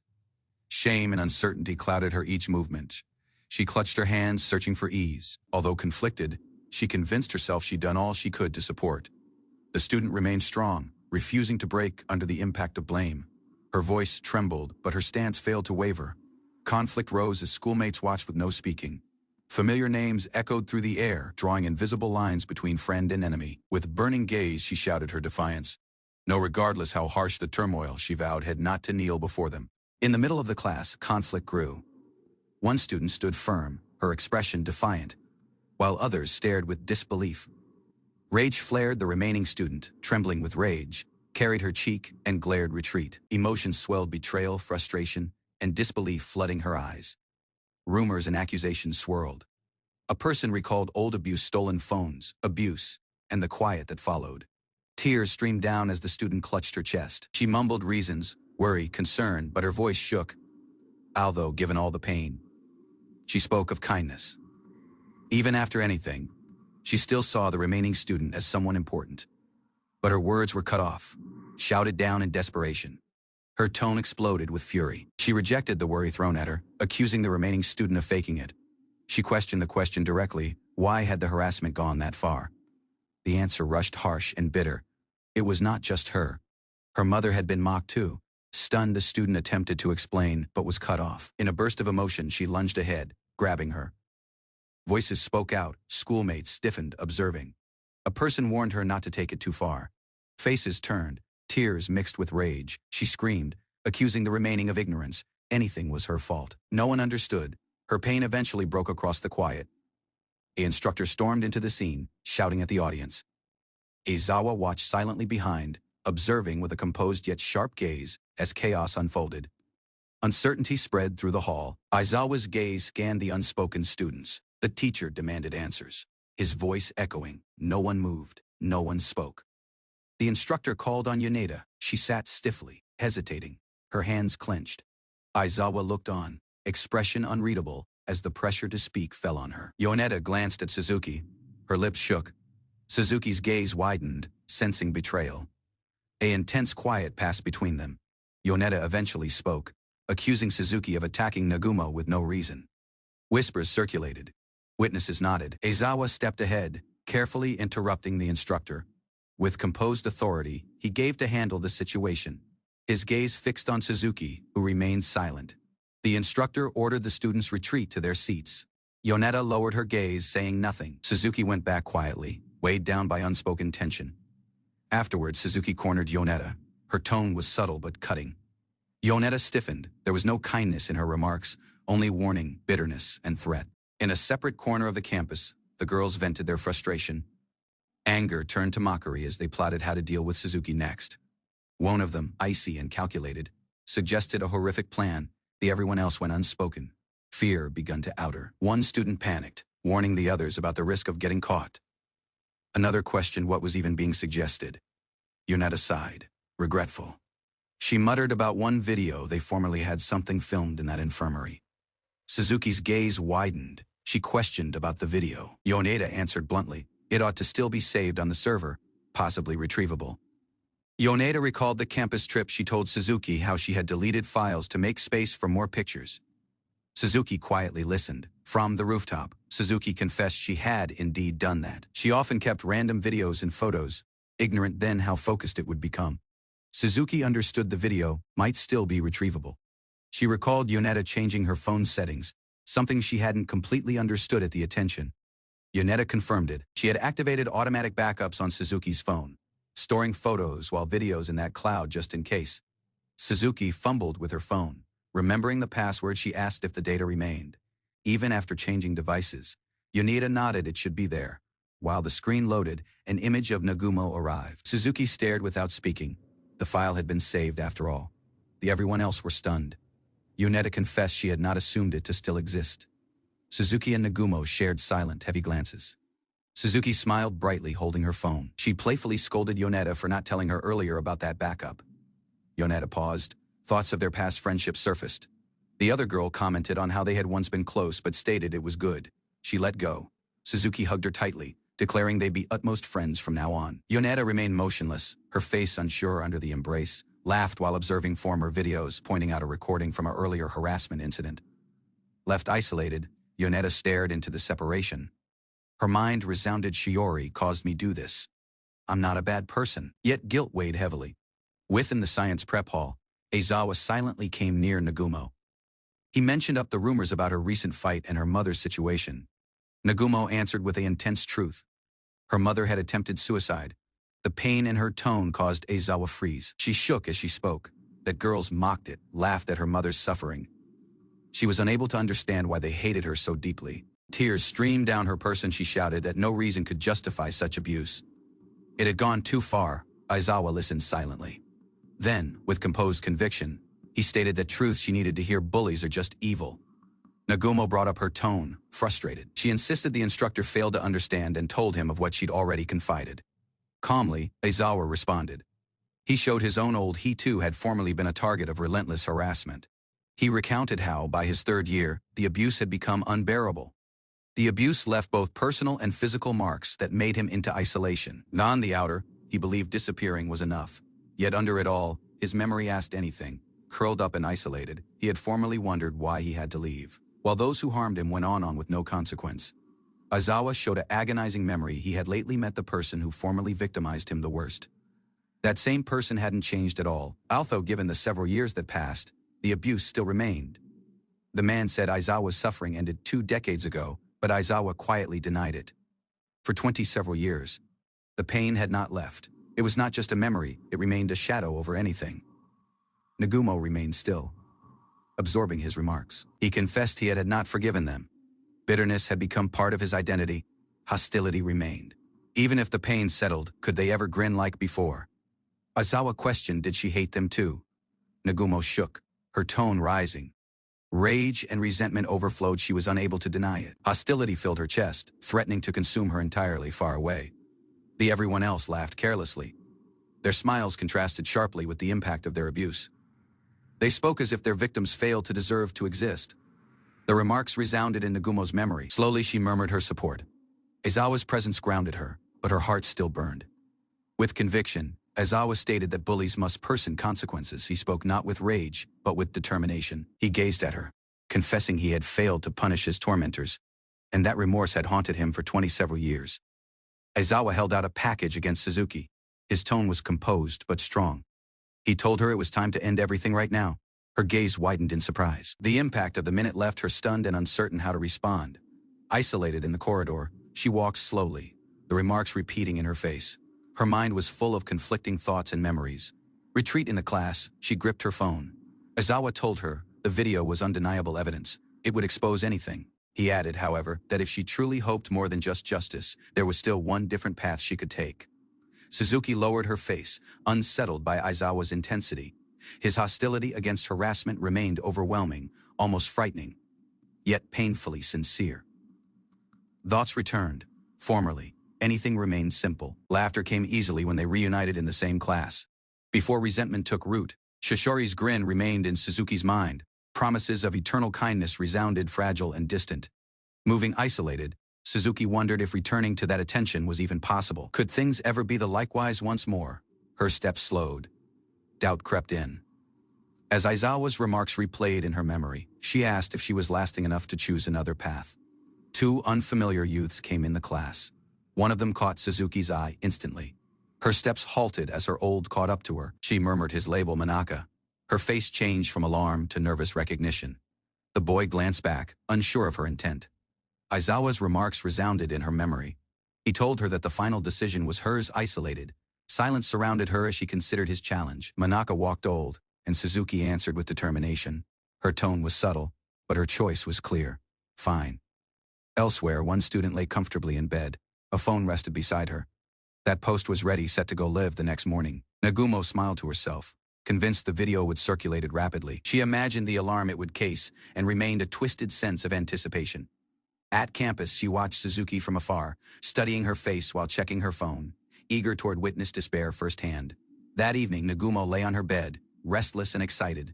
Shame and uncertainty clouded her each movement. She clutched her hands, searching for ease. Although conflicted, she convinced herself she'd done all she could to support. The student remained strong, refusing to break under the impact of blame. Her voice trembled, but her stance failed to waver. Conflict rose as schoolmates watched with no speaking. Familiar names echoed through the air, drawing invisible lines between friend and enemy. With burning gaze, she shouted her defiance. No, regardless how harsh the turmoil, she vowed had not to kneel before them. In the middle of the class, conflict grew. One student stood firm, her expression defiant, while others stared with disbelief. Rage flared. The remaining student, trembling with rage, carried her cheek and glared retreat. Emotions swelled, betrayal, frustration, and disbelief flooding her eyes. Rumors and accusations swirled. A person recalled old abuse, stolen phones, abuse, and the quiet that followed. Tears streamed down as the student clutched her chest. She mumbled reasons, worry, concern, but her voice shook. Although given all the pain, she spoke of kindness. Even after anything, she still saw the remaining student as someone important. But her words were cut off, shouted down in desperation. Her tone exploded with fury. She rejected the worry thrown at her, accusing the remaining student of faking it. She questioned the question directly: why had the harassment gone that far? The answer rushed, harsh and bitter. It was not just her. Her mother had been mocked too. Stunned, the student attempted to explain, but was cut off. In a burst of emotion, she lunged ahead, grabbing her. Voices spoke out, schoolmates stiffened, observing. A person warned her not to take it too far. Faces turned, tears mixed with rage. She screamed, accusing the remaining of ignorance, Anything was her fault. No one understood. Her pain eventually broke across the quiet. An instructor stormed into the scene, shouting at the audience. Aizawa watched silently behind, observing with a composed yet sharp gaze as chaos unfolded. Uncertainty spread through the hall. Aizawa's gaze scanned the unspoken students. The teacher demanded answers, his voice echoing. No one moved. No one spoke. The instructor called on Yoneda. She sat stiffly, hesitating, her hands clenched. Aizawa looked on, expression unreadable, as the pressure to speak fell on her. Yoneda glanced at Suzuki. Her lips shook. Suzuki's gaze widened, sensing betrayal. An intense quiet passed between them. Yoneda eventually spoke, accusing Suzuki of attacking Nagumo with no reason. Whispers circulated. Witnesses nodded. Aizawa stepped ahead, carefully interrupting the instructor. With composed authority, he gave to handle the situation. His gaze fixed on Suzuki, who remained silent. The instructor ordered the students retreat to their seats. Yoneda lowered her gaze, saying nothing. Suzuki went back quietly, weighed down by unspoken tension. Afterward, Suzuki cornered Yoneda. Her tone was subtle but cutting. Yoneda stiffened. There was no kindness in her remarks, only warning, bitterness, and threat. In a separate corner of the campus, the girls vented their frustration. Anger turned to mockery as they plotted how to deal with Suzuki next. One of them, icy and calculated, suggested a horrific plan. Everyone else went unspoken. Fear began to outer. One student panicked, warning the others about the risk of getting caught. Another questioned what was even being suggested. Yoneda sighed, regretful. She muttered about one video they formerly had something filmed in that infirmary. Suzuki's gaze widened. She questioned about the video. Yoneda answered bluntly, it ought to still be saved on the server, possibly retrievable. Yoneda recalled the campus trip. She told Suzuki how she had deleted files to make space for more pictures. Suzuki quietly listened. From the rooftop, Suzuki confessed she had indeed done that. She often kept random videos and photos, ignorant then how focused it would become. Suzuki understood the video might still be retrievable. She recalled Yoneda changing her phone settings, something she hadn't completely understood at the attention. Yoneda confirmed it. She had activated automatic backups on Suzuki's phone, storing photos while videos in that cloud just in case. Suzuki fumbled with her phone. Remembering the password, she asked if the data remained. Even after changing devices, Yoneda nodded it should be there. While the screen loaded, an image of Nagumo arrived. Suzuki stared without speaking. The file had been saved after all. Everyone else were stunned. Yoneda confessed she had not assumed it to still exist. Suzuki and Nagumo shared silent, heavy glances. Suzuki smiled brightly, holding her phone. She playfully scolded Yoneda for not telling her earlier about that backup. Yoneda paused. Thoughts of their past friendship surfaced. The other girl commented on how they had once been close but stated it was good. She let go. Suzuki hugged her tightly, declaring they'd be utmost friends from now on. Yoneda remained motionless, her face unsure under the embrace, laughed while observing former videos, pointing out a recording from an earlier harassment incident. Left isolated, Yoneda stared into the separation. Her mind resounded, Shiori caused me do this. I'm not a bad person, yet guilt weighed heavily. Within the science prep hall, Aizawa silently came near Nagumo. He mentioned up the rumors about her recent fight and her mother's situation. Nagumo answered with an intense truth. Her mother had attempted suicide. The pain in her tone caused Aizawa freeze. She shook as she spoke. That girls mocked it, laughed at her mother's suffering. She was unable to understand why they hated her so deeply. Tears streamed down her person. She shouted that no reason could justify such abuse. It had gone too far. Aizawa listened silently. Then, with composed conviction, he stated that truth she needed to hear: bullies are just evil. Nagumo brought up her tone, frustrated. She insisted the instructor failed to understand and told him of what she'd already confided. Calmly, Aizawa responded. He showed his own he too had formerly been a target of relentless harassment. He recounted how, by his third year, the abuse had become unbearable. The abuse left both personal and physical marks that made him into isolation. On the outer, he believed disappearing was enough. Yet under it all, his memory asked anything. Curled up and isolated, he had formerly wondered why he had to leave, while those who harmed him went on with no consequence. Aizawa showed an agonizing memory. He had lately met the person who formerly victimized him the worst. That same person hadn't changed at all, although given the several years that passed, the abuse still remained. The man said Aizawa's suffering ended 2 decades ago, but Aizawa quietly denied it. For 20 several years, the pain had not left. It was not just a memory, it remained a shadow over anything. Nagumo remained still. absorbing his remarks. He confessed he had not forgiven them. Bitterness had become part of his identity. Hostility remained. Even if the pain settled, could they ever grin like before? Aizawa questioned, did she hate them too? Nagumo shook, her tone rising. Rage and resentment overflowed, she was unable to deny it. Hostility filled her chest, threatening to consume her entirely, far away. Everyone else laughed carelessly. Their smiles contrasted sharply with the impact of their abuse. They spoke as if their victims failed to deserve to exist. The remarks resounded in Nagumo's memory. Slowly she murmured her support. Aizawa's presence grounded her, but her heart still burned. With conviction, Aizawa stated that bullies must person consequences. He spoke not with rage, but with determination. He gazed at her, confessing he had failed to punish his tormentors, and that remorse had haunted him for 27 years. Aizawa held out a package against Suzuki. His tone was composed but strong. He told her it was time to end everything right now. Her gaze widened in surprise. The impact of the minute left her stunned and uncertain how to respond. Isolated in the corridor, she walked slowly, the remarks repeating in her face. Her mind was full of conflicting thoughts and memories. Retreat in the class, she gripped her phone. Aizawa told her the video was undeniable evidence. It would expose anything. He added, however, that if she truly hoped more than just justice, there was still one different path she could take. Suzuki lowered her face, unsettled by Aizawa's intensity. His hostility against harassment remained overwhelming, almost frightening, yet painfully sincere. Thoughts returned. Formerly, anything remained simple. Laughter came easily when they reunited in the same class. Before resentment took root, Shishori's grin remained in Suzuki's mind. Promises of eternal kindness resounded fragile and distant. Moving isolated, Suzuki wondered if returning to that attention was even possible. Could things ever be the likewise once more? Her steps slowed. Doubt crept in. As Aizawa's remarks replayed in her memory, she asked if she was lasting enough to choose another path. Two unfamiliar youths came in the class. One of them caught Suzuki's eye instantly. Her steps halted as her old caught up to her. She murmured his label, Manaka. Her face changed from alarm to nervous recognition. The boy glanced back, unsure of her intent. Aizawa's remarks resounded in her memory. He told her that the final decision was hers, isolated. Silence surrounded her as she considered his challenge. Manaka walked old, and Suzuki answered with determination. Her tone was subtle, but her choice was clear. Fine. Elsewhere, one student lay comfortably in bed. A phone rested beside her. That post was ready, set to go live the next morning. Nagumo smiled to herself, convinced the video would circulate rapidly. She imagined the alarm it would case and remained a twisted sense of anticipation. At campus, she watched Suzuki from afar, studying her face while checking her phone, eager toward witness despair firsthand. That evening, Nagumo lay on her bed, restless and excited.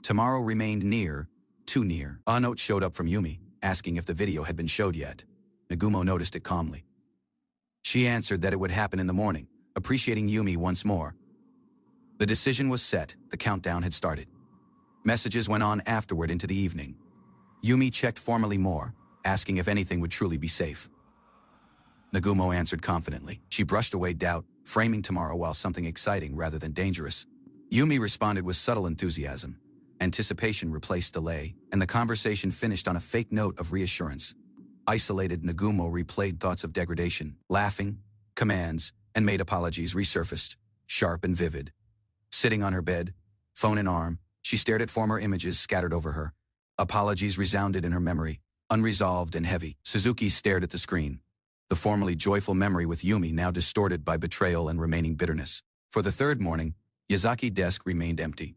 Tomorrow remained near, too near. A note showed up from Yumi, asking if the video had been showed yet. Nagumo noticed it calmly. She answered that it would happen in the morning, appreciating Yumi once more. The decision was set, the countdown had started. Messages went on afterward into the evening. Yumi checked formally more, asking if anything would truly be safe. Nagumo answered confidently. She brushed away doubt, framing tomorrow while something exciting rather than dangerous. Yumi responded with subtle enthusiasm. Anticipation replaced delay, and the conversation finished on a fake note of reassurance. Isolated, Nagumo replayed thoughts of degradation, laughing, commands, and made apologies resurfaced, sharp and vivid. Sitting on her bed, phone in arm, she stared at former images scattered over her. Apologies resounded in her memory, unresolved and heavy. Suzuki stared at the screen. The formerly joyful memory with Yumi now distorted by betrayal and remaining bitterness. For the third morning, Yazaki's desk remained empty.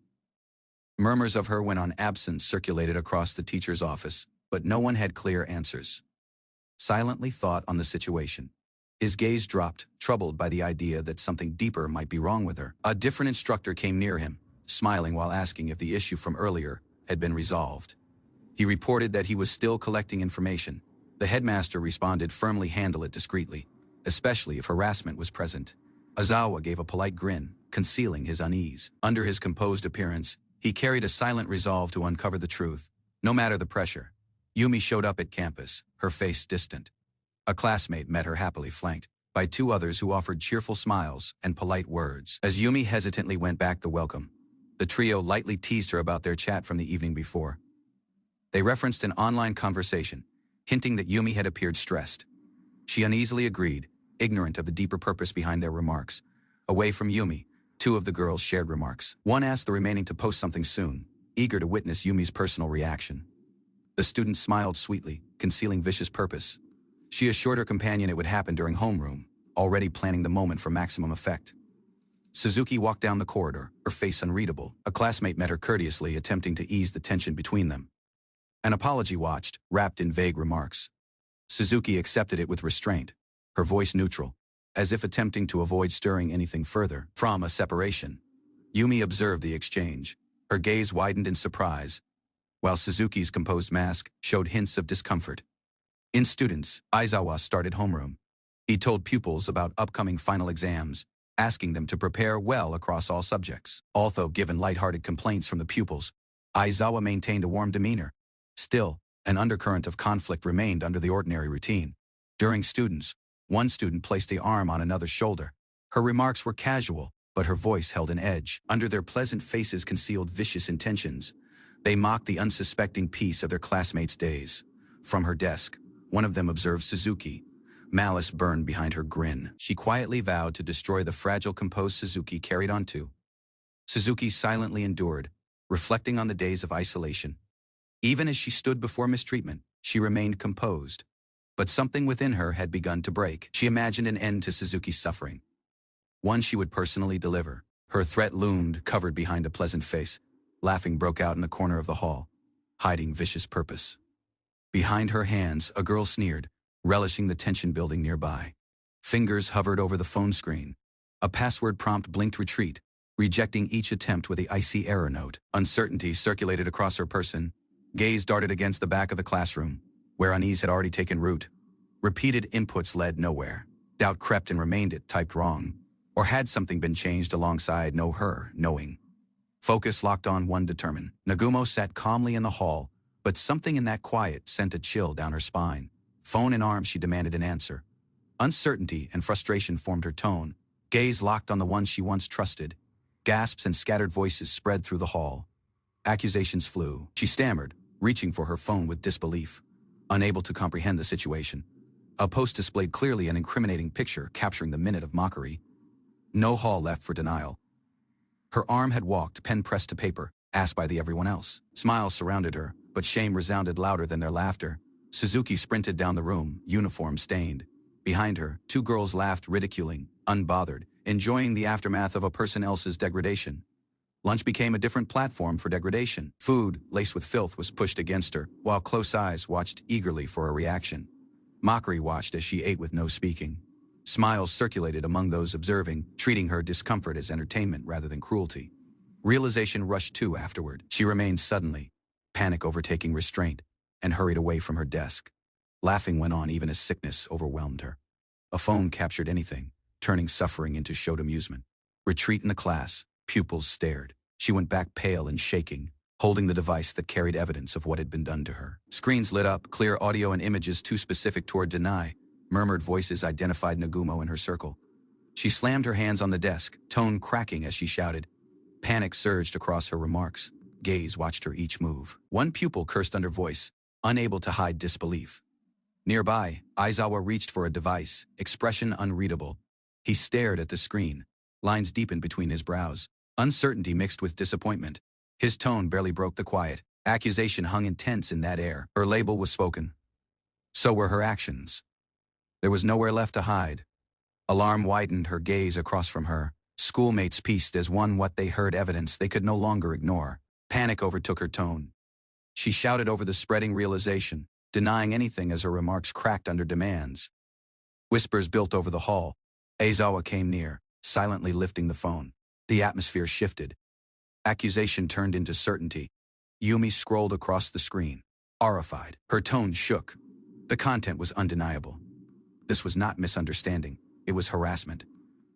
Murmurs of her when on absence circulated across the teacher's office, but no one had clear answers. Silently thought on the situation. His gaze dropped, troubled by the idea that something deeper might be wrong with her. A different instructor came near him, smiling while asking if the issue from earlier had been resolved. He reported that he was still collecting information. The headmaster responded firmly, handle it discreetly, especially if harassment was present. Aizawa gave a polite grin, concealing his unease. Under his composed appearance, he carried a silent resolve to uncover the truth, no matter the pressure. Yumi showed up at campus, her face distant. A classmate met her happily, flanked by two others who offered cheerful smiles and polite words. As Yumi hesitantly went back the welcome, the trio lightly teased her about their chat from the evening before. They referenced an online conversation, hinting that Yumi had appeared stressed. She uneasily agreed, ignorant of the deeper purpose behind their remarks. Away from Yumi, two of the girls shared remarks. One asked the remaining to post something soon, eager to witness Yumi's personal reaction. The student smiled sweetly, concealing vicious purpose. She assured her companion it would happen during homeroom, already planning the moment for maximum effect. Suzuki walked down the corridor, her face unreadable. A classmate met her courteously, attempting to ease the tension between them. An apology watched, wrapped in vague remarks. Suzuki accepted it with restraint, her voice neutral, as if attempting to avoid stirring anything further from a separation. Yumi observed the exchange. Her gaze widened in surprise, while Suzuki's composed mask showed hints of discomfort. In students, Aizawa started homeroom. He told pupils about upcoming final exams, asking them to prepare well across all subjects. Although given lighthearted complaints from the pupils, Aizawa maintained a warm demeanor. Still, an undercurrent of conflict remained under the ordinary routine. During students, one student placed the arm on another's shoulder. Her remarks were casual, but her voice held an edge. Under their pleasant faces concealed vicious intentions. They mocked the unsuspecting peace of their classmates' days. From her desk, one of them observed Suzuki. Malice burned behind her grin. She quietly vowed to destroy the fragile composed Suzuki carried on to. Suzuki silently endured, reflecting on the days of isolation. Even as she stood before mistreatment, she remained composed. But something within her had begun to break. She imagined an end to Suzuki's suffering. One she would personally deliver. Her threat loomed, covered behind a pleasant face. Laughing broke out in the corner of the hall, hiding vicious purpose. Behind her hands, a girl sneered, relishing the tension building nearby. Fingers hovered over the phone screen. A password prompt blinked retreat, rejecting each attempt with the icy error note. Uncertainty circulated across her person. Gaze darted against the back of the classroom, where unease had already taken root. Repeated inputs led nowhere. Doubt crept and remained it typed wrong. Or had something been changed alongside knowing? Focus locked on one determined. Nagumo sat calmly in the hall, but something in that quiet sent a chill down her spine. Phone in arm, she demanded an answer. Uncertainty and frustration formed her tone. Gaze locked on the one she once trusted. Gasps and scattered voices spread through the hall. Accusations flew. She stammered, reaching for her phone with disbelief, unable to comprehend the situation. A post displayed clearly an incriminating picture capturing the minute of mockery. No hall left for denial. Her arm had walked, pen pressed to paper, asked by everyone else. Smiles surrounded her, but shame resounded louder than their laughter. Suzuki sprinted down the room, uniform stained. Behind her, two girls laughed, ridiculing, unbothered, enjoying the aftermath of a person else's degradation. Lunch became a different platform for degradation. Food, laced with filth, was pushed against her, while close eyes watched eagerly for a reaction. Mockery watched as she ate with no speaking. Smiles circulated among those observing, treating her discomfort as entertainment rather than cruelty. Realization rushed too afterward. She remained suddenly, panic overtaking restraint, and hurried away from her desk. Laughing went on even as sickness overwhelmed her. A phone captured anything, turning suffering into showed amusement. Retreat in the class, pupils stared. She went back pale and shaking, holding the device that carried evidence of what had been done to her. Screens lit up, clear audio and images too specific toward deny. Murmured voices identified Nagumo in her circle. She slammed her hands on the desk, tone cracking as she shouted. Panic surged across her remarks. Gaze watched her each move. One pupil cursed under voice, unable to hide disbelief. Nearby, Aizawa reached for a device, expression unreadable. He stared at the screen, lines deepened between his brows, uncertainty mixed with disappointment. His tone barely broke the quiet. Accusation hung intense in that air. Her label was spoken. So were her actions. There was nowhere left to hide. Alarm widened her gaze across from her. Schoolmates pieced as one what they heard evidence they could no longer ignore. Panic overtook her tone. She shouted over the spreading realization, denying anything as her remarks cracked under demands. Whispers built over the hall. Aizawa came near, silently lifting the phone. The atmosphere shifted. Accusation turned into certainty. Yumi scrolled across the screen, horrified. Her tone shook. The content was undeniable. This was not misunderstanding. It was harassment.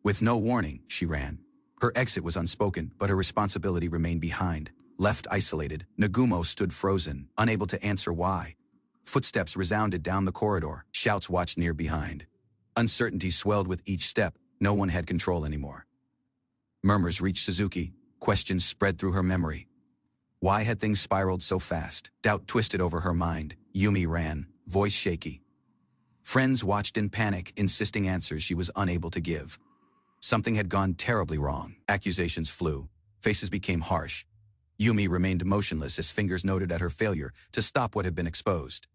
With no warning, she ran. Her exit was unspoken, but her responsibility remained behind. Left isolated, Nagumo stood frozen, unable to answer why. Footsteps resounded down the corridor. Shouts watched near behind. Uncertainty swelled with each step. No one had control anymore. Murmurs reached Suzuki. Questions spread through her memory. Why had things spiraled so fast? Doubt twisted over her mind. Yumi ran, voice shaky. Friends watched in panic, insisting answers she was unable to give. Something had gone terribly wrong. Accusations flew. Faces became harsh. Yumi remained motionless as fingers noted at her failure to stop what had been exposed.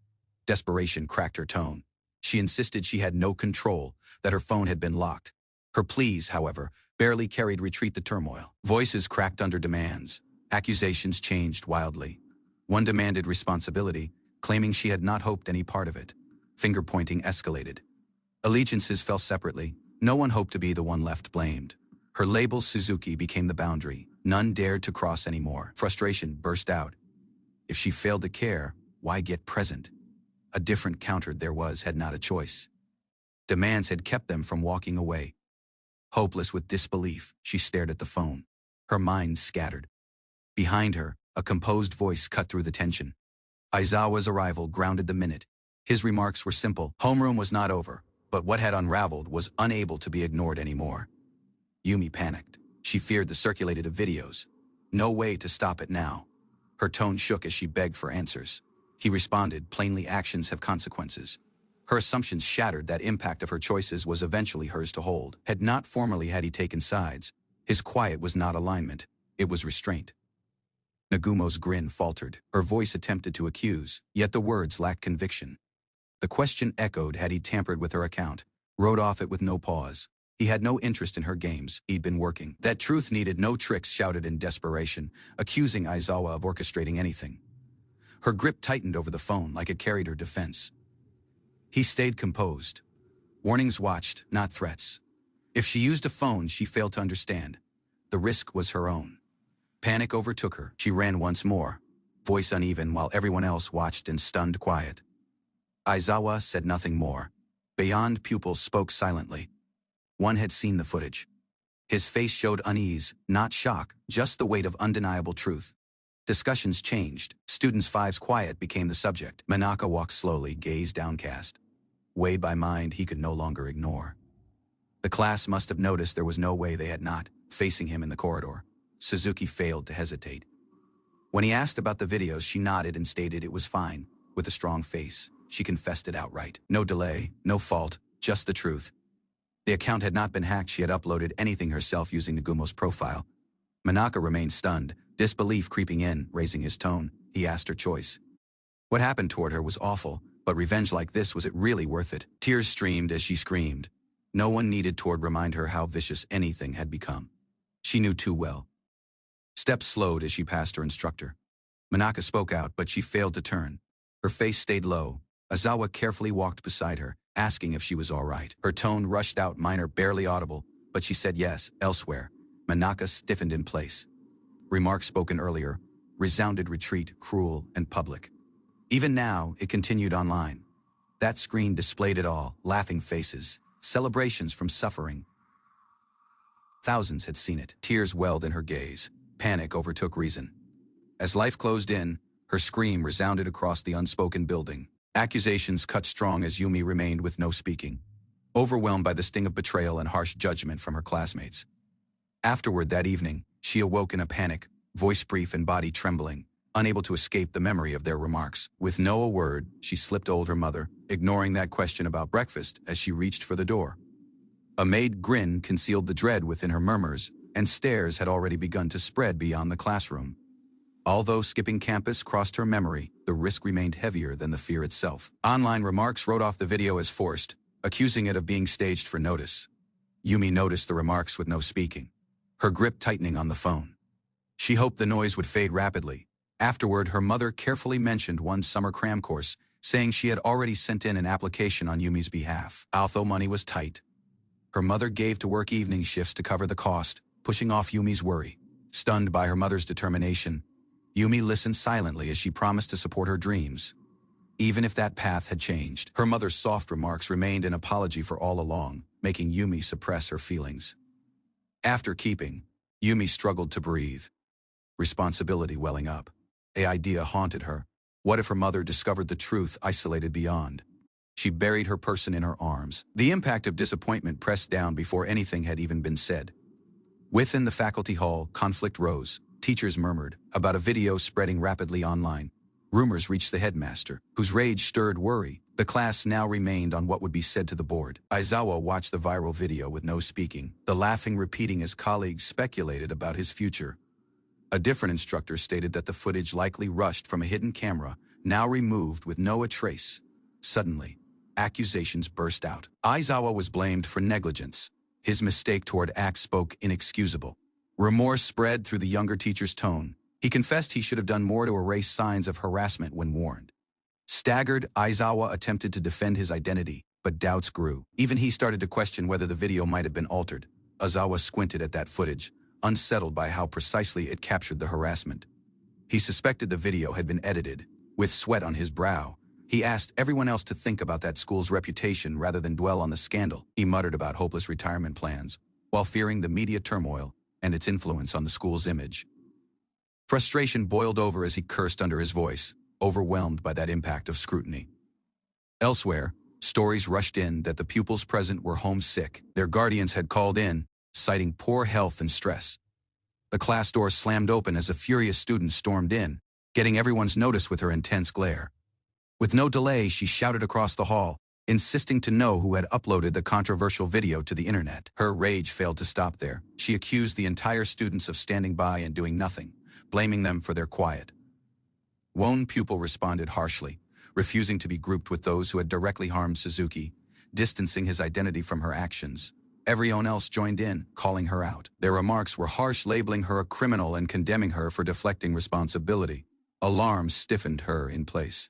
Desperation cracked her tone. She insisted she had no control, that her phone had been locked. Her pleas, however, barely carried retreat the turmoil. Voices cracked under demands. Accusations changed wildly. One demanded responsibility, claiming she had not hoped any part of it. Finger-pointing escalated. Allegiances fell separately. No one hoped to be the one left blamed. Her label Suzuki became the boundary. None dared to cross anymore. Frustration burst out. If she failed to care, why get present? A different counter there was had not a choice. Demands had kept them from walking away. Hopeless with disbelief, she stared at the phone. Her mind scattered. Behind her, a composed voice cut through the tension. Aizawa's arrival grounded the minute. His remarks were simple. Homeroom was not over, but what had unraveled was unable to be ignored anymore. Yumi panicked. She feared the circulated of videos. No way to stop it now. Her tone shook as she begged for answers. He responded, plainly actions have consequences. Her assumptions shattered. That impact of her choices was eventually hers to hold. Not formally had he taken sides. His quiet was not alignment, it was restraint. Nagumo's grin faltered. Her voice attempted to accuse, yet the words lacked conviction. The question echoed had he tampered with her account, wrote off it with no pause. He had no interest in her games, he'd been working. That truth needed no tricks, shouted in desperation, accusing Aizawa of orchestrating anything. Her grip tightened over the phone like it carried her defense. He stayed composed. Warnings watched, not threats. If she used a phone she failed to understand, the risk was her own. Panic overtook her. She ran once more, voice uneven while everyone else watched in stunned quiet. Aizawa said nothing more. Beyond pupils spoke silently. One had seen the footage. His face showed unease, not shock, just the weight of undeniable truth. Discussions changed. Students 5's quiet became the subject. Manaka walked slowly, gaze downcast. Weighed by mind he could no longer ignore. The class must have noticed there was no way they had not, facing him in the corridor. Suzuki failed to hesitate. When he asked about the videos, she nodded and stated it was fine. With a strong face, she confessed it outright. No delay, no fault, just the truth. The account had not been hacked. She had uploaded anything herself using Nagumo's profile. Manaka remained stunned, disbelief creeping in, raising his tone. He asked her choice. What happened toward her was awful, but revenge like this, was it really worth it? Tears streamed as she screamed. No one needed Toward remind her how vicious anything had become. She knew too well. Steps slowed as she passed her instructor. Manaka spoke out, but she failed to turn. Her face stayed low. Aizawa carefully walked beside her, asking if she was all right. Her tone rushed out, minor, barely audible, but she said yes. Elsewhere, Manaka stiffened in place. Remarks spoken earlier resounded retreat, cruel and public. Even now, it continued online. That screen displayed it all, laughing faces, celebrations from suffering. Thousands had seen it. Tears welled in her gaze. Panic overtook reason. As life closed in, her scream resounded across the unspoken building. Accusations cut strong as Yumi remained with no speaking, overwhelmed by the sting of betrayal and harsh judgment from her classmates. Afterward that evening, she awoke in a panic, voice brief and body trembling, unable to escape the memory of their remarks. With no word, she slipped old her mother, ignoring that question about breakfast as she reached for the door. A maid grin concealed the dread within her murmurs, and stares had already begun to spread beyond the classroom. Although skipping campus crossed her memory, the risk remained heavier than the fear itself. Online remarks wrote off the video as forced, accusing it of being staged for notice. Yumi noticed the remarks with no speaking, her grip tightening on the phone. She hoped the noise would fade rapidly. Afterward, her mother carefully mentioned one summer cram course, saying she had already sent in an application on Yumi's behalf. Although money was tight, her mother gave to work evening shifts to cover the cost, pushing off Yumi's worry. Stunned by her mother's determination, Yumi listened silently as she promised to support her dreams, even if that path had changed. Her mother's soft remarks remained an apology for all along, making Yumi suppress her feelings. After keeping, Yumi struggled to breathe, responsibility welling up. An idea haunted her. What if her mother discovered the truth isolated beyond? She buried her person in her arms. The impact of disappointment pressed down before anything had even been said. Within the faculty hall, conflict rose. Teachers murmured about a video spreading rapidly online. Rumors reached the headmaster, whose rage stirred worry. The class now remained on what would be said to the board. Aizawa watched the viral video with no speaking, the laughing repeating as colleagues speculated about his future. A different instructor stated that the footage likely rushed from a hidden camera, now removed with no trace. Suddenly, accusations burst out. Aizawa was blamed for negligence. His mistake toward acts spoke inexcusable. Remorse spread through the younger teacher's tone. He confessed he should have done more to erase signs of harassment when warned. Staggered, Aizawa attempted to defend his identity, but doubts grew. Even he started to question whether the video might have been altered. Aizawa squinted at that footage, unsettled by how precisely it captured the harassment. He suspected the video had been edited. With sweat on his brow, he asked everyone else to think about that school's reputation rather than dwell on the scandal. He muttered about hopeless retirement plans, while fearing the media turmoil and its influence on the school's image. Frustration boiled over as he cursed under his voice, overwhelmed by that impact of scrutiny. Elsewhere, stories rushed in that the pupils present were homesick. Their guardians had called in, citing poor health and stress. The class door slammed open as a furious student stormed in, getting everyone's notice with her intense glare. With no delay, she shouted across the hall, insisting to know who had uploaded the controversial video to the internet. Her rage failed to stop there. She accused the entire students of standing by and doing nothing, blaming them for their quiet. One pupil responded harshly, refusing to be grouped with those who had directly harmed Suzuki, distancing his identity from her actions. Everyone else joined in, calling her out. Their remarks were harsh, labeling her a criminal and condemning her for deflecting responsibility. Alarm stiffened her in place.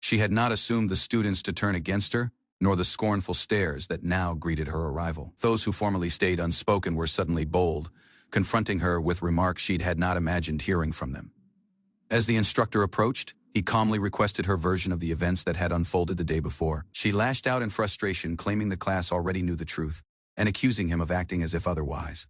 She had not assumed the students to turn against her, nor the scornful stares that now greeted her arrival. Those who formerly stayed unspoken were suddenly bold, confronting her with remarks she'd had not imagined hearing from them. As the instructor approached, he calmly requested her version of the events that had unfolded the day before. She lashed out in frustration, claiming the class already knew the truth, and accusing him of acting as if otherwise.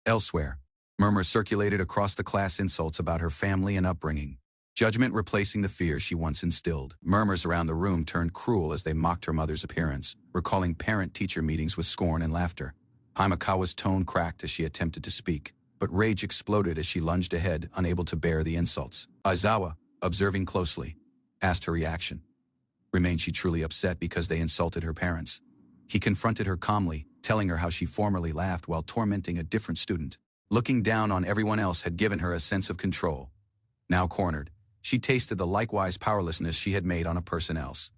Elsewhere, murmurs circulated across the class, insults about her family and upbringing, judgment replacing the fear she once instilled. Murmurs around the room turned cruel as they mocked her mother's appearance, recalling parent-teacher meetings with scorn and laughter. Himekawa's tone cracked as she attempted to speak, but rage exploded as she lunged ahead, unable to bear the insults. Aizawa, observing closely, asked her reaction. Remained she truly upset because they insulted her parents? He confronted her calmly, telling her how she formerly laughed while tormenting a different student. Looking down on everyone else had given her a sense of control. Now cornered, she tasted the likewise powerlessness she had made on a person else.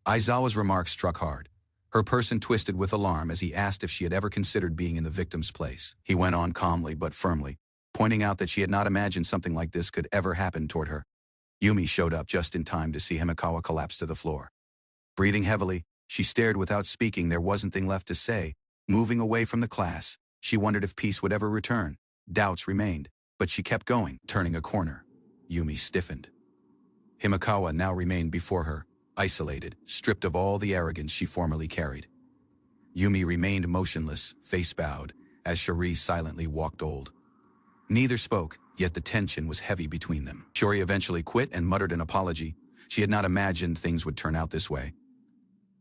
Aizawa's remarks struck hard. Her person twisted with alarm as he asked if she had ever considered being in the victim's place. He went on calmly but firmly, pointing out that she had not imagined something like this could ever happen toward her. Yumi showed up just in time to see Himekawa collapse to the floor. Breathing heavily, she stared without speaking. There wasn't anything left to say. Moving away from the class, she wondered if peace would ever return. Doubts remained, but she kept going. Turning a corner, Yumi stiffened. Himekawa now remained before her, isolated, stripped of all the arrogance she formerly carried. Yumi remained motionless, face bowed, as Shuri silently walked old. Neither spoke, yet the tension was heavy between them. Shuri eventually quit and muttered an apology. She had not imagined things would turn out this way.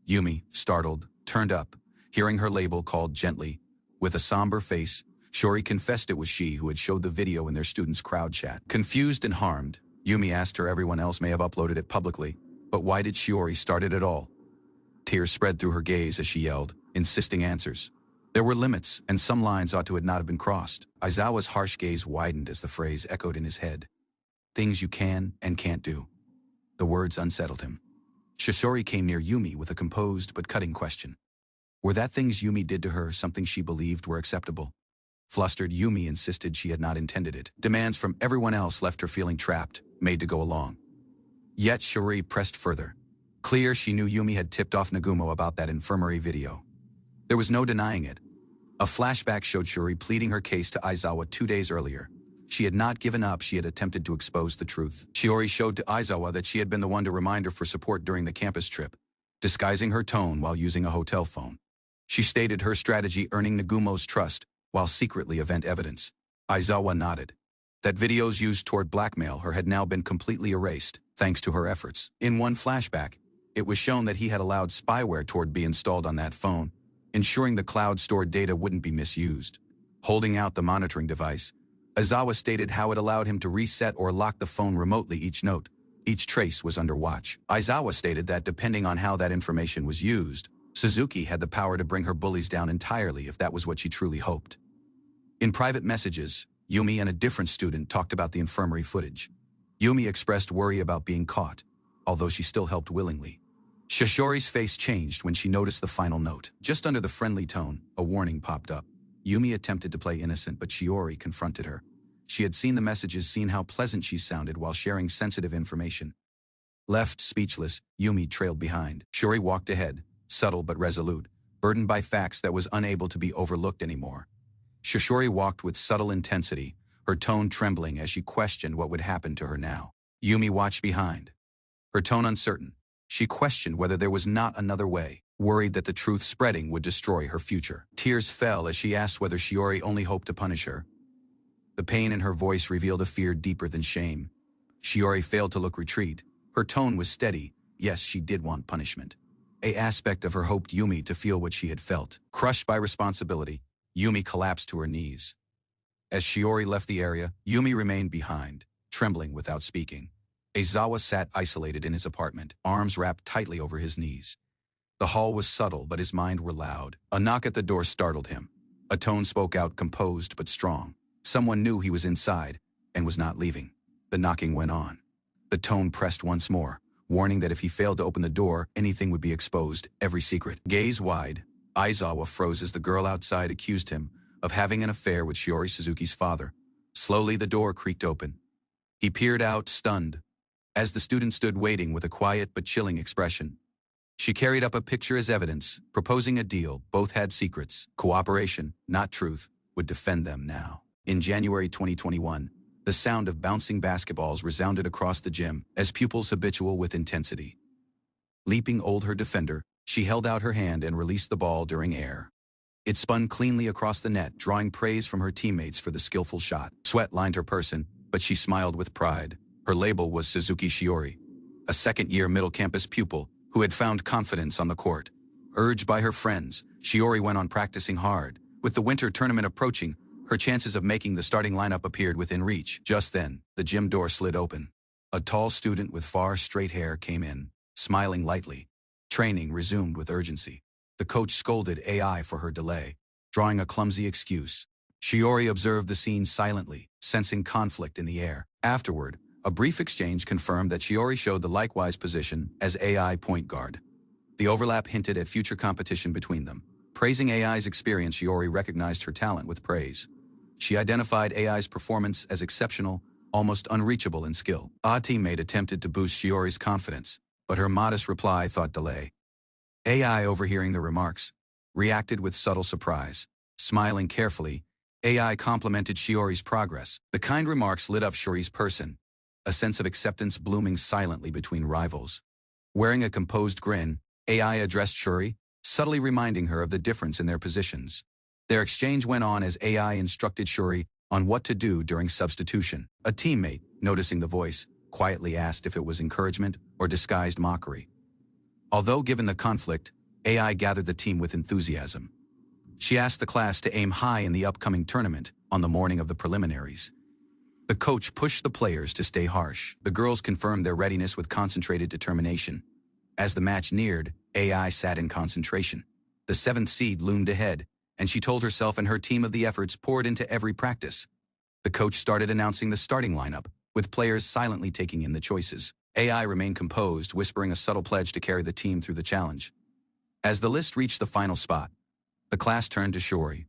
Yumi, startled, turned up, hearing her label called gently. With a somber face, Shuri confessed it was she who had showed the video in their students' crowd chat. Confused and harmed, Yumi asked her everyone else may have uploaded it publicly, but why did Shiori start it at all? Tears spread through her gaze as she yelled, insisting answers. There were limits, and some lines ought to not have been crossed. Aizawa's harsh gaze widened as the phrase echoed in his head. Things you can and can't do. The words unsettled him. Shisori came near Yumi with a composed but cutting question. Were that things Yumi did to her something she believed were acceptable? Flustered, Yumi insisted she had not intended it. Demands from everyone else left her feeling trapped, made to go along. Yet Shuri pressed further. Clear she knew Yumi had tipped off Nagumo about that infirmary video. There was no denying it. A flashback showed Shuri pleading her case to Aizawa 2 days earlier. She had not given up. She had attempted to expose the truth. Shiori showed to Aizawa that she had been the one to remind her for support during the campus trip, disguising her tone while using a hotel phone. She stated her strategy earning Nagumo's trust while secretly event evidence. Aizawa nodded. That videos used toward blackmail her had now been completely erased, thanks to her efforts. In one flashback, it was shown that he had allowed spyware toward be installed on that phone, ensuring the cloud-stored data wouldn't be misused. Holding out the monitoring device, Aizawa stated how it allowed him to reset or lock the phone remotely each note. Each trace was under watch. Aizawa stated that depending on how that information was used, Suzuki had the power to bring her bullies down entirely if that was what she truly hoped. In private messages, Yumi and a different student talked about the infirmary footage. Yumi expressed worry about being caught, although she still helped willingly. Shiori's face changed when she noticed the final note. Just under the friendly tone, a warning popped up. Yumi attempted to play innocent, but Shiori confronted her. She had seen the messages, seen how pleasant she sounded while sharing sensitive information. Left speechless, Yumi trailed behind. Shiori walked ahead, subtle but resolute, burdened by facts that was unable to be overlooked anymore. Shiori walked with subtle intensity, her tone trembling as she questioned what would happen to her now. Yumi watched behind, her tone uncertain. She questioned whether there was not another way, worried that the truth spreading would destroy her future. Tears fell as she asked whether Shiori only hoped to punish her. The pain in her voice revealed a fear deeper than shame. Shiori failed to look retreat. Her tone was steady. Yes, she did want punishment. An aspect of her hoped Yumi to feel what she had felt. Crushed by responsibility, Yumi collapsed to her knees. As Shiori left the area, Yumi remained behind, trembling without speaking. Aizawa sat isolated in his apartment, arms wrapped tightly over his knees. The hall was subtle, but his mind were loud. A knock at the door startled him. A tone spoke out, composed but strong. Someone knew he was inside and was not leaving. The knocking went on. The tone pressed once more, warning that if he failed to open the door, anything would be exposed, every secret. Gaze wide, Aizawa froze as the girl outside accused him of having an affair with Shiori Suzuki's father. Slowly the door creaked open. He peered out, stunned, as the student stood waiting with a quiet but chilling expression. She carried up a picture as evidence, proposing a deal. Both had secrets. Cooperation, not truth, would defend them now. In January 2021, the sound of bouncing basketballs resounded across the gym as pupils habitual with intensity. Leaping old her defender, she held out her hand and released the ball during air. It spun cleanly across the net, drawing praise from her teammates for the skillful shot. Sweat lined her person, but she smiled with pride. Her label was Suzuki Shiori, a second-year middle campus pupil who had found confidence on the court. Urged by her friends, Shiori went on practicing hard. With the winter tournament approaching, her chances of making the starting lineup appeared within reach. Just then, the gym door slid open. A tall student with far, straight hair came in, smiling lightly. Training resumed with urgency. The coach scolded AI for her delay, drawing a clumsy excuse. Shiori observed the scene silently, sensing conflict in the air. Afterward, a brief exchange confirmed that Shiori showed the likewise position as AI point guard. The overlap hinted at future competition between them. Praising AI's experience, Shiori recognized her talent with praise. She identified AI's performance as exceptional, almost unreachable in skill. A teammate attempted to boost Shiori's confidence, but her modest reply thought delay. AI, overhearing the remarks, reacted with subtle surprise. Smiling carefully, AI complimented Shiori's progress. The kind remarks lit up Shiori's person, a sense of acceptance blooming silently between rivals. Wearing a composed grin, AI addressed Shiori, subtly reminding her of the difference in their positions. Their exchange went on as AI instructed Shiori on what to do during substitution. A teammate, noticing the voice, quietly asked if it was encouragement or disguised mockery. Although given the conflict, AI gathered the team with enthusiasm. She asked the class to aim high in the upcoming tournament on the morning of the preliminaries. The coach pushed the players to stay harsh. The girls confirmed their readiness with concentrated determination. As the match neared, AI sat in concentration. The seventh seed loomed ahead, and she told herself and her team of the efforts poured into every practice. The coach started announcing the starting lineup, with players silently taking in the choices. AI remained composed, whispering a subtle pledge to carry the team through the challenge. As the list reached the final spot, the class turned to Shiori.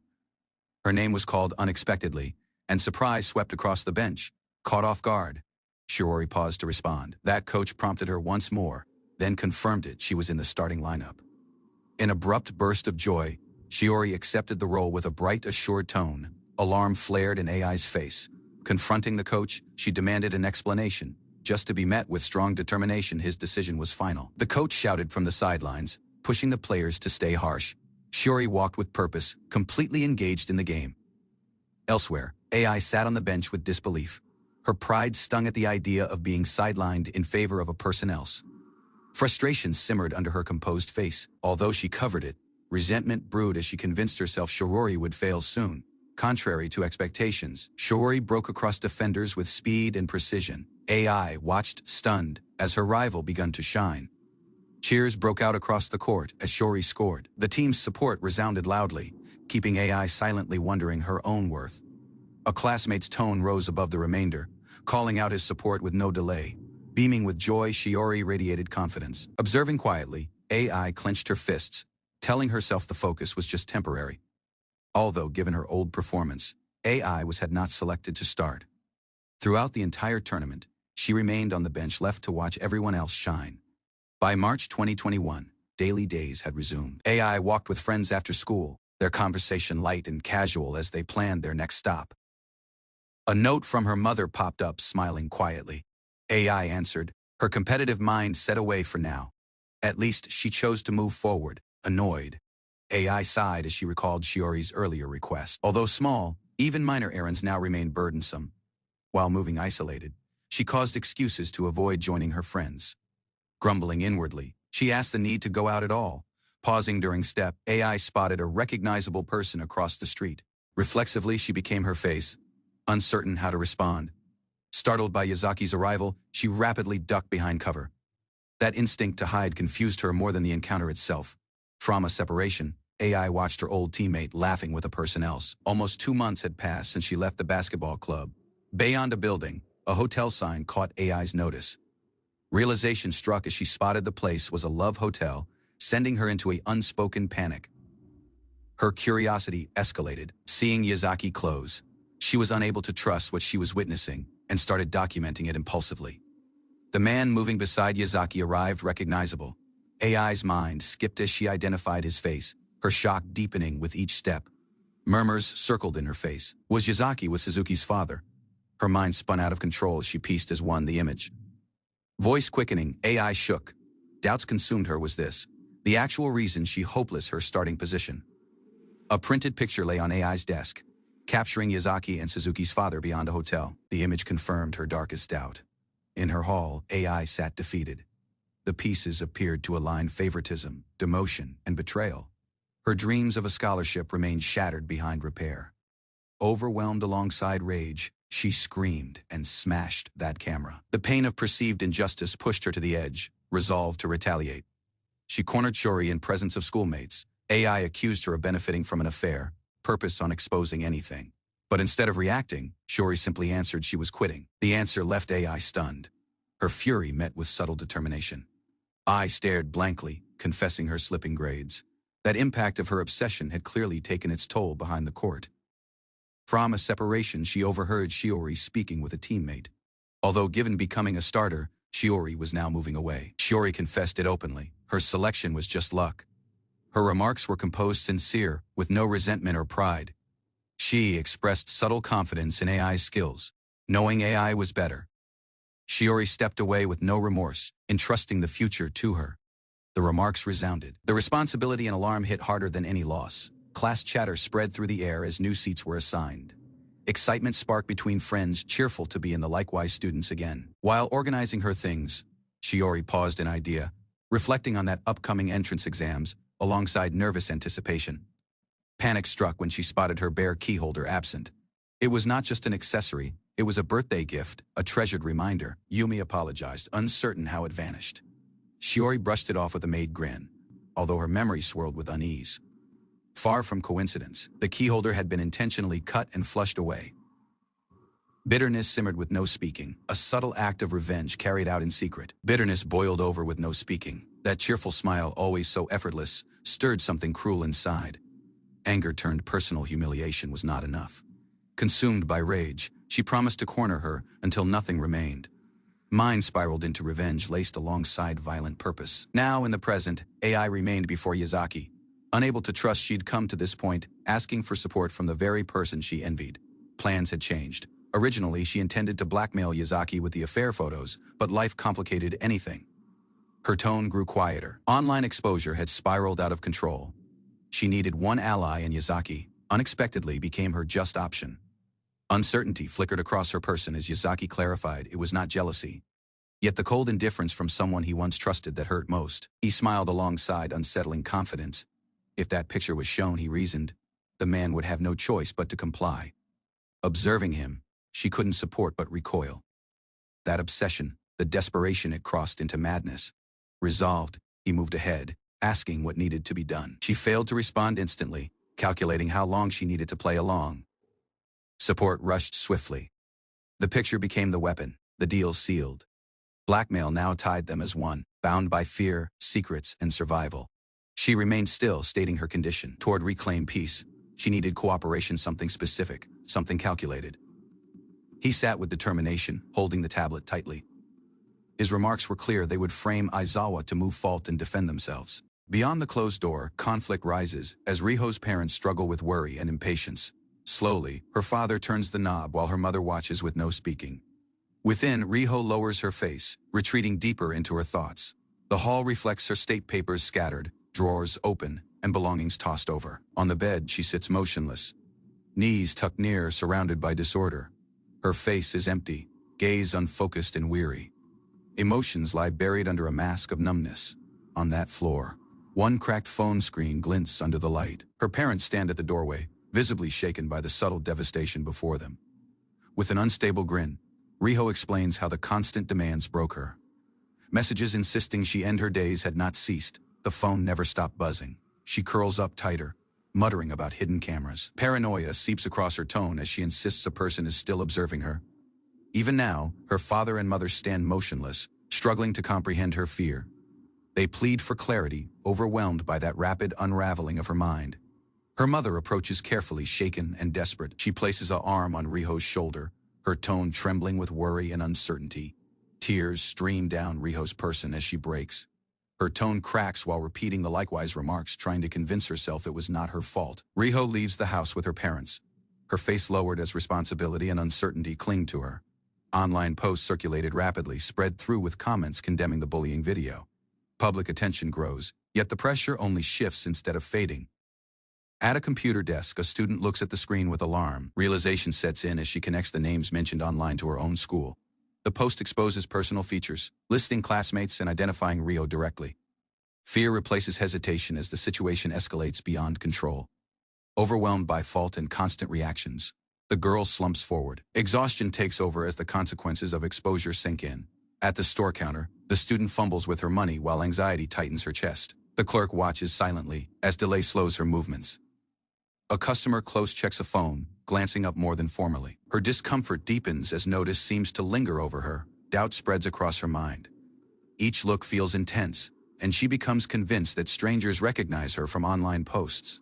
Her name was called unexpectedly, and surprise swept across the bench. Caught off guard, Shiori paused to respond. That coach prompted her once more, then confirmed it. She was in the starting lineup. In abrupt burst of joy, Shiori accepted the role with a bright, assured tone. Alarm flared in AI's face. Confronting the coach, she demanded an explanation, just to be met with strong determination. His decision was final. The coach shouted from the sidelines, pushing the players to stay harsh. Shiori walked with purpose, completely engaged in the game. Elsewhere, AI sat on the bench with disbelief. Her pride stung at the idea of being sidelined in favor of a person else. Frustration simmered under her composed face. Although she covered it, resentment brewed as she convinced herself Shiori would fail soon. Contrary to expectations, Shiori broke across defenders with speed and precision. AI watched, stunned, as her rival began to shine. Cheers broke out across the court as Shiori scored. The team's support resounded loudly, keeping AI silently wondering her own worth. A classmate's tone rose above the remainder, calling out his support with no delay. Beaming with joy, Shiori radiated confidence. Observing quietly, AI clenched her fists, telling herself the focus was just temporary. Although, given her old performance, AI had not selected to start. Throughout the entire tournament, she remained on the bench left to watch everyone else shine. By March 2021, daily days had resumed. AI walked with friends after school, their conversation light and casual as they planned their next stop. A note from her mother popped up, smiling quietly. AI answered, her competitive mind set away for now. At least she chose to move forward, annoyed. AI sighed as she recalled Shiori's earlier request. Although small, even minor errands now remained burdensome. While moving isolated, she caused excuses to avoid joining her friends. Grumbling inwardly, she asked the need to go out at all. Pausing during step, AI spotted a recognizable person across the street. Reflexively, she became her face, uncertain how to respond. Startled by Yazaki's arrival, she rapidly ducked behind cover. That instinct to hide confused her more than the encounter itself. From a separation, AI watched her old teammate laughing with a person else. Almost 2 months had passed since she left the basketball club. Beyond a building, a hotel sign caught AI's notice. Realization struck as she spotted the place was a love hotel, sending her into an unspoken panic. Her curiosity escalated, seeing Yazaki close. She was unable to trust what she was witnessing and started documenting it impulsively. The man moving beside Yazaki arrived recognizable. AI's mind skipped as she identified his face, her shock deepening with each step. Murmurs circled in her face. Yazaki was Suzuki's father. Her mind spun out of control as she pieced as one the image. Voice quickening, AI shook. Doubts consumed her. Was this the actual reason she hopeless her starting position? A printed picture lay on AI's desk, capturing Yazaki and Suzuki's father beyond a hotel. The image confirmed her darkest doubt. In her hall, AI sat defeated. The pieces appeared to align favoritism, demotion, and betrayal. Her dreams of a scholarship remained shattered behind repair. Overwhelmed alongside rage, she screamed and smashed that camera. The pain of perceived injustice pushed her to the edge, resolved to retaliate. She cornered Shiori in presence of schoolmates. AI accused her of benefiting from an affair, purpose on exposing anything. But instead of reacting, Shiori simply answered she was quitting. The answer left AI stunned. Her fury met with subtle determination. I stared blankly, confessing her slipping grades. That impact of her obsession had clearly taken its toll behind the court. From a separation, she overheard Shiori speaking with a teammate. Although given becoming a starter, Shiori was now moving away. Shiori confessed it openly. Her selection was just luck. Her remarks were composed, sincere, with no resentment or pride. She expressed subtle confidence in AI's skills, knowing AI was better. Shiori stepped away with no remorse, entrusting the future to her. The remarks resounded. The responsibility and alarm hit harder than any loss. Class chatter spread through the air as new seats were assigned. Excitement sparked between friends, cheerful to be in the likewise students again. While organizing her things, Shiori paused in idea, reflecting on that upcoming entrance exams, alongside nervous anticipation. Panic struck when she spotted her bare keyholder absent. It was not just an accessory, it was a birthday gift, a treasured reminder. Yumi apologized, uncertain how it vanished. Shiori brushed it off with a made grin, although her memory swirled with unease. Far from coincidence, the keyholder had been intentionally cut and flushed away. Bitterness simmered with no speaking, a subtle act of revenge carried out in secret. Bitterness boiled over with no speaking. That cheerful smile, always so effortless, stirred something cruel inside. Anger turned personal humiliation was not enough. Consumed by rage, she promised to corner her until nothing remained. Mind spiraled into revenge laced alongside violent purpose. Now, in the present, AI remained before Yazaki. Unable to trust she'd come to this point, asking for support from the very person she envied. Plans had changed. Originally, she intended to blackmail Yazaki with the affair photos, but life complicated anything. Her tone grew quieter. Online exposure had spiraled out of control. She needed one ally, and Yazaki, unexpectedly, became her just option. Uncertainty flickered across her person as Yazaki clarified it was not jealousy. Yet the cold indifference from someone he once trusted that hurt most. He smiled alongside unsettling confidence. If that picture was shown, he reasoned, the man would have no choice but to comply. Observing him, she couldn't support but recoil. That obsession, the desperation, it crossed into madness. Resolved, he moved ahead, asking what needed to be done. She failed to respond instantly, calculating how long she needed to play along. Support rushed swiftly. The picture became the weapon, the deal sealed. Blackmail now tied them as one, bound by fear, secrets, and survival. She remained still, stating her condition. Toward reclaim peace, she needed cooperation, something specific, something calculated. He sat with determination, holding the tablet tightly. His remarks were clear. They would frame Aizawa to move fault and defend themselves. Beyond the closed door, conflict rises as Riho's parents struggle with worry and impatience. Slowly, her father turns the knob while her mother watches with no speaking. Within, Riho lowers her face, retreating deeper into her thoughts. The hall reflects her state papers scattered, drawers open, and belongings tossed over. On the bed, she sits motionless, knees tucked near, surrounded by disorder. Her face is empty, gaze unfocused and weary. Emotions lie buried under a mask of numbness. On that floor, one cracked phone screen glints under the light. Her parents stand at the doorway, visibly shaken by the subtle devastation before them. With an unstable grin, Riho explains how the constant demands broke her. Messages insisting she end her days had not ceased. The phone never stopped buzzing. She curls up tighter, muttering about hidden cameras. Paranoia seeps across her tone as she insists a person is still observing her. Even now, her father and mother stand motionless, struggling to comprehend her fear. They plead for clarity, overwhelmed by that rapid unraveling of her mind. Her mother approaches carefully, shaken and desperate. She places an arm on Riho's shoulder, her tone trembling with worry and uncertainty. Tears stream down Riho's person as she breaks. Her tone cracks while repeating the likewise remarks, trying to convince herself it was not her fault. Riho leaves the house with her parents, her face lowered as responsibility and uncertainty cling to her. Online posts circulated rapidly, spread through with comments condemning the bullying video. Public attention grows, yet the pressure only shifts instead of fading. At a computer desk, a student looks at the screen with alarm. Realization sets in as she connects the names mentioned online to her own school. The post exposes personal features, listing classmates and identifying Riho directly. Fear replaces hesitation as the situation escalates beyond control. Overwhelmed by fault and constant reactions, the girl slumps forward. Exhaustion takes over as the consequences of exposure sink in. At the store counter, the student fumbles with her money while anxiety tightens her chest. The clerk watches silently as delay slows her movements. A customer close checks a phone, glancing up more than formally. Her discomfort deepens as notice seems to linger over her. Doubt spreads across her mind. Each look feels intense, and she becomes convinced that strangers recognize her from online posts.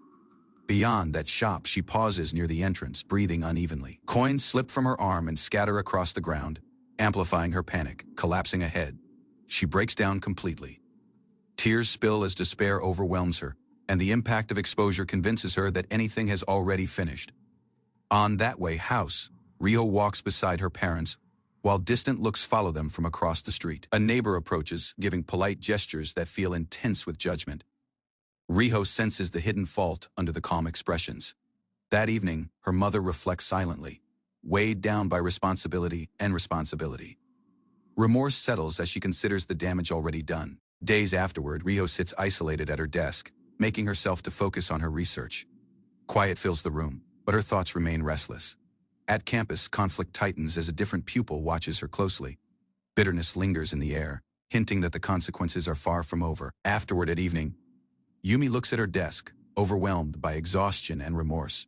Beyond that shop, she pauses near the entrance, breathing unevenly. Coins slip from her arm and scatter across the ground, amplifying her panic. Collapsing ahead, she breaks down completely. Tears spill as despair overwhelms her, and the impact of exposure convinces her that anything has already finished. On that way house, Riho walks beside her parents, while distant looks follow them from across the street. A neighbor approaches, giving polite gestures that feel intense with judgment. Riho senses the hidden fault under the calm expressions. That evening, her mother reflects silently, weighed down by responsibility and responsibility. Remorse settles as she considers the damage already done. Days afterward, Riho sits isolated at her desk, making herself to focus on her research. Quiet fills the room, but her thoughts remain restless. At campus, conflict tightens as a different pupil watches her closely. Bitterness lingers in the air, hinting that the consequences are far from over. Afterward at evening, Yumi looks at her desk, overwhelmed by exhaustion and remorse.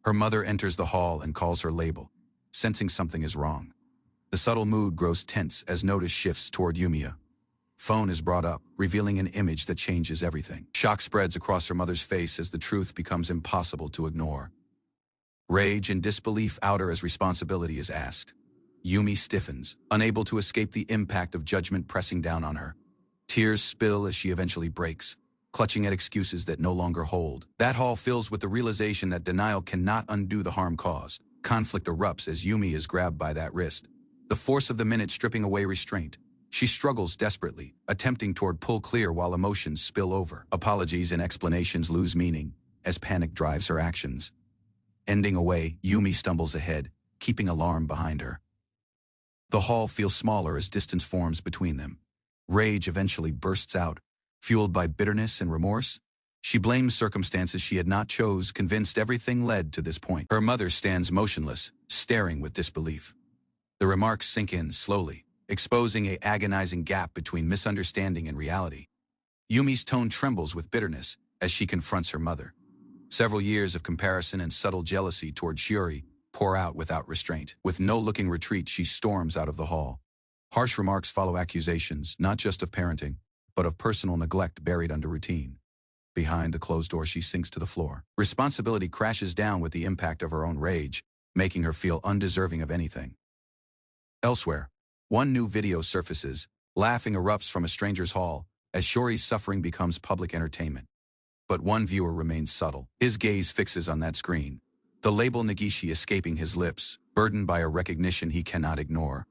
Her mother enters the hall and calls her label, sensing something is wrong. The subtle mood grows tense as notice shifts toward Yumiya. Phone is brought up, revealing an image that changes everything. Shock spreads across her mother's face as the truth becomes impossible to ignore. Rage and disbelief outer as responsibility is asked. Yumi stiffens, unable to escape the impact of judgment pressing down on her. Tears spill as she eventually breaks, clutching at excuses that no longer hold. That hall fills with the realization that denial cannot undo the harm caused. Conflict erupts as Yumi is grabbed by that wrist, the force of the minute stripping away restraint. She struggles desperately, attempting to pull clear while emotions spill over. Apologies and explanations lose meaning as panic drives her actions. Ending away, Yumi stumbles ahead, keeping alarm behind her. The hall feels smaller as distance forms between them. Rage eventually bursts out, fueled by bitterness and remorse. She blames circumstances she had not chose, convinced everything led to this point. Her mother stands motionless, staring with disbelief. The remarks sink in slowly, exposing an agonizing gap between misunderstanding and reality. Yumi's tone trembles with bitterness as she confronts her mother. Several years of comparison and subtle jealousy toward Shiori, pour out without restraint. With no looking retreat, she storms out of the hall. Harsh remarks follow accusations, not just of parenting, but of personal neglect buried under routine. Behind the closed door, she sinks to the floor. Responsibility crashes down with the impact of her own rage, making her feel undeserving of anything. Elsewhere, one new video surfaces. Laughing erupts from a stranger's hall, as Shori's suffering becomes public entertainment. But one viewer remains subtle. His gaze fixes on that screen. The label Negishi escaping his lips, burdened by a recognition he cannot ignore.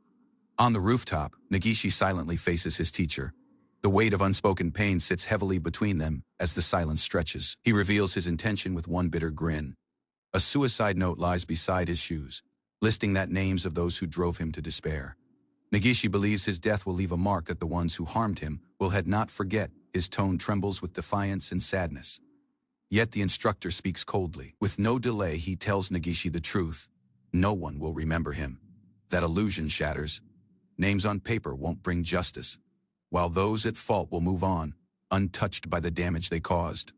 On the rooftop, Negishi silently faces his teacher. The weight of unspoken pain sits heavily between them as the silence stretches. He reveals his intention with one bitter grin. A suicide note lies beside his shoes, listing the names of those who drove him to despair. Negishi believes his death will leave a mark that the ones who harmed him will not forget. His tone trembles with defiance and sadness. Yet the instructor speaks coldly. With no delay, he tells Negishi the truth. No one will remember him. That illusion shatters. Names on paper won't bring justice, while those at fault will move on, untouched by the damage they caused.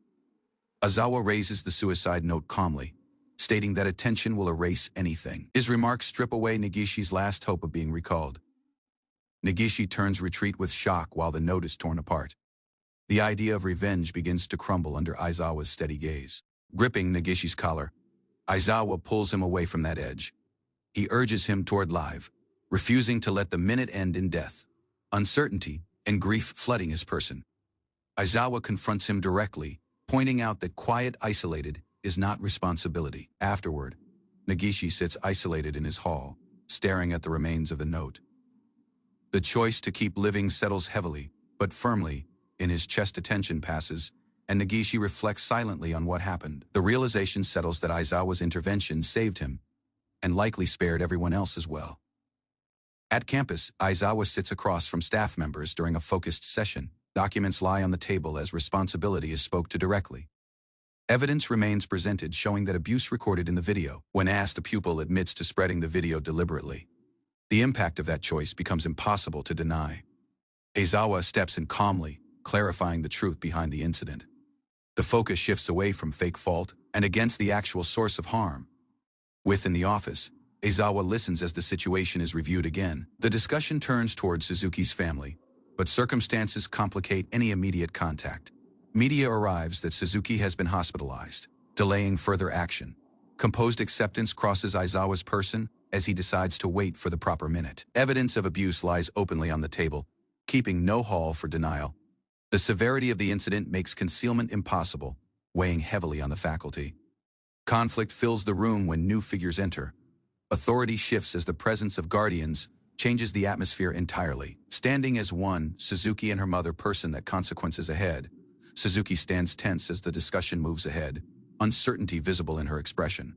Aizawa raises the suicide note calmly, stating that attention will erase anything. His remarks strip away Negishi's last hope of being recalled. Negishi turns retreat with shock while the note is torn apart. The idea of revenge begins to crumble under Aizawa's steady gaze. Gripping Negishi's collar, Aizawa pulls him away from that edge. He urges him toward life, refusing to let the minute end in death. Uncertainty and grief flooding his person. Aizawa confronts him directly, pointing out that quiet, isolated is not responsibility. Afterward, Negishi sits isolated in his hall, staring at the remains of the note. The choice to keep living settles heavily, but firmly, in his chest. Attention passes, and Negishi reflects silently on what happened. The realization settles that Aizawa's intervention saved him, and likely spared everyone else as well. At campus, Aizawa sits across from staff members during a focused session. Documents lie on the table as responsibility is spoke to directly. Evidence remains presented showing that abuse recorded in the video. When asked, a pupil admits to spreading the video deliberately. The impact of that choice becomes impossible to deny. Aizawa steps in calmly, clarifying the truth behind the incident. The focus shifts away from fake fault and against the actual source of harm. Within the office, Aizawa listens as the situation is reviewed again. The discussion turns towards Suzuki's family, but circumstances complicate any immediate contact. Media arrives that Suzuki has been hospitalized, delaying further action. Composed acceptance crosses Aizawa's person as he decides to wait for the proper minute. Evidence of abuse lies openly on the table, keeping no hall for denial. The severity of the incident makes concealment impossible, weighing heavily on the faculty. Conflict fills the room when new figures enter. Authority shifts as the presence of guardians changes the atmosphere entirely. Standing as one, Suzuki and her mother person that consequences ahead. Suzuki stands tense as the discussion moves ahead, uncertainty visible in her expression.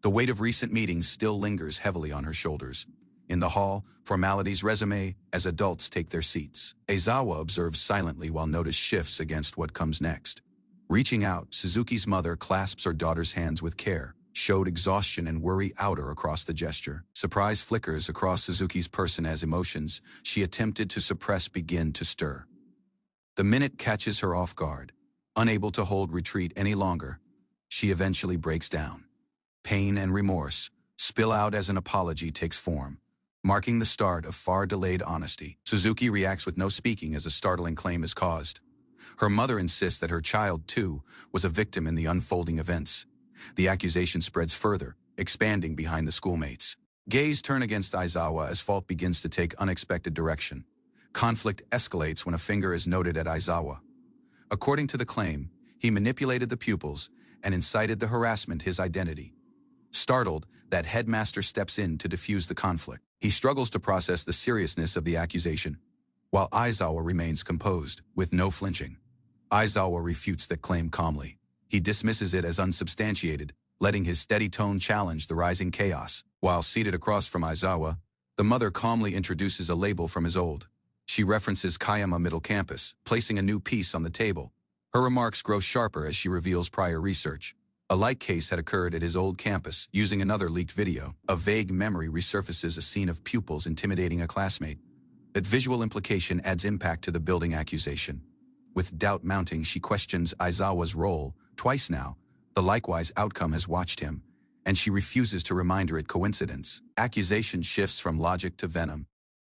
The weight of recent meetings still lingers heavily on her shoulders. In the hall, formalities resume as adults take their seats. Aizawa observes silently while notice shifts against what comes next. Reaching out, Suzuki's mother clasps her daughter's hands with care, showed exhaustion and worry outer across the gesture. Surprise flickers across Suzuki's person as emotions she attempted to suppress begin to stir. The minute catches her off guard. Unable to hold retreat any longer, she eventually breaks down. Pain and remorse spill out as an apology takes form, marking the start of far-delayed honesty. Suzuki reacts with no speaking as a startling claim is caused. Her mother insists that her child, too, was a victim in the unfolding events. The accusation spreads further, expanding behind the schoolmates. Gaze turn against Aizawa as fault begins to take unexpected direction. Conflict escalates when a finger is noted at Aizawa. According to the claim, he manipulated the pupils and incited the harassment his identity. Startled, that headmaster steps in to defuse the conflict. He struggles to process the seriousness of the accusation, while Aizawa remains composed, with no flinching. Aizawa refutes that claim calmly. He dismisses it as unsubstantiated, letting his steady tone challenge the rising chaos. While seated across from Aizawa, the mother calmly introduces a label from his old. She references Kayama Middle Campus, placing a new piece on the table. Her remarks grow sharper as she reveals prior research. A like case had occurred at his old campus using another leaked video. A vague memory resurfaces a scene of pupils intimidating a classmate. That visual implication adds impact to the building accusation. With doubt mounting, she questions Aizawa's role. Twice now, the likewise outcome has watched him, and she refuses to remind her it coincidence. Accusation shifts from logic to venom.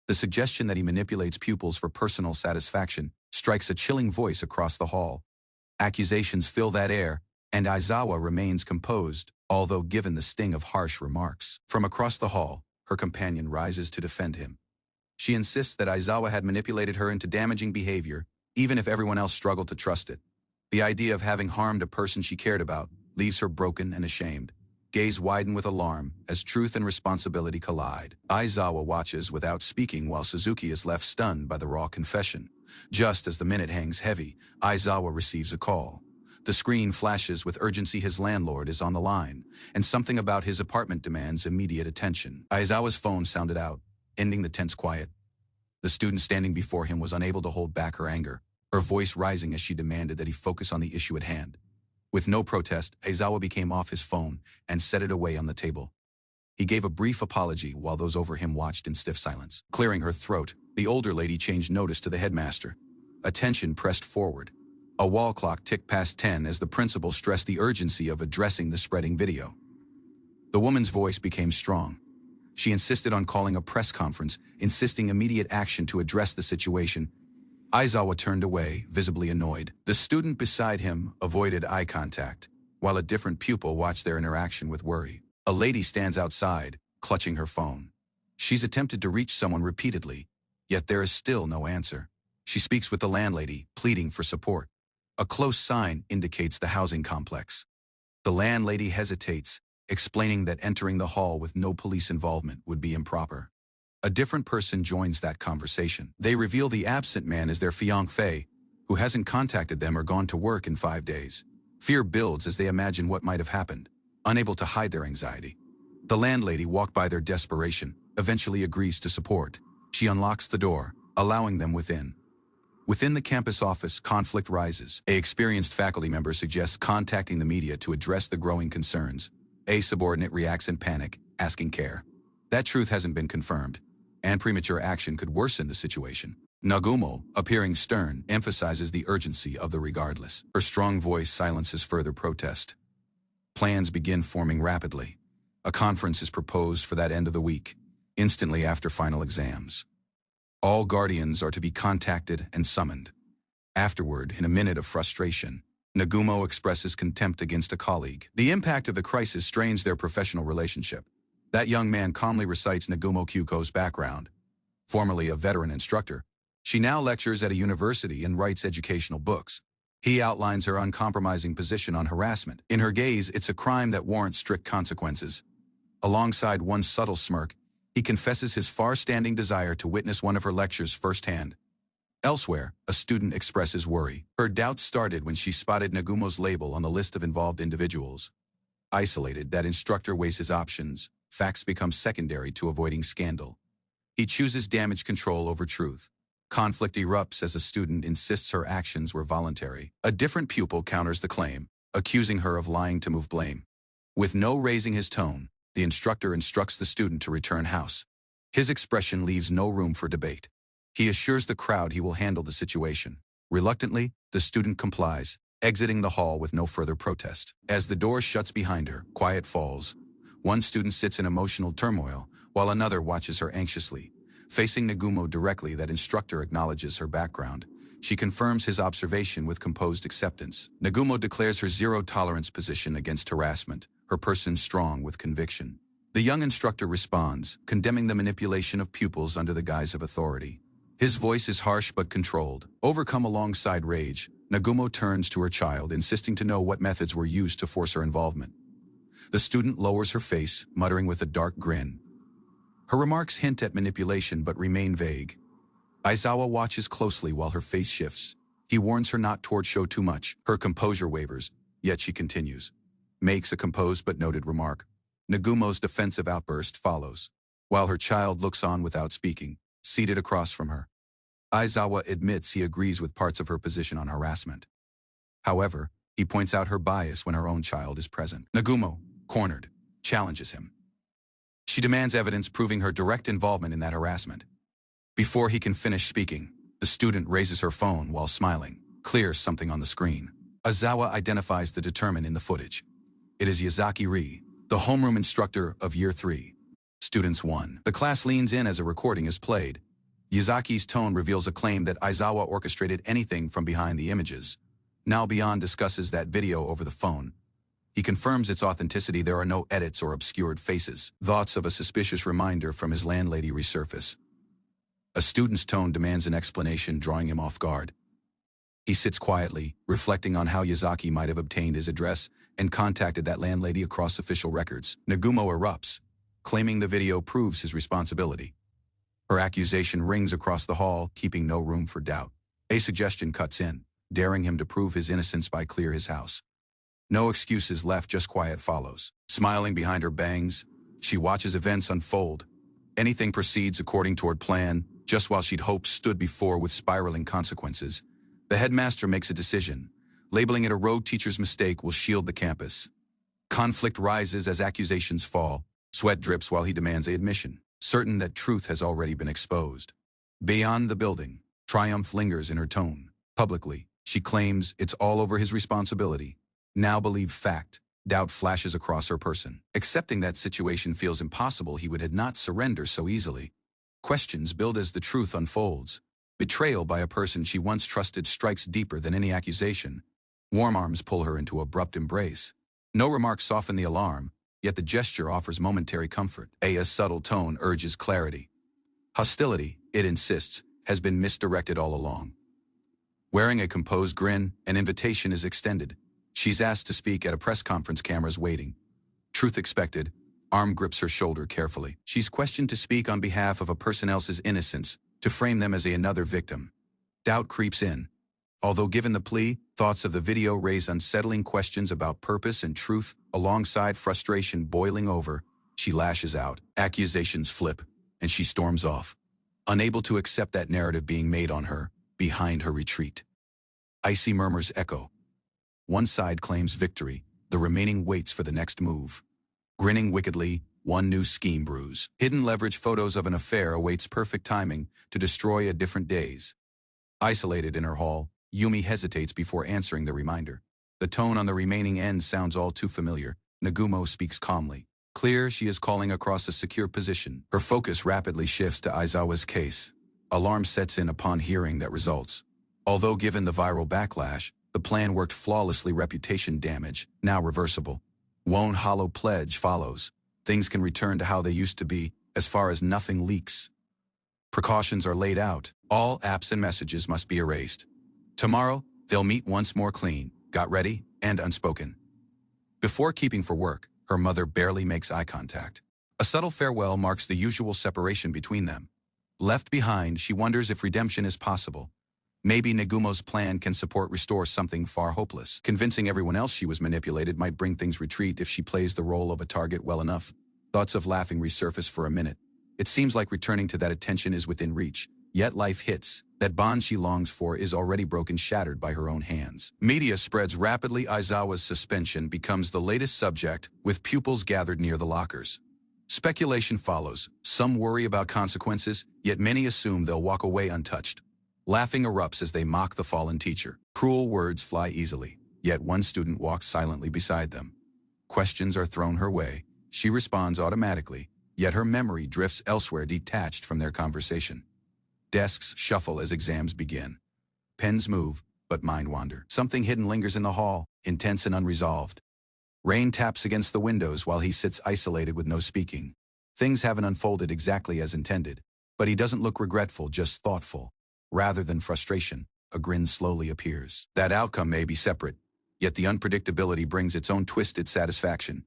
The suggestion that he manipulates pupils for personal satisfaction strikes a chilling voice across the hall. Accusations fill that air, and Aizawa remains composed, although given the sting of harsh remarks. From across the hall, her companion rises to defend him. She insists that Aizawa had manipulated her into damaging behavior, even if everyone else struggled to trust it. The idea of having harmed a person she cared about leaves her broken and ashamed. Gaze widen with alarm as truth and responsibility collide. Aizawa watches without speaking while Suzuki is left stunned by the raw confession. Just as the minute hangs heavy, Aizawa receives a call. The screen flashes with urgency. His landlord is on the line, and something about his apartment demands immediate attention. Aizawa's phone sounded out, ending the tense quiet. The student standing before him was unable to hold back her anger, her voice rising as she demanded that he focus on the issue at hand. With no protest, Aizawa became off his phone and set it away on the table. He gave a brief apology while those over him watched in stiff silence. Clearing her throat, the older lady changed notice to the headmaster. Attention pressed forward. A wall clock ticked past 10 as the principal stressed the urgency of addressing the spreading video. The woman's voice became strong. She insisted on calling a press conference, insisting immediate action to address the situation. Aizawa turned away, visibly annoyed. The student beside him avoided eye contact, while a different pupil watched their interaction with worry. A lady stands outside, clutching her phone. She's attempted to reach someone repeatedly, yet there is still no answer. She speaks with the landlady, pleading for support. A close sign indicates the housing complex. The landlady hesitates, explaining that entering the hall with no police involvement would be improper. A different person joins that conversation. They reveal the absent man is their fiancé, who hasn't contacted them or gone to work in 5 days. Fear builds as they imagine what might have happened, unable to hide their anxiety. The landlady, walked by their desperation, eventually agrees to support. She unlocks the door, allowing them within. Within the campus office, conflict rises. A experienced faculty member suggests contacting the media to address the growing concerns. A subordinate reacts in panic, asking care. That truth hasn't been confirmed, and premature action could worsen the situation. Nagumo, appearing stern, emphasizes the urgency of the regardless. Her strong voice silences further protest. Plans begin forming rapidly. A conference is proposed for that end of the week, instantly after final exams. All guardians are to be contacted and summoned. Afterward, in a minute of frustration, Nagumo expresses contempt against a colleague. The impact of the crisis strains their professional relationship. That young man calmly recites Nagumo Kyuko's background. Formerly a veteran instructor, she now lectures at a university and writes educational books. He outlines her uncompromising position on harassment. In her gaze, it's a crime that warrants strict consequences. Alongside one subtle smirk, he confesses his far-standing desire to witness one of her lectures firsthand. Elsewhere, a student expresses worry. Her doubts started when she spotted Nagumo's label on the list of involved individuals. Isolated, that instructor weighs his options. Facts become secondary to avoiding scandal. He chooses damage control over truth. Conflict erupts as a student insists her actions were voluntary. A different pupil counters the claim, accusing her of lying to move blame. With no raising his tone, the instructor instructs the student to return house. His expression leaves no room for debate. He assures the crowd he will handle the situation. Reluctantly, the student complies, exiting the hall with no further protest. As the door shuts behind her, quiet falls. One student sits in emotional turmoil, while another watches her anxiously. Facing Nagumo directly, that instructor acknowledges her background. She confirms his observation with composed acceptance. Nagumo declares her zero-tolerance position against harassment, her person strong with conviction. The young instructor responds, condemning the manipulation of pupils under the guise of authority. His voice is harsh but controlled. Overcome alongside rage, Nagumo turns to her child, insisting to know what methods were used to force her involvement. The student lowers her face, muttering with a dark grin. Her remarks hint at manipulation but remain vague. Aizawa watches closely while her face shifts. He warns her not to show too much. Her composure wavers, yet she continues. Makes a composed but noted remark. Nagumo's defensive outburst follows, while her child looks on without speaking, seated across from her. Aizawa admits he agrees with parts of her position on harassment. However, he points out her bias when her own child is present. Nagumo, cornered, challenges him. She demands evidence proving her direct involvement in that harassment. Before he can finish speaking, the student raises her phone while smiling, clears something on the screen. Aizawa identifies the determinant in the footage. It is Yazaki Ri, The homeroom instructor of Year 3. Students 1. The class leans in as a recording is played. Yazaki's tone reveals a claim that Aizawa orchestrated anything from behind the images. Now Beyond discusses that video over the phone. He confirms its authenticity. There are no edits or obscured faces. Thoughts of a suspicious reminder from his landlady resurface. A student's tone demands an explanation, drawing him off guard. He sits quietly, reflecting on how Yazaki might have obtained his address and contacted that landlady across official records. Nagumo erupts, claiming the video proves his responsibility. Her accusation rings across the hall, keeping no room for doubt. A suggestion cuts in, daring him to prove his innocence by clear his house. No excuses left, just quiet follows. Smiling behind her bangs, she watches events unfold. Anything proceeds according toward plan, just while she'd hoped stood before with spiraling consequences. The headmaster makes a decision. Labeling it a rogue teacher's mistake will shield the campus. Conflict rises as accusations fall. Sweat drips while he demands an admission, certain that truth has already been exposed. Beyond the building, triumph lingers in her tone. Publicly, she claims it's all over his responsibility. Now believe fact. Doubt flashes across her person. Accepting that situation feels impossible. He would not surrender so easily. Questions build as the truth unfolds. Betrayal by a person she once trusted strikes deeper than any accusation. Warm arms pull her into abrupt embrace. No remarks soften the alarm, yet the gesture offers momentary comfort. Aya's subtle tone urges clarity. Hostility, it insists, has been misdirected all along. Wearing a composed grin, an invitation is extended. She's asked to speak at a press conference, cameras waiting. Truth expected, arm grips her shoulder carefully. She's questioned to speak on behalf of a person else's innocence, to frame them as another victim. Doubt creeps in. Although given the plea, thoughts of the video raise unsettling questions about purpose and truth, alongside frustration boiling over. She lashes out, accusations flip, and she storms off, unable to accept that narrative being made on her, behind her retreat. Icy murmurs echo. One side claims victory, the remaining waits for the next move. Grinning wickedly, one new scheme brews. Hidden leverage photos of an affair awaits perfect timing to destroy a different days. Isolated in her hall, Yumi hesitates before answering the reminder. The tone on the remaining end sounds all too familiar. Nagumo speaks calmly. Clear, she is calling across a secure position. Her focus rapidly shifts to Aizawa's case. Alarm sets in upon hearing that results. Although given the viral backlash, the plan worked flawlessly. Reputation damage, now reversible. One hollow pledge follows. Things can return to how they used to be, as far as nothing leaks. Precautions are laid out. All apps and messages must be erased. Tomorrow, they'll meet once more clean, got ready, and unspoken. Before keeping for work, her mother barely makes eye contact. A subtle farewell marks the usual separation between them. Left behind, she wonders if redemption is possible. Maybe Nagumo's plan can restore something far hopeless. Convincing everyone else she was manipulated might bring things retreat if she plays the role of a target well enough. Thoughts of laughing resurface for a minute. It seems like returning to that attention is within reach. Yet life hits. That bond she longs for is already broken, shattered by her own hands. Media spreads rapidly. Aizawa's suspension becomes the latest subject, with pupils gathered near the lockers. Speculation follows. Some worry about consequences, yet many assume they'll walk away untouched. Laughing erupts as they mock the fallen teacher. Cruel words fly easily, yet one student walks silently beside them. Questions are thrown her way. She responds automatically, yet her memory drifts elsewhere, detached from their conversation. Desks shuffle as exams begin. Pens move, but mind wander. Something hidden lingers in the hall, intense and unresolved. Rain taps against the windows while he sits isolated with no speaking. Things haven't unfolded exactly as intended, but he doesn't look regretful, just thoughtful. Rather than frustration, a grin slowly appears. That outcome may be separate, yet the unpredictability brings its own twisted satisfaction.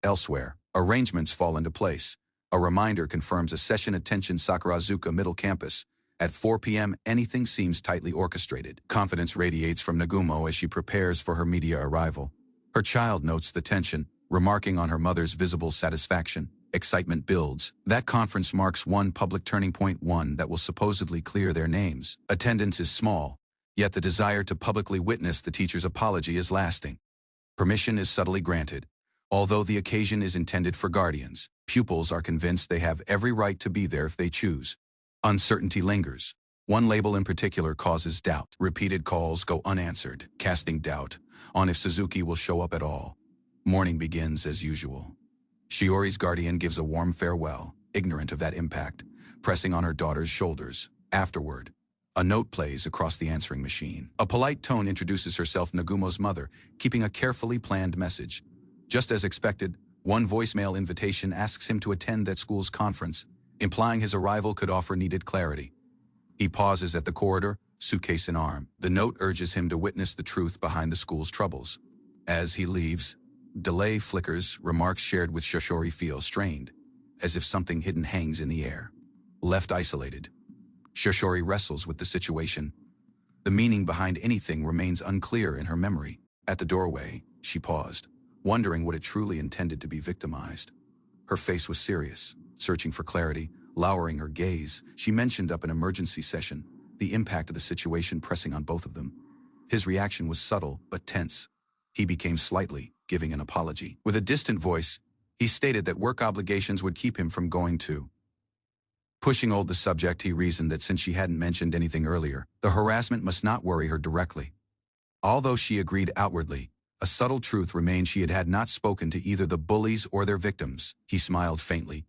Elsewhere, arrangements fall into place. A reminder confirms a session attention Sakurazuka Middle Campus. At 4 p.m., anything seems tightly orchestrated. Confidence radiates from Nagumo as she prepares for her media arrival. Her child notes the tension, remarking on her mother's visible satisfaction. Excitement builds. That conference marks one public turning point, one that will supposedly clear their names. Attendance is small, yet the desire to publicly witness the teacher's apology is lasting. Permission is subtly granted. Although the occasion is intended for guardians, pupils are convinced they have every right to be there if they choose. Uncertainty lingers. One label in particular causes doubt. Repeated calls go unanswered, casting doubt on if Suzuki will show up at all. Morning begins as usual. Shiori's guardian gives a warm farewell, ignorant of that impact, pressing on her daughter's shoulders. Afterward, a note plays across the answering machine. A polite tone introduces herself, Nagumo's mother, keeping a carefully planned message. Just as expected, one voicemail invitation asks him to attend that school's conference, implying his arrival could offer needed clarity. He pauses at the corridor, suitcase in arm. The note urges him to witness the truth behind the school's troubles. As he leaves, delay flickers, remarks shared with Shiori feel strained, as if something hidden hangs in the air. Left isolated, Shiori wrestles with the situation. The meaning behind anything remains unclear in her memory. At the doorway, she paused, wondering what it truly intended to be victimized. Her face was serious, searching for clarity, lowering her gaze. She mentioned up an emergency session, the impact of the situation pressing on both of them. His reaction was subtle but tense. He became slightly, giving an apology. With a distant voice, he stated that work obligations would keep him from going to. Pushing the subject, he reasoned that since she hadn't mentioned anything earlier, the harassment must not worry her directly. Although she agreed outwardly, a subtle truth remained: she had not spoken to either the bullies or their victims. He smiled faintly,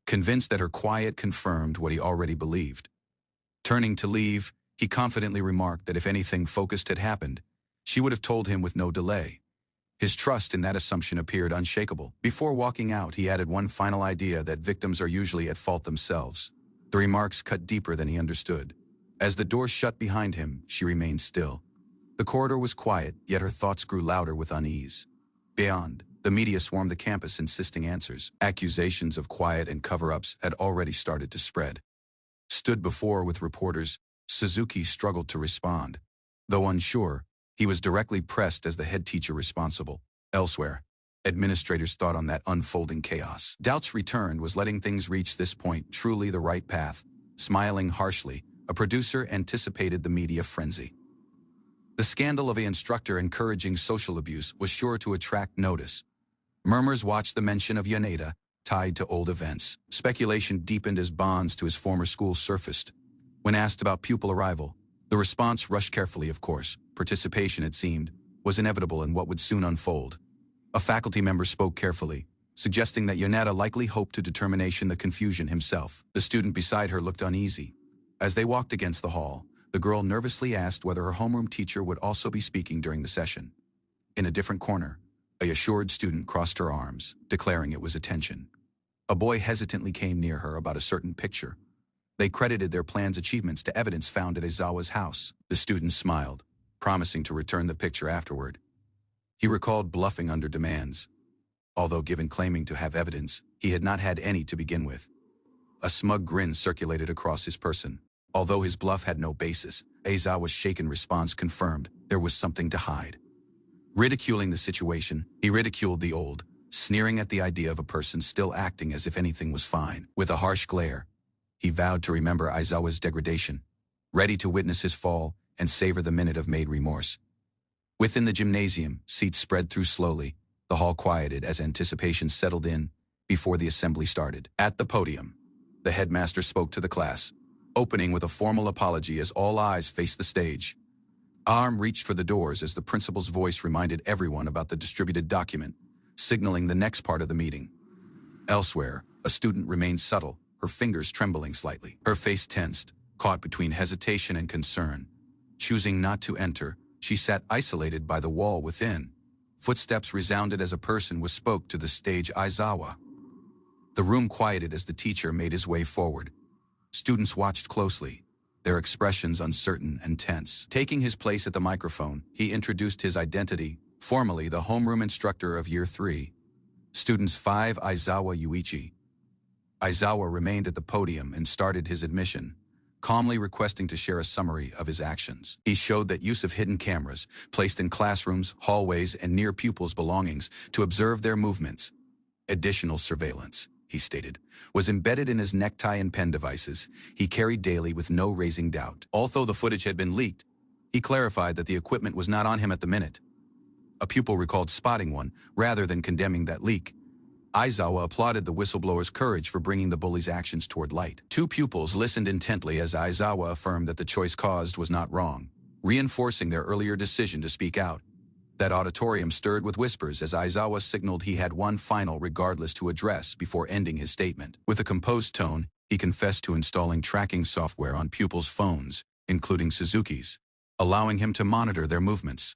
convinced that her quiet confirmed what he already believed. Turning to leave, he confidently remarked that if anything focused had happened, she would have told him with no delay. His trust in that assumption appeared unshakable. Before walking out, he added one final idea: that victims are usually at fault themselves. The remarks cut deeper than he understood. As the door shut behind him, she remained still. The corridor was quiet, yet her thoughts grew louder with unease. Beyond, the media swarmed the campus insisting answers. Accusations of quiet and cover-ups had already started to spread. Stood before with reporters, Suzuki struggled to respond. Though unsure, he was directly pressed as the head teacher responsible. Elsewhere, administrators thought on that unfolding chaos. Doubts returned: was letting things reach this point truly the right path? Smiling harshly, a producer anticipated the media frenzy. The scandal of an instructor encouraging social abuse was sure to attract notice. Murmurs watched the mention of Yaneda, tied to old events. Speculation deepened as bonds to his former school surfaced. When asked about pupil arrival, the response rushed carefully. Of course, participation, it seemed, was inevitable in what would soon unfold. A faculty member spoke carefully, suggesting that Yaneda likely hoped to determination the confusion himself. The student beside her looked uneasy. As they walked against the hall, the girl nervously asked whether her homeroom teacher would also be speaking during the session. In a different corner, a assured student crossed her arms, declaring it was attention. A boy hesitantly came near her about a certain picture. They credited their plan's achievements to evidence found at Aizawa's house. The student smiled, promising to return the picture afterward. He recalled bluffing under demands. Although given claiming to have evidence, he had not had any to begin with. A smug grin circulated across his person. Although his bluff had no basis, Aizawa's shaken response confirmed there was something to hide. Ridiculing the situation, he ridiculed the old, sneering at the idea of a person still acting as if anything was fine. With a harsh glare, he vowed to remember Aizawa's degradation, ready to witness his fall and savor the minute of made remorse. Within the gymnasium, seats spread through slowly. The hall quieted as anticipation settled in before the assembly started. At the podium, the headmaster spoke to the class, opening with a formal apology as all eyes faced the stage. Arm reached for the doors as the principal's voice reminded everyone about the distributed document, signaling the next part of the meeting. Elsewhere, a student remained subtle, her fingers trembling slightly. Her face tensed, caught between hesitation and concern. Choosing not to enter, she sat isolated by the wall within. Footsteps resounded as a person spoke to the stage. Aizawa. The room quieted as the teacher made his way forward. Students watched closely, their expressions uncertain and tense. Taking his place at the microphone, he introduced his identity, formally the homeroom instructor of Year 3. Students 5 Aizawa Yuichi. Aizawa remained at the podium and started his admission, calmly requesting to share a summary of his actions. He showed that use of hidden cameras, placed in classrooms, hallways, and near pupils' belongings to observe their movements. Additional surveillance, he stated, was embedded in his necktie and pen devices he carried daily with no raising doubt. Although the footage had been leaked, he clarified that the equipment was not on him at the minute. A pupil recalled spotting one, rather than condemning that leak. Aizawa applauded the whistleblower's courage for bringing the bully's actions toward light. Two pupils listened intently as Aizawa affirmed that the choice caused was not wrong, reinforcing their earlier decision to speak out. That auditorium stirred with whispers as Aizawa signaled he had one final regardless to address before ending his statement. With a composed tone, he confessed to installing tracking software on pupils' phones, including Suzuki's, allowing him to monitor their movements.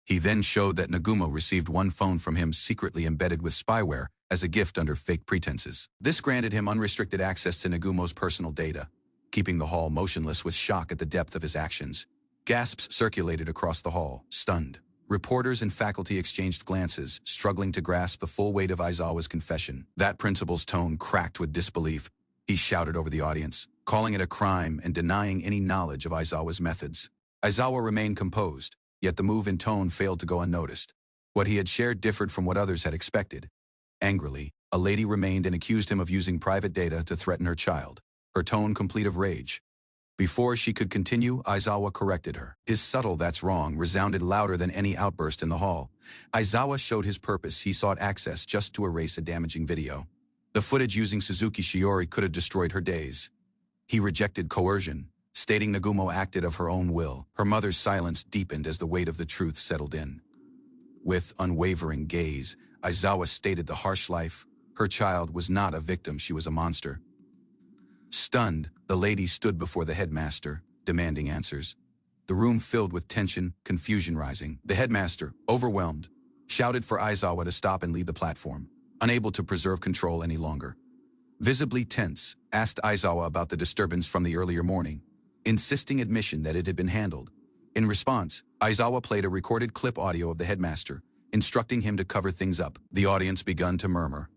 He then showed that Nagumo received one phone from him secretly embedded with spyware as a gift under fake pretenses. This granted him unrestricted access to Nagumo's personal data, keeping the hall motionless with shock at the depth of his actions. Gasps circulated across the hall, stunned. Reporters and faculty exchanged glances, struggling to grasp the full weight of Aizawa's confession. That principal's tone cracked with disbelief. He shouted over the audience, calling it a crime and denying any knowledge of Aizawa's methods. Aizawa remained composed, yet the move in tone failed to go unnoticed. What he had shared differed from what others had expected. Angrily, a lady remained and accused him of using private data to threaten her child, her tone complete of rage. Before she could continue, Aizawa corrected her. His subtle "that's wrong" resounded louder than any outburst in the hall. Aizawa showed his purpose. He sought access just to erase a damaging video. The footage using Suzuki Shiori could have destroyed her days. He rejected coercion, stating Nagumo acted of her own will. Her mother's silence deepened as the weight of the truth settled in. With unwavering gaze, Aizawa stated the harsh life. Her child was not a victim, she was a monster. Stunned, the lady stood before the headmaster, demanding answers. The room filled with tension, confusion rising. The headmaster, overwhelmed, shouted for Aizawa to stop and leave the platform, unable to preserve control any longer. Visibly tense, asked Aizawa about the disturbance from the earlier morning, insisting admission that it had been handled. In response, Aizawa played a recorded clip audio of the headmaster, instructing him to cover things up. The audience began to murmur.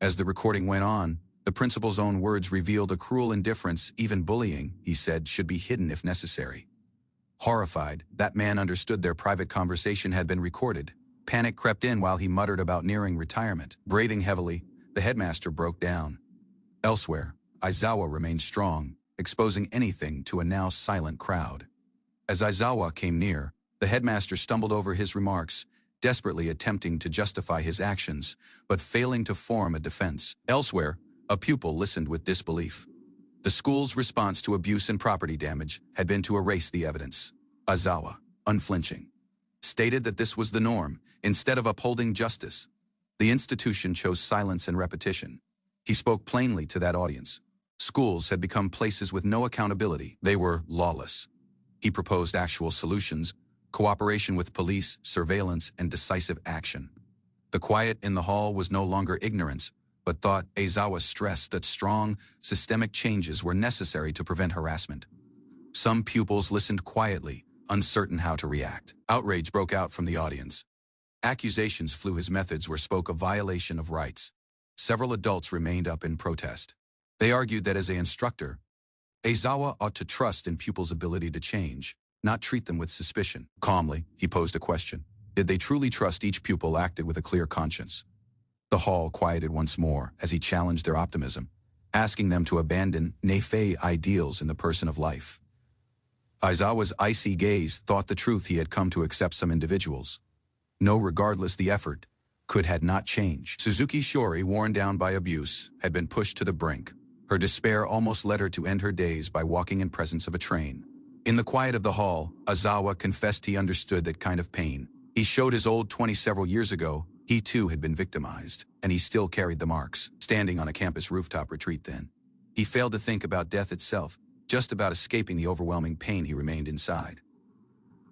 As the recording went on, the principal's own words revealed a cruel indifference. Even bullying, he said, should be hidden if necessary. Horrified, that man understood their private conversation had been recorded. Panic crept in while he muttered about nearing retirement. Breathing heavily, the headmaster broke down. Elsewhere, Aizawa remained strong, exposing anything to a now silent crowd. As Aizawa came near, the headmaster stumbled over his remarks, desperately attempting to justify his actions, but failing to form a defense. Elsewhere, a pupil listened with disbelief. The school's response to abuse and property damage had been to erase the evidence. Aizawa, unflinching, stated that this was the norm, instead of upholding justice. The institution chose silence and repetition. He spoke plainly to that audience. Schools had become places with no accountability. They were lawless. He proposed actual solutions, cooperation with police, surveillance, and decisive action. The quiet in the hall was no longer ignorance, but thought. Aizawa stressed that strong, systemic changes were necessary to prevent harassment. Some pupils listened quietly, uncertain how to react. Outrage broke out from the audience. Accusations flew. His methods spoke of violation of rights. Several adults remained up in protest. They argued that as an instructor, Aizawa ought to trust in pupils' ability to change, not treat them with suspicion. Calmly, he posed a question. Did they truly trust each pupil acted with a clear conscience? The hall quieted once more as he challenged their optimism, asking them to abandon naïve ideals in the person of life. Aizawa's icy gaze thought the truth. He had come to accept some individuals. No, regardless the effort, had not changed. Suzuki Shiori, worn down by abuse, had been pushed to the brink. Her despair almost led her to end her days by walking in presence of a train. In the quiet of the hall, Aizawa confessed he understood that kind of pain. He showed his old 20 several years ago. He too had been victimized, and he still carried the marks. Standing on a campus rooftop retreat then, he failed to think about death itself, just about escaping the overwhelming pain he remained inside.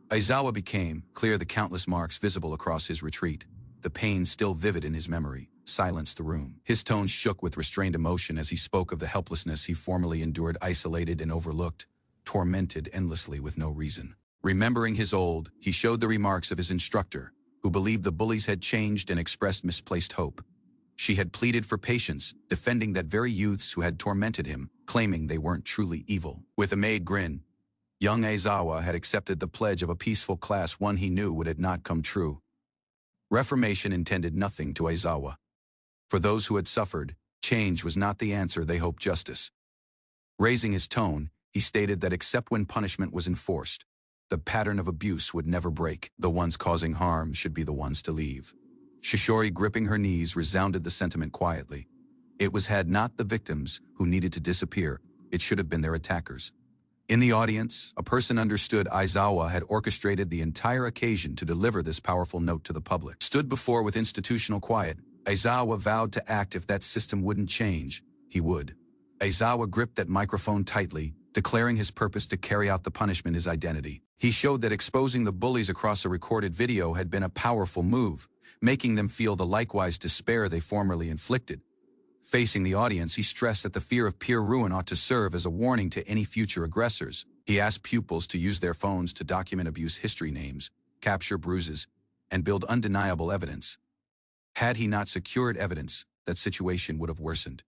Aizawa became clear. The countless marks visible across his retreat, the pain still vivid in his memory, silenced the room. His tone shook with restrained emotion as he spoke of the helplessness he formerly endured, isolated and overlooked, tormented endlessly with no reason. Remembering his old, he showed the remarks of his instructor, who believed the bullies had changed and expressed misplaced hope. She had pleaded for patience, defending that very youths who had tormented him, claiming they weren't truly evil. With a made grin, young Aizawa had accepted the pledge of a peaceful class, one he knew would not come true. Reformation intended nothing to Aizawa. For those who had suffered, change was not the answer. They hoped justice. Raising his tone, he stated that except when punishment was enforced, the pattern of abuse would never break. The ones causing harm should be the ones to leave. Shiori, gripping her knees, resounded the sentiment quietly. It was not the victims who needed to disappear, it should have been their attackers. In the audience, a person understood Aizawa had orchestrated the entire occasion to deliver this powerful note to the public. Stood before with institutional quiet, Aizawa vowed to act if that system wouldn't change. He would. Aizawa gripped that microphone tightly, declaring his purpose to carry out the punishment his identity. He showed that exposing the bullies across a recorded video had been a powerful move, making them feel the likewise despair they formerly inflicted. Facing the audience, he stressed that the fear of peer ruin ought to serve as a warning to any future aggressors. He asked pupils to use their phones to document abuse history names, capture bruises, and build undeniable evidence. Had he not secured evidence, that situation would have worsened.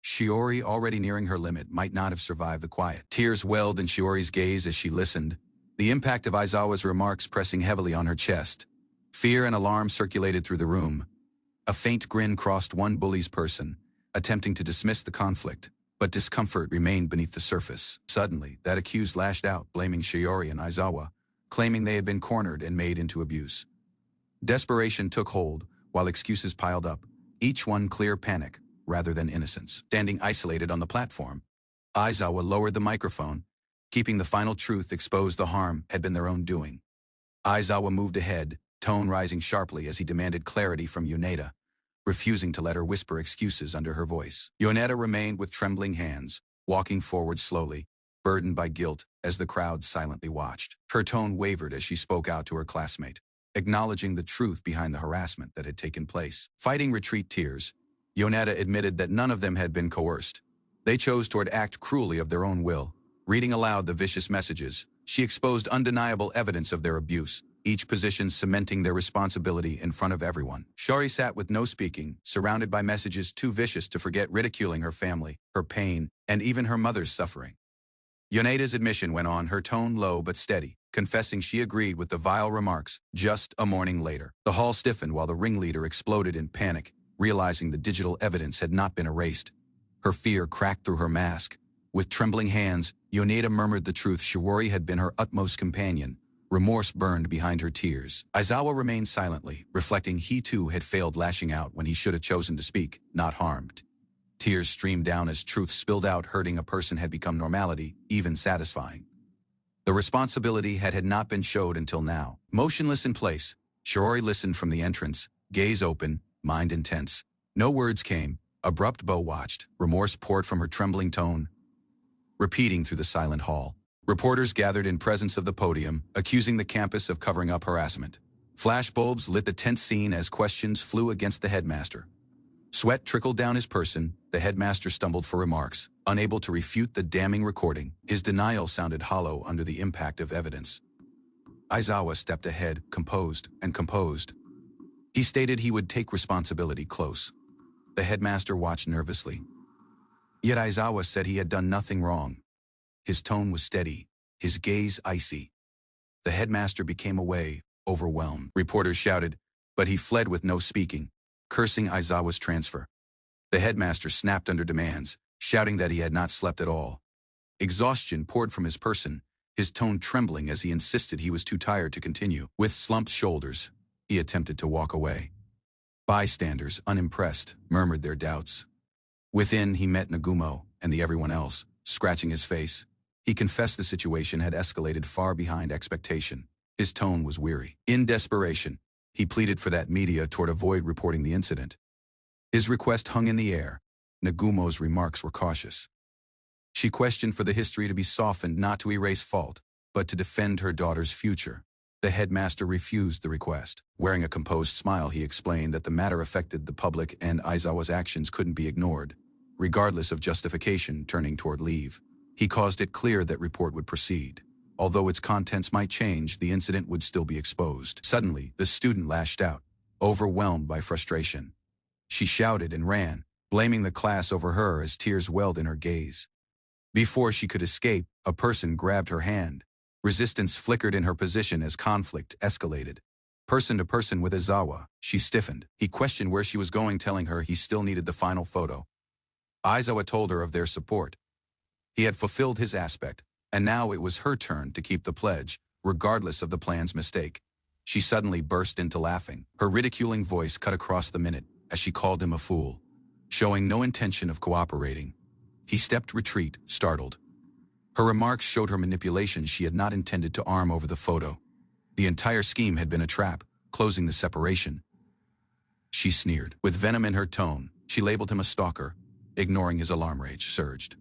Shiori, already nearing her limit, might not have survived the quiet. Tears welled in Shiori's gaze as she listened, the impact of Aizawa's remarks pressing heavily on her chest. Fear and alarm circulated through the room. A faint grin crossed one bully's person, attempting to dismiss the conflict, but discomfort remained beneath the surface. Suddenly, that accused lashed out, blaming Shiori and Aizawa, claiming they had been cornered and made into abuse. Desperation took hold, while excuses piled up, each one clear panic, rather than innocence. Standing isolated on the platform, Aizawa lowered the microphone, keeping the final truth exposed. The harm had been their own doing. Aizawa moved ahead, tone rising sharply as he demanded clarity from Yoneda, refusing to let her whisper excuses under her voice. Yoneda remained with trembling hands, walking forward slowly, burdened by guilt as the crowd silently watched. Her tone wavered as she spoke out to her classmate, acknowledging the truth behind the harassment that had taken place. Fighting retreat tears, Yoneda admitted that none of them had been coerced. They chose to act cruelly of their own will. Reading aloud the vicious messages, she exposed undeniable evidence of their abuse, each position cementing their responsibility in front of everyone. Shari sat with no speaking, surrounded by messages too vicious to forget, ridiculing her family, her pain, and even her mother's suffering. Yoneda's admission went on, her tone low but steady, confessing she agreed with the vile remarks. Just a morning later, the hall stiffened while the ringleader exploded in panic, realizing the digital evidence had not been erased. Her fear cracked through her mask. With trembling hands, Yoneda murmured the truth. Shiori had been her utmost companion. Remorse burned behind her tears. Aizawa remained silently, reflecting he too had failed, lashing out when he should have chosen to speak, not harmed. Tears streamed down as truth spilled out. Hurting a person had become normality, even satisfying. The responsibility had not been showed until now. Motionless in place, Shiori listened from the entrance, gaze open, mind intense. No words came. Abrupt bow watched. Remorse poured from her trembling tone, repeating through the silent hall. Reporters gathered in presence of the podium, accusing the campus of covering up harassment. Flashbulbs lit the tense scene as questions flew against the headmaster. Sweat trickled down his person. The headmaster stumbled for remarks, unable to refute the damning recording. His denial sounded hollow under the impact of evidence. Aizawa stepped ahead, composed. He stated he would take responsibility close. The headmaster watched nervously. Yet Aizawa said he had done nothing wrong. His tone was steady, his gaze icy. The headmaster became away, overwhelmed. Reporters shouted, but he fled with no speaking, cursing Aizawa's transfer. The headmaster snapped under demands, shouting that he had not slept at all. Exhaustion poured from his person, his tone trembling as he insisted he was too tired to continue. With slumped shoulders, he attempted to walk away. Bystanders, unimpressed, murmured their doubts. Within, he met Nagumo and everyone else, scratching his face. He confessed the situation had escalated far behind expectation. His tone was weary. In desperation, he pleaded for that media to avoid reporting the incident. His request hung in the air. Nagumo's remarks were cautious. She questioned for the history to be softened, not to erase fault, but to defend her daughter's future. The headmaster refused the request. Wearing a composed smile, he explained that the matter affected the public and Aizawa's actions couldn't be ignored. Regardless of justification, turning toward leave, he caused it clear that report would proceed. Although its contents might change, the incident would still be exposed. Suddenly, the student lashed out, overwhelmed by frustration. She shouted and ran, blaming the class over her as tears welled in her gaze. Before she could escape, a person grabbed her hand. Resistance flickered in her position as conflict escalated. Person to person with Aizawa, she stiffened. He questioned where she was going, telling her he still needed the final photo. Aizawa told her of their support. He had fulfilled his aspect, and now it was her turn to keep the pledge, regardless of the plan's mistake. She suddenly burst into laughing. Her ridiculing voice cut across the minute as she called him a fool, showing no intention of cooperating. He stepped retreat, startled. Her remarks showed her manipulation. She had not intended to arm over the photo. The entire scheme had been a trap, closing the separation. She sneered. With venom in her tone, she labeled him a stalker, ignoring his alarm rage surged.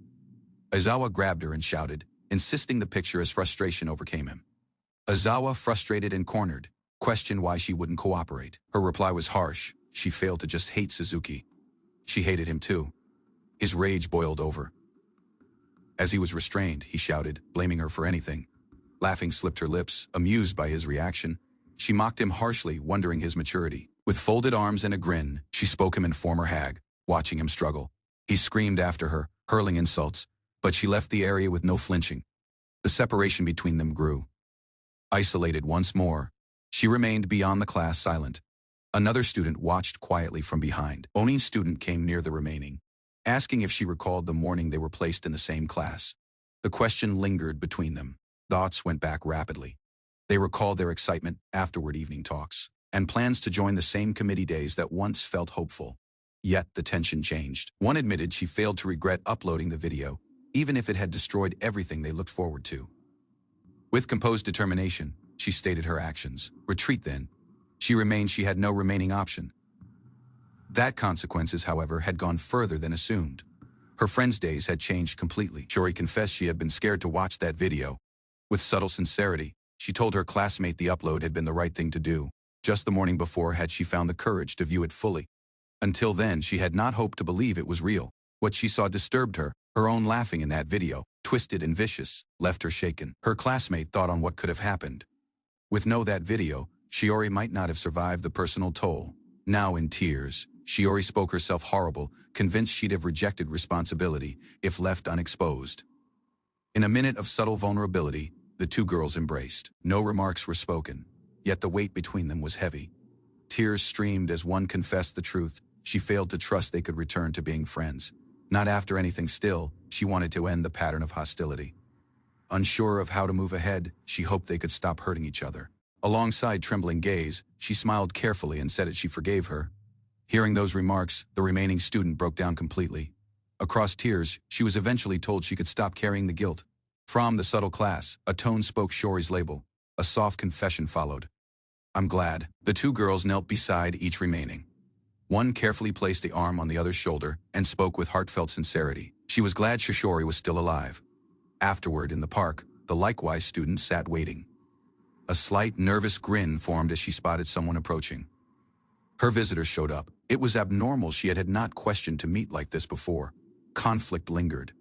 Aizawa grabbed her and shouted, insisting the picture as frustration overcame him. Aizawa, frustrated and cornered, questioned why she wouldn't cooperate. Her reply was harsh. She failed to just hate Suzuki. She hated him too. His rage boiled over. As he was restrained, he shouted, blaming her for anything. Laughing slipped her lips, amused by his reaction. She mocked him harshly, wondering his maturity. With folded arms and a grin, she spoke him in former hag, watching him struggle. He screamed after her, hurling insults, but she left the area with no flinching. The separation between them grew. Isolated once more, she remained beyond the class silent. Another student watched quietly from behind. Oni's student came near the remaining, asking if she recalled the morning they were placed in the same class. The question lingered between them. Thoughts went back rapidly. They recalled their excitement, afterward evening talks, and plans to join the same committee days that once felt hopeful. Yet the tension changed. One admitted she failed to regret uploading the video, even if it had destroyed everything they looked forward to. With composed determination, she stated her actions. Retreat then. She had no remaining option. That consequences, however, had gone further than assumed. Her friend's days had changed completely. Shori confessed she had been scared to watch that video. With subtle sincerity, she told her classmate the upload had been the right thing to do. Just the morning before had she found the courage to view it fully. Until then, she had not hoped to believe it was real. What she saw disturbed her. Her own laughing in that video, twisted and vicious, left her shaken. Her classmate thought on what could have happened. With that video, Shiori might not have survived the personal toll. Now in tears, Shiori spoke herself horrible, convinced she'd have rejected responsibility if left unexposed. In a minute of subtle vulnerability, the two girls embraced. No remarks were spoken, yet the weight between them was heavy. Tears streamed as one confessed the truth. She failed to trust they could return to being friends. Not after anything still, she wanted to end the pattern of hostility. Unsure of how to move ahead, she hoped they could stop hurting each other. Alongside trembling gaze, she smiled carefully and said that she forgave her. Hearing those remarks, the remaining student broke down completely. Across tears, she was eventually told she could stop carrying the guilt. From the subtle class, a tone spoke Shori's label. A soft confession followed. I'm glad. The two girls knelt beside each remaining. One carefully placed the arm on the other's shoulder and spoke with heartfelt sincerity. She was glad Shishori was still alive. Afterward, in the park, the likewise student sat waiting. A slight, nervous grin formed as she spotted someone approaching. Her visitor showed up. It was abnormal. She had not questioned to meet like this before. Conflict lingered.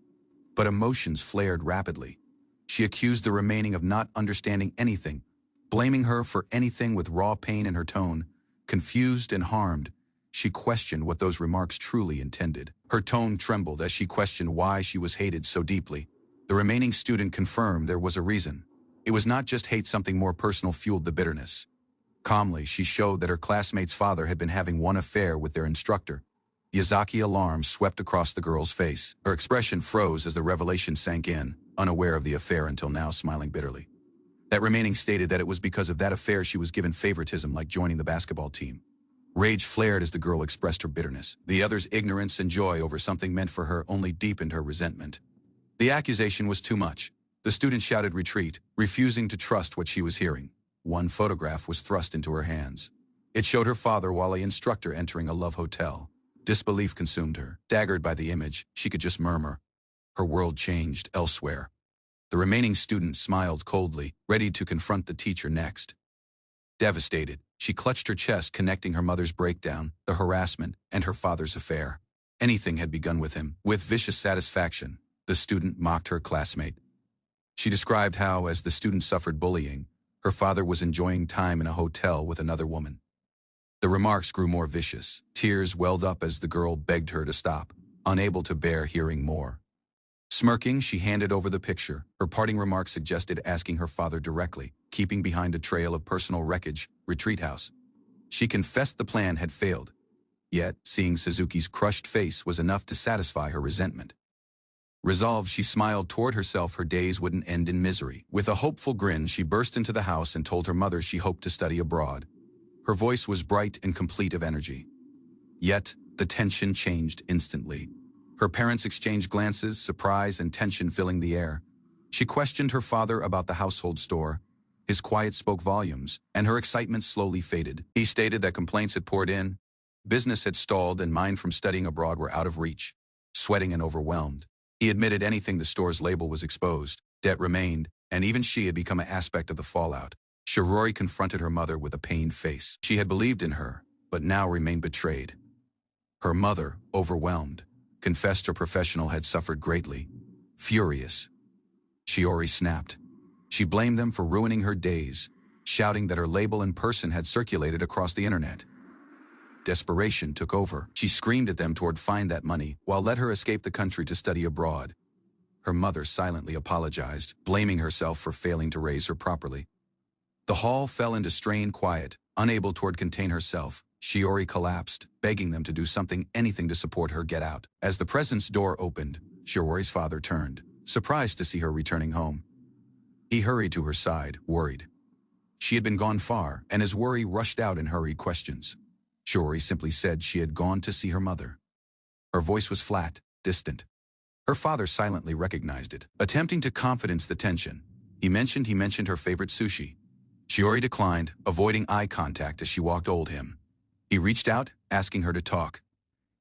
But emotions flared rapidly. She accused the remaining of not understanding anything, blaming her for anything with raw pain in her tone. Confused and harmed, she questioned what those remarks truly intended. Her tone trembled as she questioned why she was hated so deeply. The remaining student confirmed there was a reason. It was not just hate, something more personal fueled the bitterness. Calmly, she showed that her classmate's father had been having one affair with their instructor. Yazaki alarm swept across the girl's face. Her expression froze as the revelation sank in, unaware of the affair until now, smiling bitterly. That remaining stated that it was because of that affair she was given favoritism, like joining the basketball team. Rage flared as the girl expressed her bitterness. The other's ignorance and joy over something meant for her only deepened her resentment. The accusation was too much. The student shouted retreat, refusing to trust what she was hearing. One photograph was thrust into her hands. It showed her father while an instructor entering a love hotel. Disbelief consumed her. Staggered by the image, she could just murmur. Her world changed elsewhere. The remaining student smiled coldly, ready to confront the teacher next. Devastated, she clutched her chest, connecting her mother's breakdown, the harassment, and her father's affair. Anything had begun with him. With vicious satisfaction, the student mocked her classmate. She described how, as the student suffered bullying, her father was enjoying time in a hotel with another woman. The remarks grew more vicious. Tears welled up as the girl begged her to stop, unable to bear hearing more. Smirking, she handed over the picture. Her parting remark suggested asking her father directly, keeping behind a trail of personal wreckage, retreat house. She confessed the plan had failed. Yet, seeing Suzuki's crushed face was enough to satisfy her resentment. Resolved, she smiled toward herself. Her days wouldn't end in misery. With a hopeful grin, she burst into the house and told her mother she hoped to study abroad. Her voice was bright and complete of energy. Yet, the tension changed instantly. Her parents exchanged glances, surprise and tension filling the air. She questioned her father about the household store. His quiet spoke volumes, and her excitement slowly faded. He stated that complaints had poured in, business had stalled, and mine from studying abroad were out of reach, sweating and overwhelmed. He admitted anything the store's label was exposed, debt remained, and even she had become an aspect of the fallout. Shirori confronted her mother with a pained face. She had believed in her, but now remained betrayed. Her mother, overwhelmed, confessed her professional had suffered greatly. Furious, Shiori snapped. She blamed them for ruining her days, shouting that her label in person had circulated across the internet. Desperation took over. She screamed at them to find that money, while let her escape the country to study abroad. Her mother silently apologized, blaming herself for failing to raise her properly. The hall fell into strained quiet. Unable to contain herself, Shiori collapsed, begging them to do anything to support her get out. As the presence door opened, Shiori's father turned, surprised to see her returning home. He hurried to her side, worried. She had been gone far, and his worry rushed out in hurried questions. Shiori simply said she had gone to see her mother. Her voice was flat, distant. Her father silently recognized it, attempting to confidence the tension. He mentioned her favorite sushi. Shiori declined, avoiding eye contact as she walked toward him. He reached out, asking her to talk.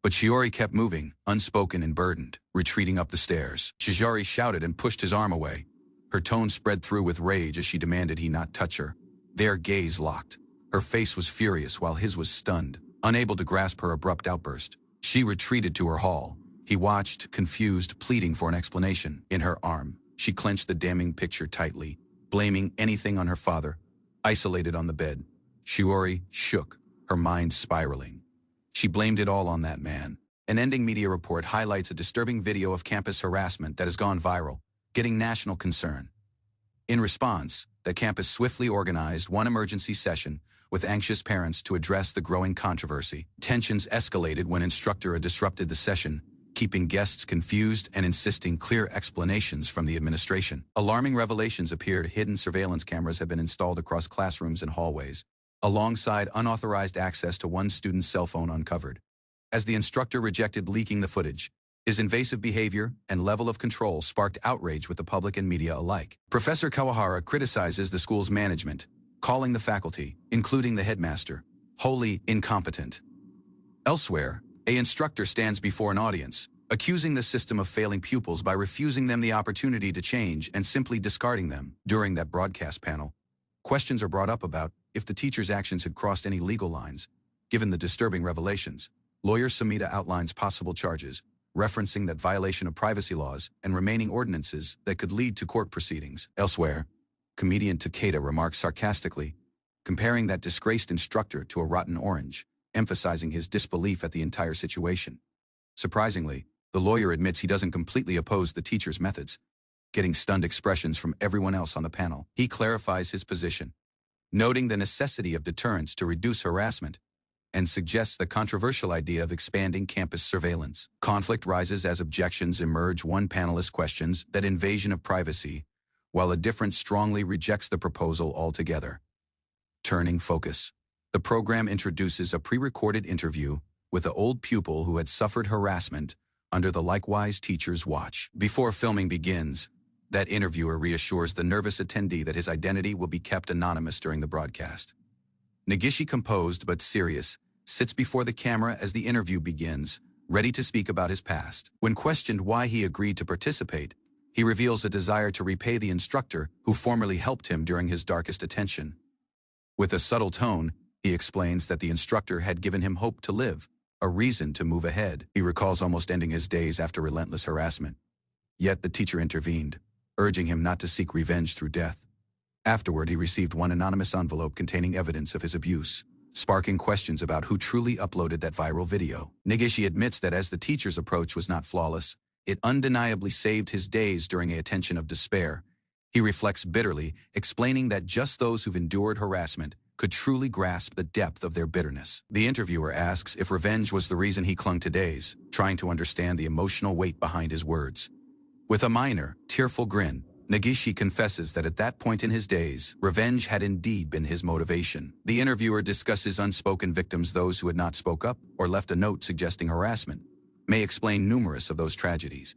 But Shiori kept moving, unspoken and burdened, retreating up the stairs. Shiori shouted and pushed his arm away. Her tone spread through with rage as she demanded he not touch her. Their gaze locked. Her face was furious while his was stunned, unable to grasp her abrupt outburst. She retreated to her hall. He watched, confused, pleading for an explanation. In her arm, she clenched the damning picture tightly, blaming anything on her father. Isolated on the bed, Shiori shook, her mind spiraling. She blamed it all on that man. An ending media report highlights a disturbing video of campus harassment that has gone viral, getting national concern. In response, the campus swiftly organized one emergency session with anxious parents to address the growing controversy. Tensions escalated when instructor disrupted the session, keeping guests confused and insisting clear explanations from the administration. Alarming revelations appeared. Hidden surveillance cameras had been installed across classrooms and hallways, alongside unauthorized access to one student's cell phone uncovered. As the instructor rejected leaking the footage, his invasive behavior and level of control sparked outrage with the public and media alike. Professor Kawahara criticizes the school's management, calling the faculty, including the headmaster, wholly incompetent. Elsewhere, an instructor stands before an audience, accusing the system of failing pupils by refusing them the opportunity to change and simply discarding them. During that broadcast panel, questions are brought up about if the teacher's actions had crossed any legal lines. Given the disturbing revelations, lawyer Sumida outlines possible charges, referencing that violation of privacy laws and remaining ordinances that could lead to court proceedings. Elsewhere, comedian Takeda remarks sarcastically, comparing that disgraced instructor to a rotten orange, emphasizing his disbelief at the entire situation. Surprisingly, the lawyer admits he doesn't completely oppose the teacher's methods, getting stunned expressions from everyone else on the panel. He clarifies his position, noting the necessity of deterrence to reduce harassment, and suggests the controversial idea of expanding campus surveillance. Conflict rises as objections emerge. One panelist questions that invasion of privacy, while a different strongly rejects the proposal altogether. Turning focus. The program introduces a pre-recorded interview with an old pupil who had suffered harassment under the likewise teacher's watch. Before filming begins, that interviewer reassures the nervous attendee that his identity will be kept anonymous during the broadcast. Negishi, composed but serious, sits before the camera as the interview begins, ready to speak about his past. When questioned why he agreed to participate, he reveals a desire to repay the instructor who formerly helped him during his darkest attention. With a subtle tone, he explains that the instructor had given him hope to live, a reason to move ahead. He recalls almost ending his days after relentless harassment. Yet the teacher intervened, urging him not to seek revenge through death. Afterward, he received one anonymous envelope containing evidence of his abuse, sparking questions about who truly uploaded that viral video. Negishi admits that as the teacher's approach was not flawless, it undeniably saved his days during a tension of despair. He reflects bitterly, explaining that just those who've endured harassment could truly grasp the depth of their bitterness. The interviewer asks if revenge was the reason he clung to days, trying to understand the emotional weight behind his words. With a minor, tearful grin, Negishi confesses that at that point in his days, revenge had indeed been his motivation. The interviewer discusses unspoken victims, those who had not spoke up or left a note suggesting harassment, may explain numerous of those tragedies.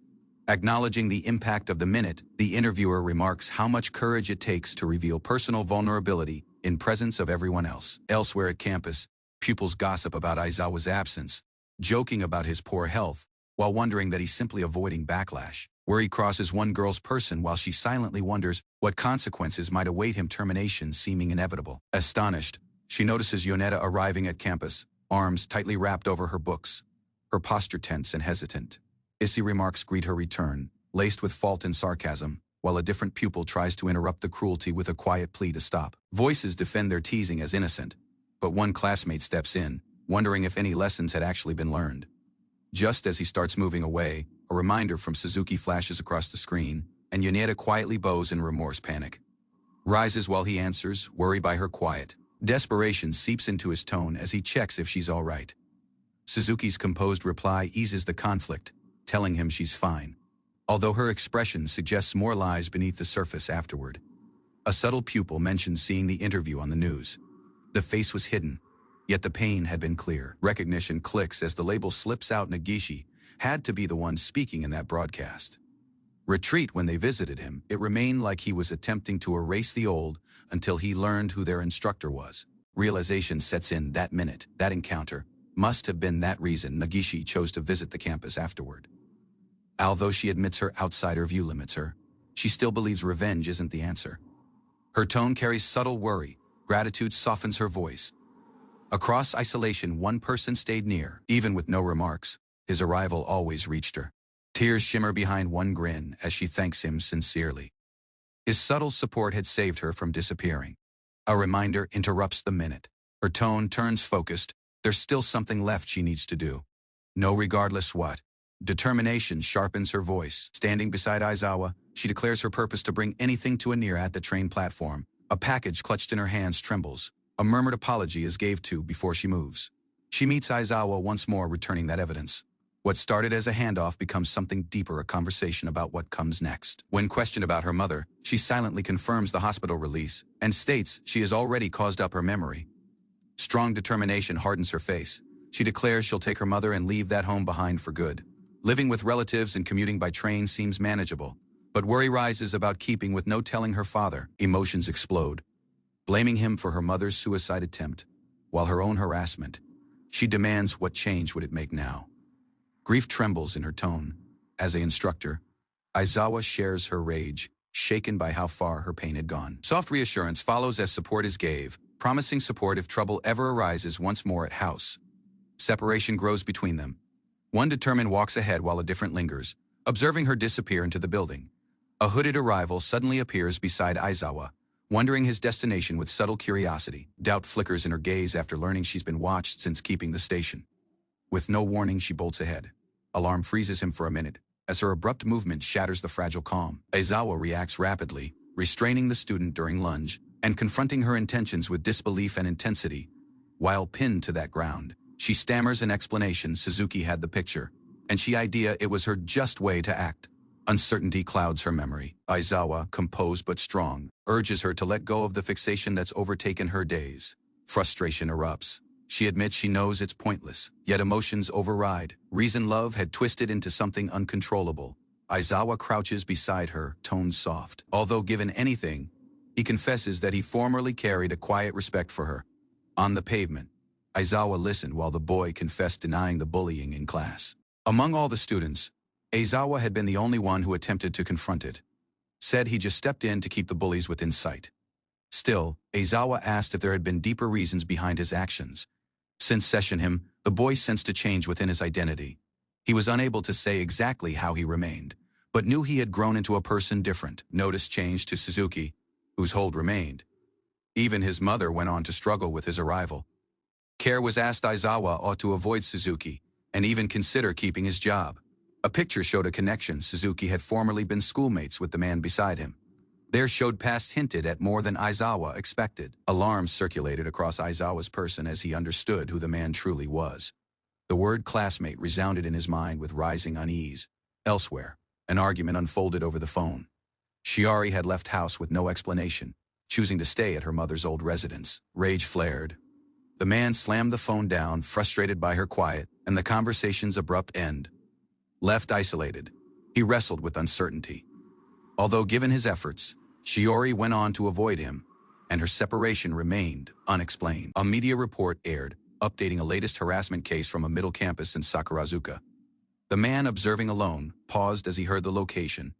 Acknowledging the impact of the minute, the interviewer remarks how much courage it takes to reveal personal vulnerability in presence of everyone else. Elsewhere at campus, pupils gossip about Aizawa's absence, joking about his poor health, while wondering that he's simply avoiding backlash. Worry crosses one girl's person while she silently wonders what consequences might await him, termination seeming inevitable. Astonished, she notices Yoneda arriving at campus, arms tightly wrapped over her books, her posture tense and hesitant. Issy remarks greet her return, laced with fault and sarcasm, while a different pupil tries to interrupt the cruelty with a quiet plea to stop. Voices defend their teasing as innocent, but one classmate steps in, wondering if any lessons had actually been learned. Just as he starts moving away, a reminder from Suzuki flashes across the screen, and Yoneda quietly bows in remorse panic. Rises while he answers, worried by her quiet. Desperation seeps into his tone as he checks if she's all right. Suzuki's composed reply eases the conflict, telling him she's fine, although her expression suggests more lies beneath the surface afterward. A subtle pupil mentions seeing the interview on the news. The face was hidden, yet the pain had been clear. Recognition clicks as the label slips out. Nagishi had to be the one speaking in that broadcast. Retreat when they visited him, it remained like he was attempting to erase the old until he learned who their instructor was. Realization sets in that minute. That encounter must have been that reason Nagishi chose to visit the campus afterward. Although she admits her outsider view limits her, she still believes revenge isn't the answer. Her tone carries subtle worry. Gratitude softens her voice. Across isolation, one person stayed near, even with no remarks. His arrival always reached her. Tears shimmer behind one grin as she thanks him sincerely. His subtle support had saved her from disappearing. A reminder interrupts the minute. Her tone turns focused. There's still something left she needs to do. No, regardless what. Determination sharpens her voice. Standing beside Aizawa, she declares her purpose to bring anything to Anir at the train platform. A package clutched in her hands trembles. A murmured apology is gave to before she moves. She meets Aizawa once more, returning that evidence. What started as a handoff becomes something deeper, a conversation about what comes next. When questioned about her mother, she silently confirms the hospital release and states she has already caused up her memory. Strong determination hardens her face. She declares she'll take her mother and leave that home behind for good. Living with relatives and commuting by train seems manageable, but worry rises about keeping with no telling her father. Emotions explode, blaming him for her mother's suicide attempt, while her own harassment. She demands what change would it make now. Grief trembles in her tone. As an instructor, Aizawa shares her rage, shaken by how far her pain had gone. Soft reassurance follows as support is gave, promising support if trouble ever arises once more at house. Separation grows between them. One determined walks ahead while a different lingers, observing her disappear into the building. A hooded arrival suddenly appears beside Aizawa, wondering his destination with subtle curiosity. Doubt flickers in her gaze after learning she's been watched since keeping the station. With no warning, she bolts ahead. Alarm freezes him for a minute, as her abrupt movement shatters the fragile calm. Aizawa reacts rapidly, restraining the student during lunge, and confronting her intentions with disbelief and intensity. While pinned to that ground, she stammers an explanation. Suzuki had the picture, and she idea it was her just way to act. Uncertainty clouds her memory. Aizawa, composed but strong, urges her to let go of the fixation that's overtaken her days. Frustration erupts. She admits she knows it's pointless, yet emotions override. Reason love had twisted into something uncontrollable. Aizawa crouches beside her, tone soft. Although given anything, he confesses that he formerly carried a quiet respect for her. On the pavement, Aizawa listened while the boy confessed denying the bullying in class. Among all the students, Aizawa had been the only one who attempted to confront it. Said he just stepped in to keep the bullies within sight. Still, Aizawa asked if there had been deeper reasons behind his actions. Since session him, the boy sensed a change within his identity. He was unable to say exactly how he remained, but knew he had grown into a person different. Notice changed to Suzuki, whose hold remained. Even his mother went on to struggle with his arrival. Care was asked. Aizawa ought to avoid Suzuki, and even consider keeping his job. A picture showed a connection. Suzuki had formerly been schoolmates with the man beside him. There showed past hinted at more than Aizawa expected. Alarms circulated across Aizawa's person as he understood who the man truly was. The word classmate resounded in his mind with rising unease. Elsewhere, an argument unfolded over the phone. Shiori had left house with no explanation, choosing to stay at her mother's old residence. Rage flared. The man slammed the phone down, frustrated by her quiet and the conversation's abrupt end. Left isolated, He wrestled with uncertainty. Although given his efforts, Shiori went on to avoid him, and her separation remained unexplained. A media report aired, updating a latest harassment case from a middle campus in Sakurazuka. The man observing alone paused as he heard the location.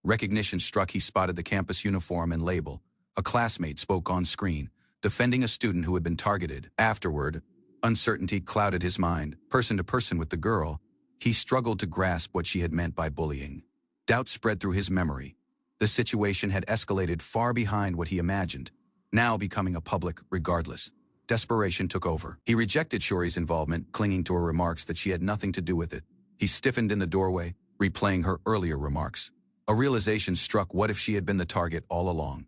Recognition struck. He spotted the campus uniform and label. A classmate spoke on screen, defending a student who had been targeted. Afterward, uncertainty clouded his mind. Person to person with the girl, he struggled to grasp what she had meant by bullying. Doubt spread through his memory. The situation had escalated far behind what he imagined, now becoming a public regardless. Desperation took over. He rejected Shiori's involvement, clinging to her remarks that she had nothing to do with it. He stiffened in the doorway, replaying her earlier remarks. A realization struck. What if she had been the target all along?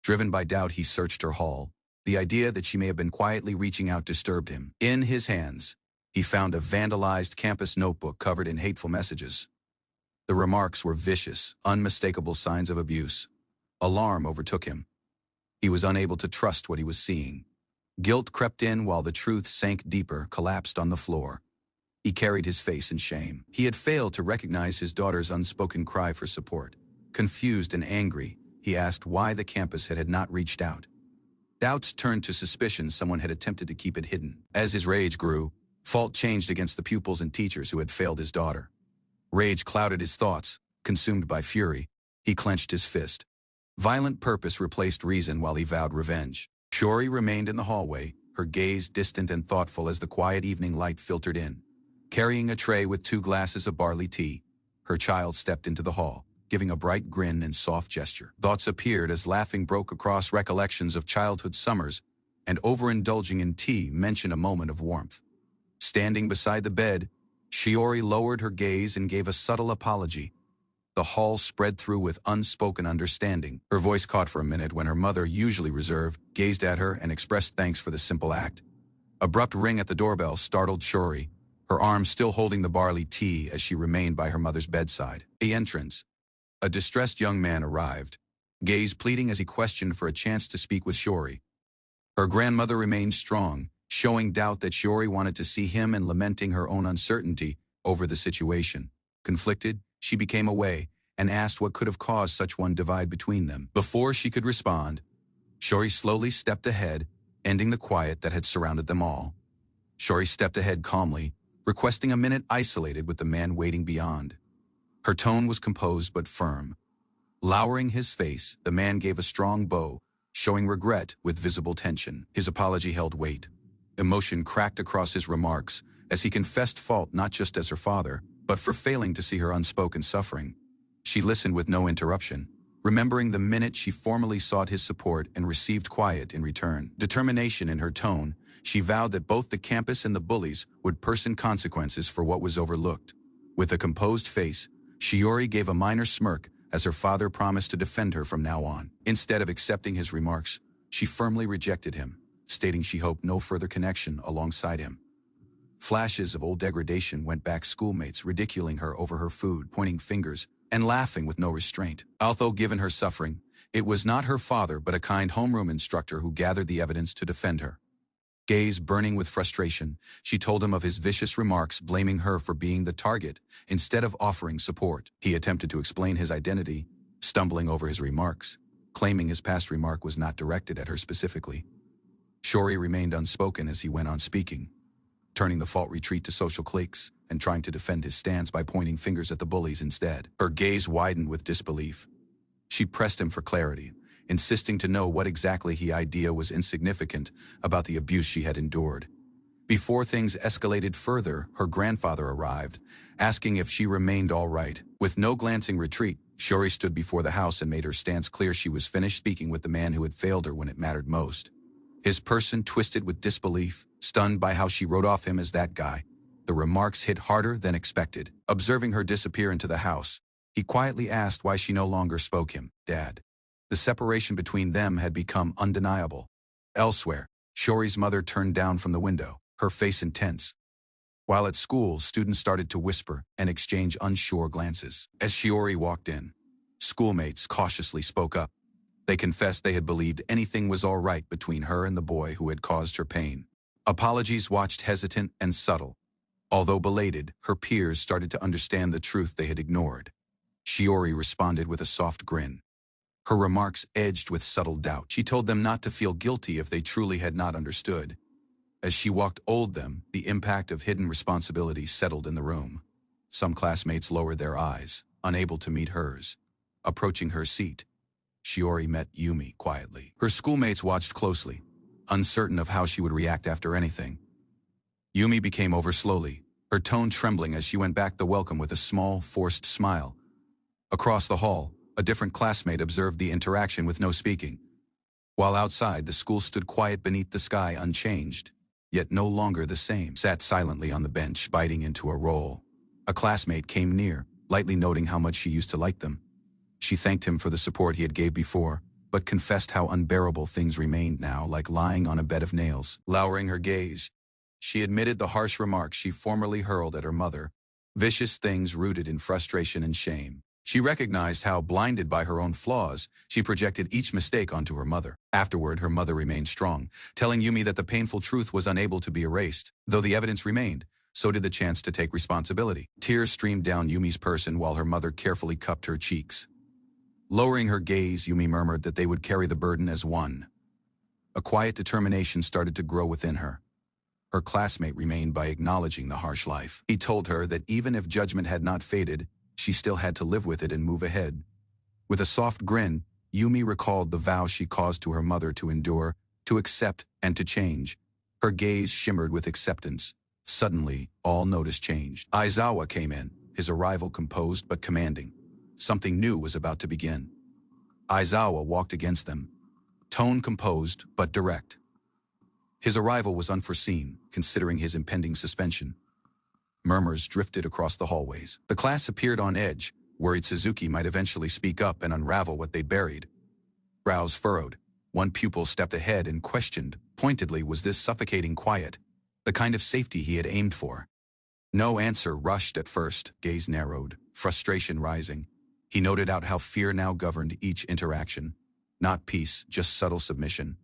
Driven by doubt, he searched her hall. The idea that she may have been quietly reaching out disturbed him. In his hands, he found a vandalized campus notebook covered in hateful messages. The remarks were vicious, unmistakable signs of abuse. Alarm overtook him. He was unable to trust what he was seeing. Guilt crept in while the truth sank deeper, collapsed on the floor. He carried his face in shame. He had failed to recognize his daughter's unspoken cry for support. Confused and angry, he asked why the campus had not reached out. Doubts turned to suspicion. Someone had attempted to keep it hidden. As his rage grew, fault changed against the pupils and teachers who had failed his daughter. Rage clouded his thoughts. Consumed by fury, he clenched his fist. Violent purpose replaced reason while he vowed revenge. Shiori remained in the hallway, her gaze distant and thoughtful as the quiet evening light filtered in. Carrying a tray with 2 glasses of barley tea, her child stepped into the hall, giving a bright grin and soft gesture. Thoughts appeared as laughing broke across recollections of childhood summers, and overindulging in tea mentioned a moment of warmth. Standing beside the bed, Shiori lowered her gaze and gave a subtle apology. The hall spread through with unspoken understanding. Her voice caught for a minute when her mother, usually reserved, gazed at her and expressed thanks for the simple act. Abrupt ring at the doorbell startled Shiori, her arm still holding the barley tea as she remained by her mother's bedside. The entrance. A distressed young man arrived, gaze pleading as he questioned for a chance to speak with Shiori. Her grandmother remained strong, showing doubt that Shiori wanted to see him and lamenting her own uncertainty over the situation. Conflicted, she became away and asked what could have caused such one divide between them. Before she could respond, Shiori slowly stepped ahead, ending the quiet that had surrounded them all. Shiori stepped ahead calmly, requesting a minute isolated with the man waiting beyond. Her tone was composed but firm. Lowering his face, the man gave a strong bow, showing regret with visible tension. His apology held weight. Emotion cracked across his remarks as he confessed fault not just as her father, but for failing to see her unspoken suffering. She listened with no interruption, remembering the minute she formally sought his support and received quiet in return. Determination in her tone, she vowed that both the campus and the bullies would person consequences for what was overlooked. With a composed face, Shiori gave a minor smirk as her father promised to defend her from now on. Instead of accepting his remarks, she firmly rejected him, stating she hoped no further connection alongside him. Flashes of old degradation went back, schoolmates ridiculing her over her food, pointing fingers, and laughing with no restraint. Although given her suffering, it was not her father but a kind homeroom instructor who gathered the evidence to defend her. Gaze burning with frustration, she told him of his vicious remarks, blaming her for being the target instead of offering support. He attempted to explain his identity, stumbling over his remarks, claiming his past remark was not directed at her specifically. Shiori remained unspoken as he went on speaking, turning the fault retreat to social cliques and trying to defend his stance by pointing fingers at the bullies instead. Her gaze widened with disbelief. She pressed him for clarity, insisting to know what exactly he idea was insignificant about the abuse she had endured. Before things escalated further, her grandfather arrived, asking if she remained all right. With no glancing retreat, Shiori stood before the house and made her stance clear. She was finished speaking with the man who had failed her when it mattered most. His person twisted with disbelief, stunned by how she wrote off him as that guy. The remarks hit harder than expected. Observing her disappear into the house, he quietly asked why she no longer spoke him, Dad. The separation between them had become undeniable. Elsewhere, Shiori's mother turned down from the window, her face intense. While at school, students started to whisper and exchange unsure glances. As Shiori walked in, schoolmates cautiously spoke up. They confessed they had believed anything was all right between her and the boy who had caused her pain. Apologies watched hesitant and subtle. Although belated, her peers started to understand the truth they had ignored. Shiori responded with a soft grin. Her remarks edged with subtle doubt. She told them not to feel guilty if they truly had not understood. As she walked old them, the impact of hidden responsibility settled in the room. Some classmates lowered their eyes, unable to meet hers. Approaching her seat, Shiori met Yumi quietly. Her schoolmates watched closely, uncertain of how she would react after anything. Yumi became over slowly, her tone trembling as she went back the welcome with a small, forced smile. Across the hall, a different classmate observed the interaction with no speaking. While outside, the school stood quiet beneath the sky, unchanged, yet no longer the same. Sat silently on the bench, biting into a roll. A classmate came near, lightly noting how much she used to like them. She thanked him for the support he had gave before, but confessed how unbearable things remained now, like lying on a bed of nails. Lowering her gaze, she admitted the harsh remarks she formerly hurled at her mother, vicious things rooted in frustration and shame. She recognized how, blinded by her own flaws, she projected each mistake onto her mother. Afterward, her mother remained strong, telling Yumi that the painful truth was unable to be erased. Though the evidence remained, so did the chance to take responsibility. Tears streamed down Yumi's person while her mother carefully cupped her cheeks. Lowering her gaze, Yumi murmured that they would carry the burden as one. A quiet determination started to grow within her. Her classmate remained by acknowledging the harsh life. He told her that even if judgment had not faded, she still had to live with it and move ahead. With a soft grin, Yumi recalled the vow she caused to her mother to endure, to accept, and to change. Her gaze shimmered with acceptance. Suddenly, all notice changed. Aizawa came in, his arrival composed but commanding. Something new was about to begin. Aizawa walked against them, tone composed but direct. His arrival was unforeseen, considering his impending suspension. Murmurs drifted across the hallways. The class appeared on edge, worried Suzuki might eventually speak up and unravel what they buried. Brows furrowed. One pupil stepped ahead and questioned, pointedly, was this suffocating quiet, the kind of safety he had aimed for? No answer rushed at first, gaze narrowed, frustration rising. He noted out how fear now governed each interaction. Not peace, just subtle submission.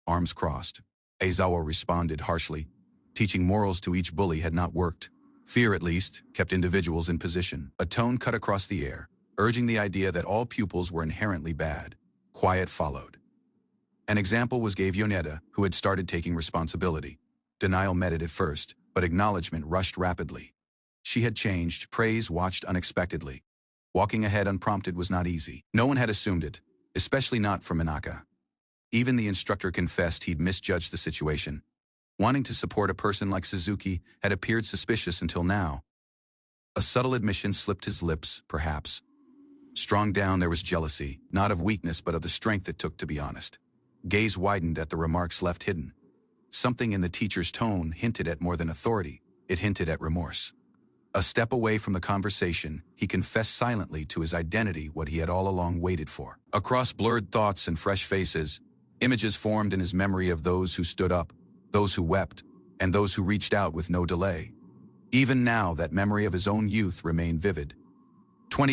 Arms crossed. Aizawa responded harshly. Teaching morals to each bully had not worked. Fear, at least, kept individuals in position. A tone cut across the air, urging the idea that all pupils were inherently bad. Quiet followed. An example was gave Yoneda, who had started taking responsibility. Denial met it at first, but acknowledgement rushed rapidly. She had changed, praise watched unexpectedly. Walking ahead unprompted was not easy. No one had assumed it, especially not from Manaka. Even the instructor confessed he'd misjudged the situation. Wanting to support a person like Suzuki had appeared suspicious until now. A subtle admission slipped his lips, perhaps. Strong down there was jealousy, not of weakness but of the strength it took to be honest. Gaze widened at the remarks left hidden. Something in the teacher's tone hinted at more than authority. It hinted at remorse. A step away from the conversation, he confessed silently to his identity what he had all along waited for. Across blurred thoughts and fresh faces, images formed in his memory of those who stood up, those who wept, and those who reached out with no delay. Even now, that memory of his own youth remained vivid.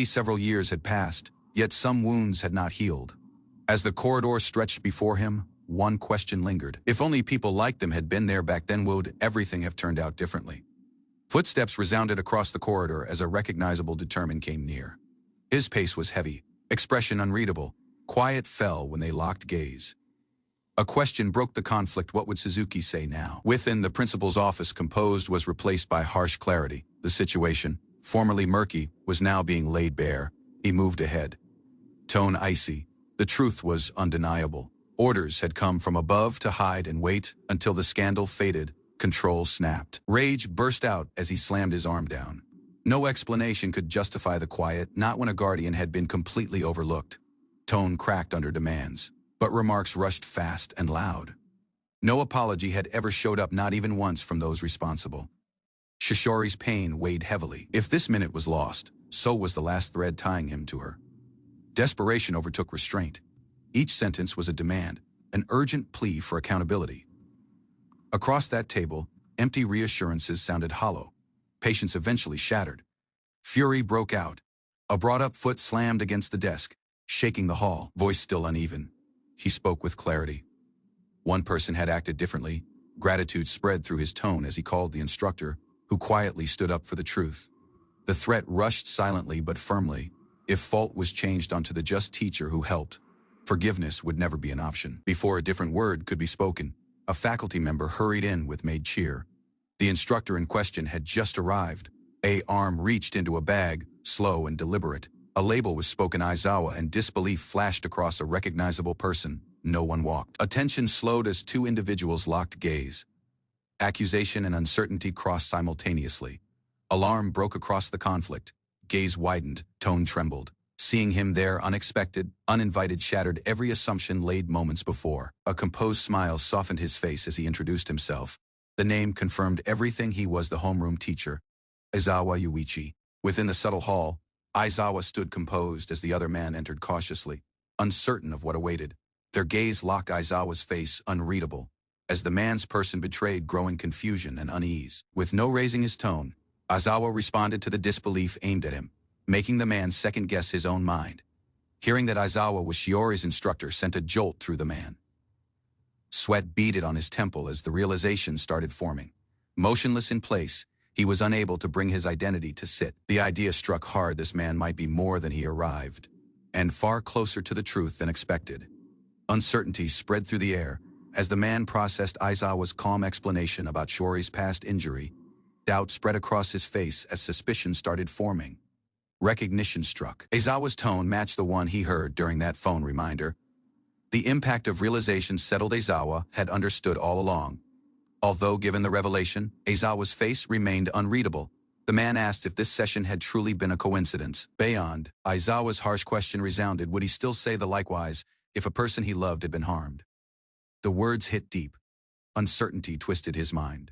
Several years had passed, yet some wounds had not healed. As the corridor stretched before him, one question lingered. If only people like them had been there back then, would everything have turned out differently? Footsteps resounded across the corridor as a recognizable determined came near. His pace was heavy, expression unreadable. Quiet fell when they locked gaze. A question broke the conflict. What would Suzuki say now? Within, the principal's office, composed, was replaced by harsh clarity. The situation, formerly murky, was now being laid bare. He moved ahead. Tone icy. The truth was undeniable. Orders had come from above to hide and wait until the scandal faded. Control snapped. Rage burst out as he slammed his arm down. No explanation could justify the quiet, not when a guardian had been completely overlooked. Tone cracked under demands, but remarks rushed fast and loud. No apology had ever showed up, not even once, from those responsible. Shishori's pain weighed heavily. If this minute was lost, so was the last thread tying him to her. Desperation overtook restraint. Each sentence was a demand, an urgent plea for accountability. Across that table, empty reassurances sounded hollow. Patience eventually shattered. Fury broke out. A brought-up foot slammed against the desk, shaking the hall, voice still uneven. He spoke with clarity. One person had acted differently. Gratitude spread through his tone as he called the instructor, who quietly stood up for the truth. The threat rushed silently but firmly. If fault was changed onto the just teacher who helped, forgiveness would never be an option. Before a different word could be spoken, a faculty member hurried in with made cheer. The instructor in question had just arrived. A arm reached into a bag, slow and deliberate. A label was spoken Aizawa and disbelief flashed across a recognizable person. No one walked. Attention slowed as two individuals locked gaze. Accusation and uncertainty crossed simultaneously. Alarm broke across the conflict. Gaze widened, tone trembled. Seeing him there unexpected, uninvited shattered every assumption laid moments before. A composed smile softened his face as he introduced himself. The name confirmed everything. He was the homeroom teacher, Aizawa Yuichi. Within the subtle hall, Aizawa stood composed as the other man entered cautiously, uncertain of what awaited. Their gaze locked. Aizawa's face unreadable, as the man's person betrayed growing confusion and unease. With no raising his tone, Aizawa responded to the disbelief aimed at him, making the man second-guess his own mind. Hearing that Aizawa was Shiori's instructor sent a jolt through the man. Sweat beaded on his temple as the realization started forming. Motionless in place, he was unable to bring his identity to sit. The idea struck hard. This man might be more than he arrived, and far closer to the truth than expected. Uncertainty spread through the air as the man processed Aizawa's calm explanation about Shiori's past injury. Doubt spread across his face as suspicion started forming. Recognition struck. Aizawa's tone matched the one he heard during that phone reminder. The impact of realization settled. Aizawa had understood all along. Although given the revelation, Aizawa's face remained unreadable. The man asked if this session had truly been a coincidence. Beyond, Aizawa's harsh question resounded. Would he still say the likewise if a person he loved had been harmed? The words hit deep. Uncertainty twisted his mind.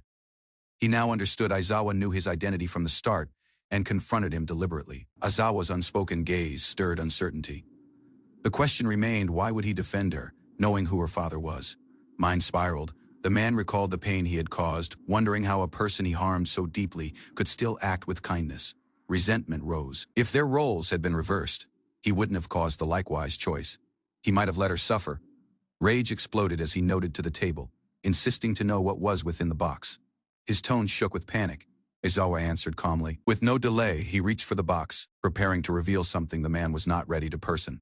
He now understood. Aizawa knew his identity from the start and confronted him deliberately. Aizawa's unspoken gaze stirred uncertainty. The question remained, why would he defend her, knowing who her father was? Mind spiraled. The man recalled the pain he had caused, wondering how a person he harmed so deeply could still act with kindness. Resentment rose. If their roles had been reversed, he wouldn't have caused the likewise choice. He might have let her suffer. Rage exploded as he noted to the table, insisting to know what was within the box. His tone shook with panic. Aizawa answered calmly. With no delay, he reached for the box, preparing to reveal something the man was not ready to person.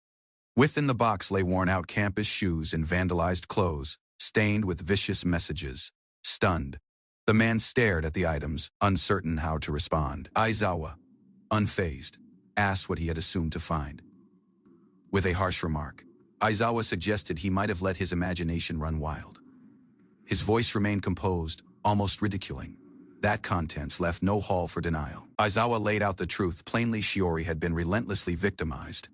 Within the box lay worn-out campus shoes and vandalized clothes, stained with vicious messages. Stunned, the man stared at the items, uncertain how to respond. Aizawa, unfazed, asked what he had assumed to find. With a harsh remark, Aizawa suggested he might have let his imagination run wild. His voice remained composed, almost ridiculing. That contents left no hall for denial. Aizawa laid out the truth. Plainly, Shiori had been relentlessly victimized.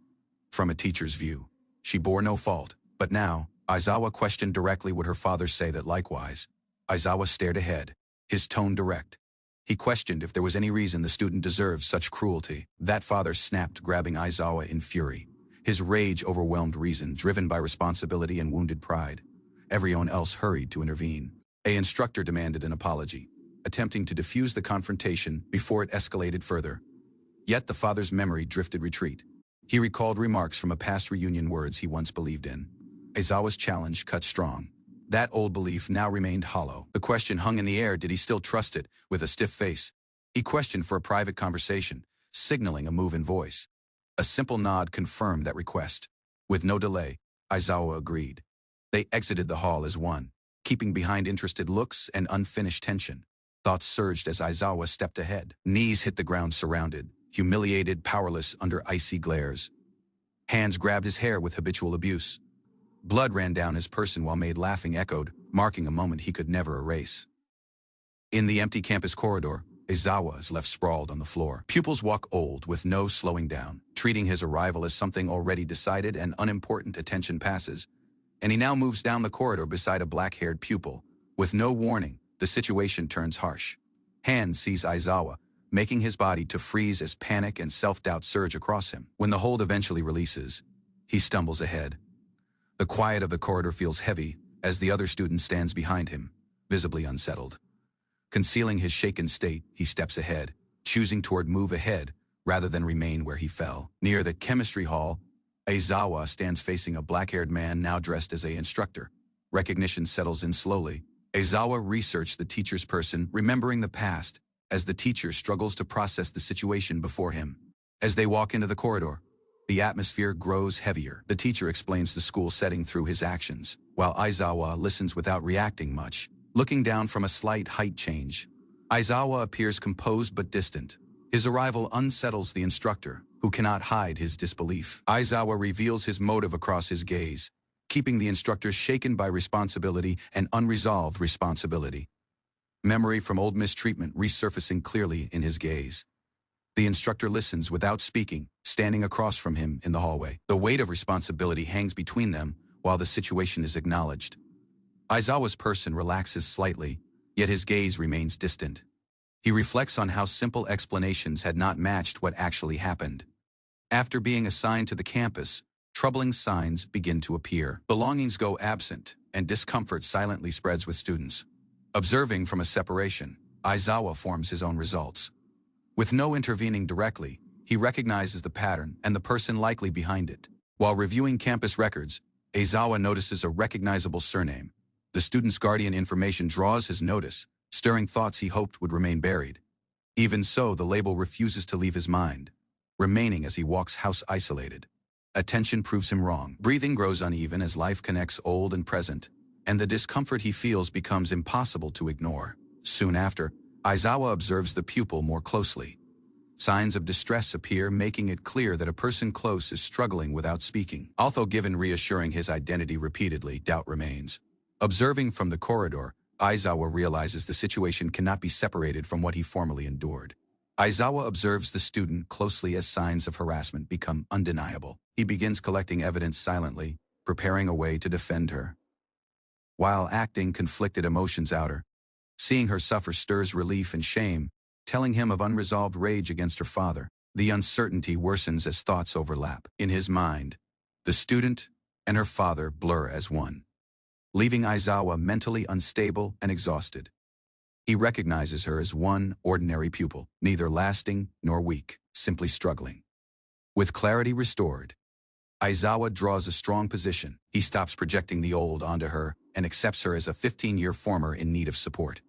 From a teacher's view, she bore no fault, but now, Aizawa questioned directly. Would her father say that likewise? Aizawa stared ahead, his tone direct. He questioned if there was any reason the student deserved such cruelty. That father snapped, grabbing Aizawa in fury. His rage overwhelmed reason, driven by responsibility and wounded pride. Everyone else hurried to intervene. An instructor demanded an apology, attempting to defuse the confrontation before it escalated further. Yet the father's memory drifted retreat. He recalled remarks from a past reunion, words he once believed in. Aizawa's challenge cut strong. That old belief now remained hollow. The question hung in the air. Did he still trust it? With a stiff face, he questioned for a private conversation, signaling a move in voice. A simple nod confirmed that request. With no delay, Aizawa agreed. They exited the hall as one, keeping behind interested looks and unfinished tension. Thoughts surged as Aizawa stepped ahead. Knees hit the ground, surrounded, humiliated, powerless under icy glares. Hands grabbed his hair with habitual abuse. Blood ran down his person while made laughing echoed, marking a moment he could never erase. In the empty campus corridor, Aizawa is left sprawled on the floor. Pupils walk old with no slowing down, treating his arrival as something already decided and unimportant. Attention passes, and he now moves down the corridor beside a black-haired pupil. With no warning, the situation turns harsh. Hand seize Aizawa, making his body to freeze as panic and self-doubt surge across him. When the hold eventually releases, he stumbles ahead. The quiet of the corridor feels heavy as the other student stands behind him, visibly unsettled. Concealing his shaken state, he steps ahead, choosing to move ahead rather than remain where he fell. Near the chemistry hall, Aizawa stands facing a black-haired man now dressed as an instructor. Recognition settles in slowly. Aizawa researched the teacher's person, remembering the past, as the teacher struggles to process the situation before him. As they walk into the corridor, The atmosphere grows heavier. The teacher explains the school setting through his actions, while Aizawa listens without reacting much, looking down from a slight height change. Aizawa appears composed but distant. His arrival unsettles the instructor, who cannot hide his disbelief. Aizawa reveals his motive across his gaze, keeping the instructor shaken by responsibility and unresolved responsibility. Memory from old mistreatment resurfacing clearly in his gaze. The instructor listens without speaking, standing across from him in the hallway. The weight of responsibility hangs between them while the situation is acknowledged. Aizawa's person relaxes slightly, yet his gaze remains distant. He reflects on how simple explanations had not matched what actually happened. After being assigned to the campus, troubling signs begin to appear. Belongings go absent, and discomfort silently spreads with students. Observing from a separation, Aizawa forms his own results. With no intervening directly, he recognizes the pattern and the person likely behind it. While reviewing campus records, Aizawa notices a recognizable surname. The student's guardian information draws his notice, stirring thoughts he hoped would remain buried. Even so, the label refuses to leave his mind, remaining as he walks house isolated. Attention proves him wrong. Breathing grows uneven as life connects old and present, and the discomfort he feels becomes impossible to ignore. Soon after, Aizawa observes the pupil more closely. Signs of distress appear, making it clear that a person close is struggling without speaking. Although given reassuring his identity repeatedly, doubt remains. Observing from the corridor, Aizawa realizes the situation cannot be separated from what he formerly endured. Aizawa observes the student closely as signs of harassment become undeniable. He begins collecting evidence silently, preparing a way to defend her. While acting conflicted emotions out her, seeing her suffer stirs relief and shame, telling him of unresolved rage against her father. The uncertainty worsens as thoughts overlap. In his mind, the student and her father blur as one, leaving Aizawa mentally unstable and exhausted. He recognizes her as one ordinary pupil, neither lasting nor weak, simply struggling. With clarity restored, Aizawa draws a strong position. He stops projecting the old onto her and accepts her as a 15-year former in need of support.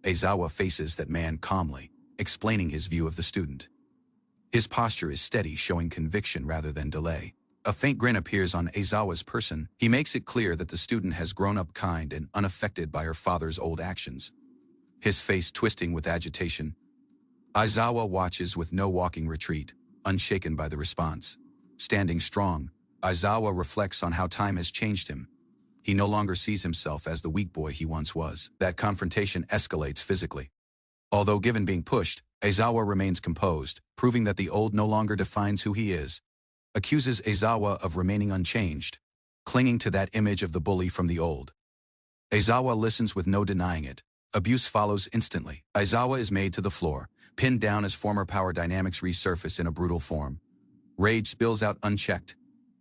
Aizawa faces that man calmly, explaining his view of the student. His posture is steady, showing conviction rather than delay. A faint grin appears on Aizawa's person. He makes it clear that the student has grown up kind and unaffected by her father's old actions. His face twisting with agitation, Aizawa watches with no walking retreat, unshaken by the response. Standing strong, Aizawa reflects on how time has changed him. He no longer sees himself as the weak boy he once was. That confrontation escalates physically. Although given being pushed, Aizawa remains composed, proving that the old no longer defines who he is. Accuses Aizawa of remaining unchanged, clinging to that image of the bully from the old. Aizawa listens with no denying it. Abuse follows instantly. Aizawa is made to the floor, pinned down as former power dynamics resurface in a brutal form. Rage spills out unchecked.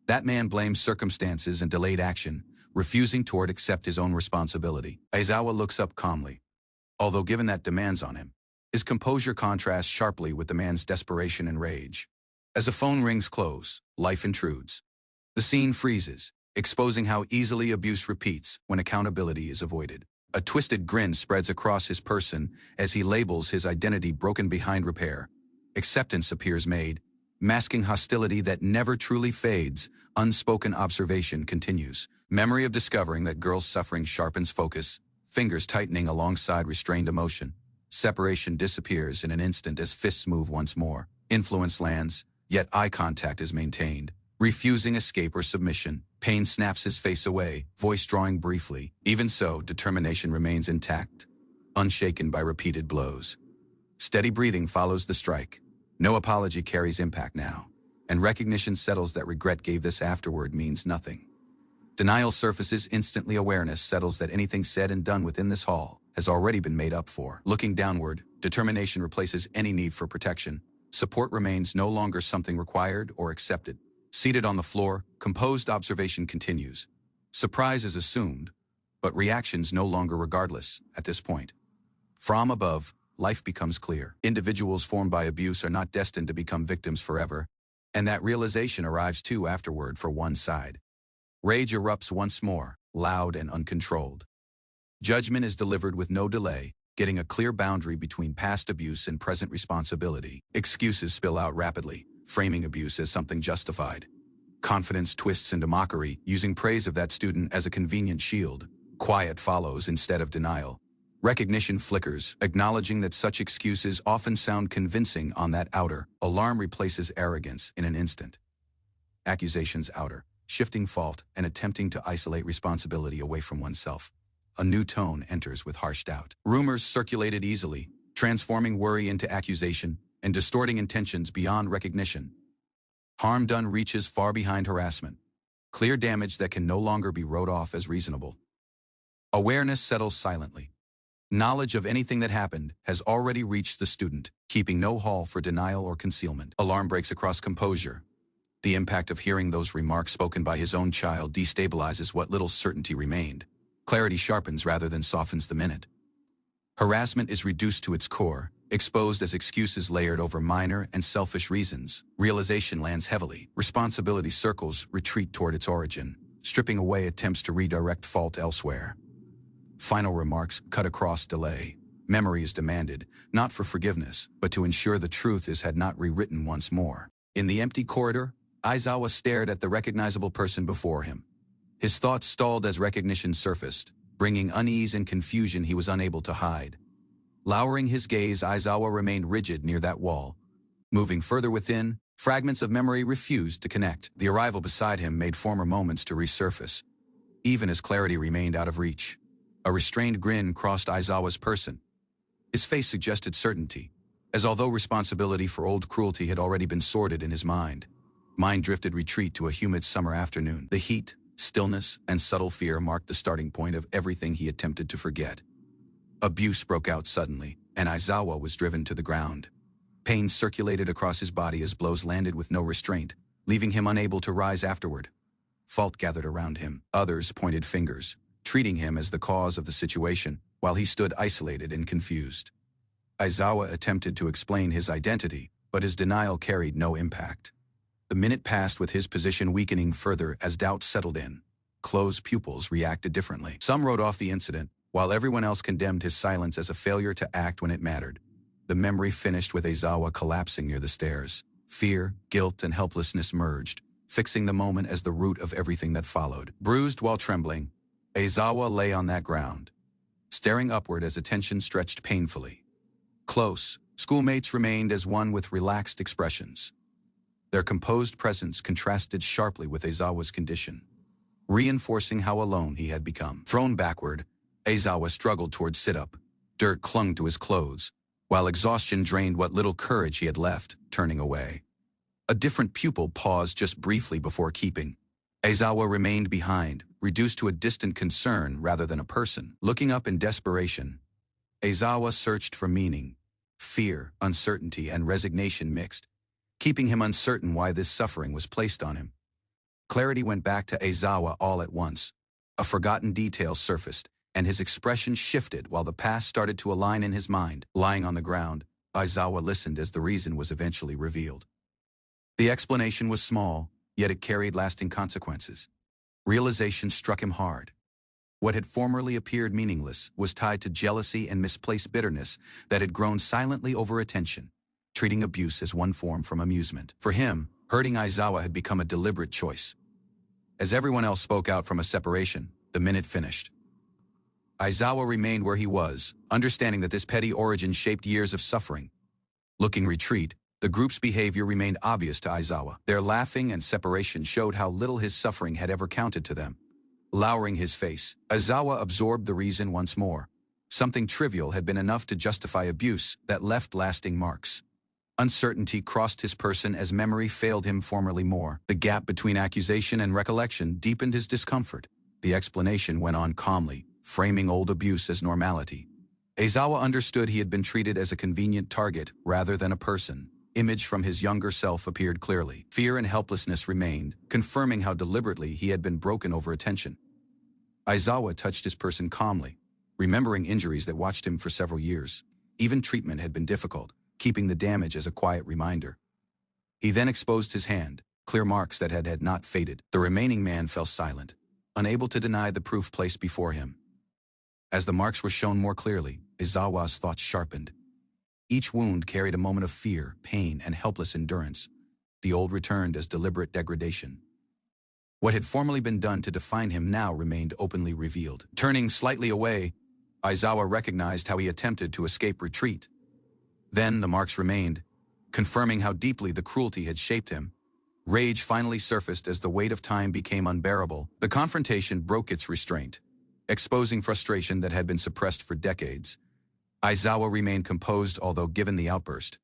That man blames circumstances and delayed action, refusing to accept his own responsibility. Aizawa looks up calmly. Although given that demands on him, his composure contrasts sharply with the man's desperation and rage. As a phone rings close, life intrudes. The scene freezes, exposing how easily abuse repeats when accountability is avoided. A twisted grin spreads across his person as he labels his identity broken behind repair. Acceptance appears made, masking hostility that never truly fades. Unspoken observation continues. Memory of discovering that girl's suffering sharpens focus, fingers tightening alongside restrained emotion. Separation disappears in an instant as fists move once more. Influence lands, yet eye contact is maintained. Refusing escape or submission, pain snaps his face away, voice drawing briefly. Even so, determination remains intact, unshaken by repeated blows. Steady breathing follows the strike. No apology carries impact now, and recognition settles that regret gave this afterward means nothing. Denial surfaces instantly. Awareness settles that anything said and done within this hall has already been made up for. Looking downward, determination replaces any need for protection. Support remains no longer something required or accepted. Seated on the floor, composed observation continues. Surprise is assumed, but reactions no longer regardless at this point. From above, life becomes clear. Individuals formed by abuse are not destined to become victims forever, and that realization arrives too afterward for one side. Rage erupts once more, loud and uncontrolled. Judgment is delivered with no delay, getting a clear boundary between past abuse and present responsibility. Excuses spill out rapidly, framing abuse as something justified. Confidence twists into mockery, using praise of that student as a convenient shield. Quiet follows instead of denial. Recognition flickers, acknowledging that such excuses often sound convincing on that outer. Alarm replaces arrogance in an instant. Accusations outer, shifting fault and attempting to isolate responsibility away from oneself. A new tone enters with harsh doubt. Rumors circulated easily, transforming worry into accusation and distorting intentions beyond recognition. Harm done reaches far behind harassment. Clear damage that can no longer be wrote off as reasonable. Awareness settles silently. Knowledge of anything that happened has already reached the student, keeping no hall for denial or concealment. Alarm breaks across composure. The impact of hearing those remarks spoken by his own child destabilizes what little certainty remained. Clarity sharpens rather than softens the minute. Harassment is reduced to its core, exposed as excuses layered over minor and selfish reasons. Realization lands heavily. Responsibility circles retreat toward its origin, stripping away attempts to redirect fault elsewhere. Final remarks cut across delay. Memory is demanded, not for forgiveness, but to ensure the truth is had not rewritten once more. In the empty corridor, Aizawa stared at the recognizable person before him. His thoughts stalled as recognition surfaced, bringing unease and confusion he was unable to hide. Lowering his gaze, Aizawa remained rigid near that wall. Moving further within, fragments of memory refused to connect. The arrival beside him made former moments to resurface, even as clarity remained out of reach. A restrained grin crossed Aizawa's person. His face suggested certainty, as although responsibility for old cruelty had already been sorted in his mind. Mind-drifted retreat to a humid summer afternoon. The heat, stillness, and subtle fear marked the starting point of everything he attempted to forget. Abuse broke out suddenly, and Aizawa was driven to the ground. Pain circulated across his body as blows landed with no restraint, leaving him unable to rise afterward. Fault gathered around him. Others pointed fingers, treating him as the cause of the situation, while he stood isolated and confused. Aizawa attempted to explain his identity, but his denial carried no impact. The minute passed with his position weakening further as doubt settled in. Closed pupils reacted differently. Some wrote off the incident, while everyone else condemned his silence as a failure to act when it mattered. The memory finished with Aizawa collapsing near the stairs. Fear, guilt, and helplessness merged, fixing the moment as the root of everything that followed. Bruised while trembling, Aizawa lay on that ground, staring upward as attention stretched painfully. Close, schoolmates remained as one with relaxed expressions. Their composed presence contrasted sharply with Aizawa's condition, reinforcing how alone he had become. Thrown backward, Aizawa struggled toward sit-up. Dirt clung to his clothes, while exhaustion drained what little courage he had left, turning away. A different pupil paused just briefly before keeping. Aizawa remained behind, reduced to a distant concern rather than a person. Looking up in desperation, Aizawa searched for meaning. Fear, uncertainty, and resignation mixed, keeping him uncertain why this suffering was placed on him. Clarity went back to Aizawa all at once. A forgotten detail surfaced, and his expression shifted while the past started to align in his mind. Lying on the ground, Aizawa listened as the reason was eventually revealed. The explanation was small, yet it carried lasting consequences. Realization struck him hard. What had formerly appeared meaningless was tied to jealousy and misplaced bitterness that had grown silently over attention, treating abuse as one form from amusement. For him, hurting Aizawa had become a deliberate choice. As everyone else spoke out from a separation, the minute finished. Aizawa remained where he was, understanding that this petty origin shaped years of suffering. Looking retreat, the group's behavior remained obvious to Aizawa. Their laughing and separation showed how little his suffering had ever counted to them. Lowering his face, Aizawa absorbed the reason once more. Something trivial had been enough to justify abuse that left lasting marks. Uncertainty crossed his person as memory failed him formerly more. The gap between accusation and recollection deepened his discomfort. The explanation went on calmly, framing old abuse as normality. Aizawa understood he had been treated as a convenient target rather than a person. Image from his younger self appeared clearly. Fear and helplessness remained, confirming how deliberately he had been broken over attention. Aizawa touched his person calmly, remembering injuries that watched him for several years. Even treatment had been difficult, keeping the damage as a quiet reminder. He then exposed his hand, clear marks that had not faded. The remaining man fell silent, unable to deny the proof placed before him. As the marks were shown more clearly, Aizawa's thoughts sharpened. Each wound carried a moment of fear, pain, and helpless endurance. The old returned as deliberate degradation. What had formerly been done to define him now remained openly revealed. Turning slightly away, Aizawa recognized how he attempted to escape retreat. Then the marks remained, confirming how deeply the cruelty had shaped him. Rage finally surfaced as the weight of time became unbearable. The confrontation broke its restraint, exposing frustration that had been suppressed for decades. Aizawa remained composed, although given the outburst.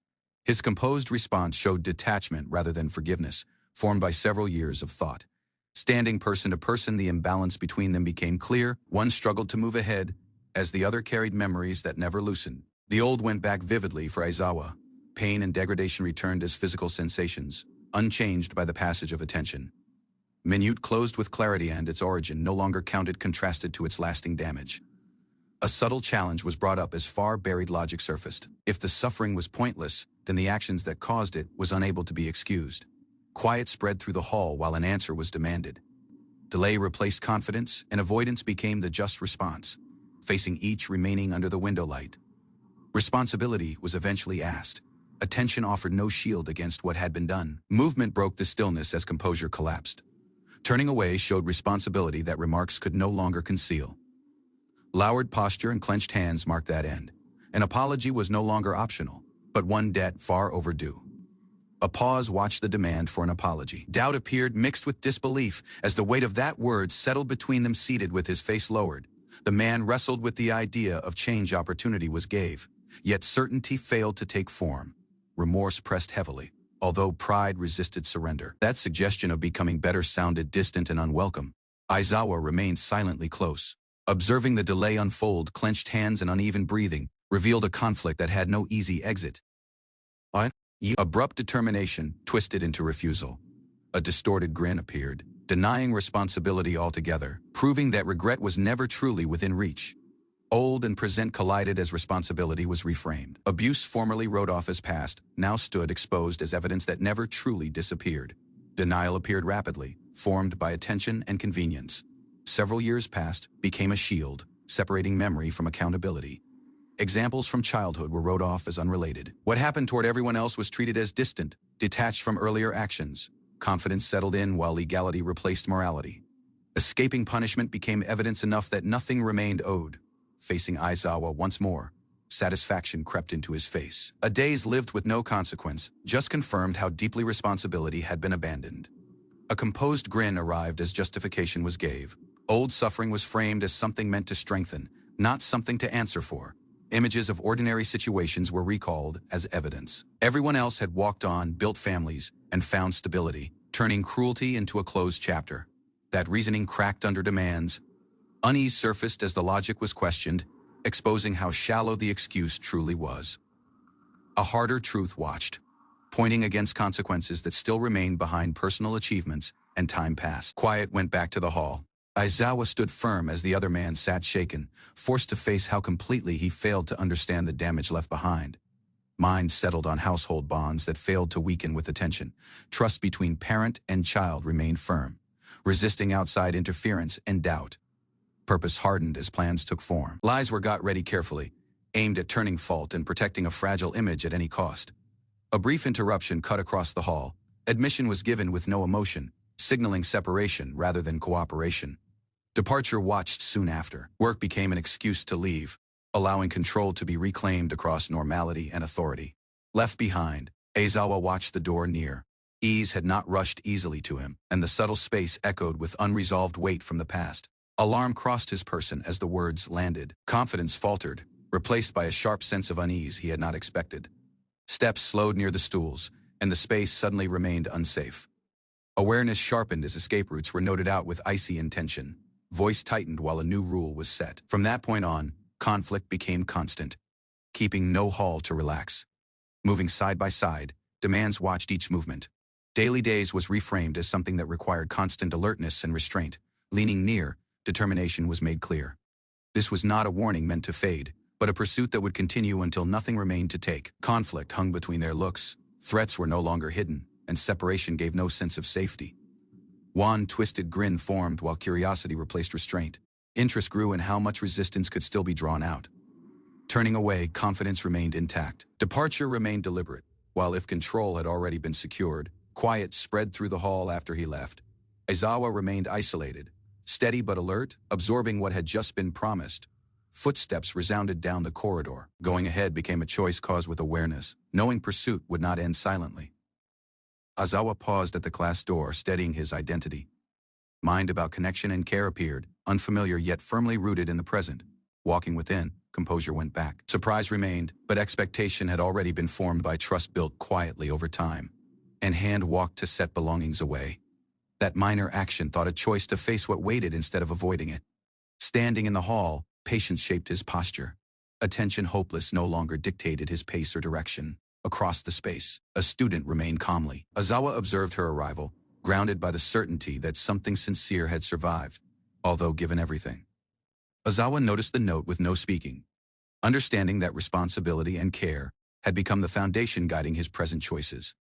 His composed response showed detachment rather than forgiveness, formed by several years of thought. Standing person to person, the imbalance between them became clear. One struggled to move ahead, as the other carried memories that never loosened. The old went back vividly for Aizawa. Pain and degradation returned as physical sensations, unchanged by the passage of attention. Minute closed with clarity, and its origin no longer counted contrasted to its lasting damage. A subtle challenge was brought up as far-buried logic surfaced. If the suffering was pointless, then the actions that caused it was unable to be excused. Quiet spread through the hall while an answer was demanded. Delay replaced confidence, and avoidance became the just response, facing each remaining under the window light. Responsibility was eventually asked. Attention offered no shield against what had been done. Movement broke the stillness as composure collapsed. Turning away showed responsibility that remarks could no longer conceal. Lowered posture and clenched hands marked that end. An apology was no longer optional, but one debt far overdue. A pause watched the demand for an apology. Doubt appeared mixed with disbelief as the weight of that word settled between them. Seated with his face lowered, the man wrestled with the idea of change. Opportunity was gave, yet certainty failed to take form. Remorse pressed heavily, although pride resisted surrender. That suggestion of becoming better sounded distant and unwelcome. Aizawa remained silently close. Observing the delay unfold, clenched hands and uneven breathing revealed a conflict that had no easy exit. Abrupt determination twisted into refusal. A distorted grin appeared, denying responsibility altogether, proving that regret was never truly within reach. Old and present collided as responsibility was reframed. Abuse formerly wrote off as past now stood exposed as evidence that never truly disappeared. Denial appeared rapidly, formed by attention and convenience. Several years passed, became a shield, separating memory from accountability. Examples from childhood were wrote off as unrelated. What happened toward everyone else was treated as distant, detached from earlier actions. Confidence settled in while legality replaced morality. Escaping punishment became evidence enough that nothing remained owed. Facing Aizawa once more, satisfaction crept into his face. A days lived with no consequence just confirmed how deeply responsibility had been abandoned. A composed grin arrived as justification was gave. Old suffering was framed as something meant to strengthen, not something to answer for. Images of ordinary situations were recalled as evidence. Everyone else had walked on, built families, and found stability, turning cruelty into a closed chapter. That reasoning cracked under demands. Unease surfaced as the logic was questioned, exposing how shallow the excuse truly was. A harder truth watched, pointing against consequences that still remained behind personal achievements, and time passed. Quiet went back to the hall. Aizawa stood firm as the other man sat shaken, forced to face how completely he failed to understand the damage left behind. Minds settled on household bonds that failed to weaken with attention. Trust between parent and child remained firm, resisting outside interference and doubt. Purpose hardened as plans took form. Lies were got ready carefully, aimed at turning fault and protecting a fragile image at any cost. A brief interruption cut across the hall. Admission was given with no emotion, signaling separation rather than cooperation. Departure watched soon after. Work became an excuse to leave, allowing control to be reclaimed across normality and authority. Left behind, Aizawa watched the door near. Ease had not rushed easily to him, and the subtle space echoed with unresolved weight from the past. Alarm crossed his person as the words landed. Confidence faltered, replaced by a sharp sense of unease he had not expected. Steps slowed near the stools, and the space suddenly remained unsafe. Awareness sharpened as escape routes were noted out with icy intention. Voice tightened while a new rule was set. From that point on, conflict became constant, keeping no hall to relax. Moving side by side, demands watched each movement. Daily days was reframed as something that required constant alertness and restraint. Leaning near, determination was made clear. This was not a warning meant to fade, but a pursuit that would continue until nothing remained to take. Conflict hung between their looks. Threats were no longer hidden, and separation gave no sense of safety. One twisted grin formed while curiosity replaced restraint. Interest grew in how much resistance could still be drawn out. Turning away, confidence remained intact. Departure remained deliberate, while if control had already been secured, Quiet spread through the hall after he left. Aizawa remained isolated, steady but alert, absorbing what had just been promised. Footsteps resounded down the corridor. Going ahead became a choice caused with awareness, knowing pursuit would not end silently. Aizawa paused at the class door, steadying his identity. Mind about connection and care appeared, unfamiliar yet firmly rooted in the present. Walking within, composure went back. Surprise remained, but expectation had already been formed by trust built quietly over time. And hand walked to set belongings away. That minor action thought a choice to face what waited instead of avoiding it. Standing in the hall, patience shaped his posture. Attention hopeless no longer dictated his pace or direction. Across the space, a student remained calmly. Aizawa observed her arrival, grounded by the certainty that something sincere had survived, although given everything. Aizawa noticed the note with no speaking, understanding that responsibility and care had become the foundation guiding his present choices.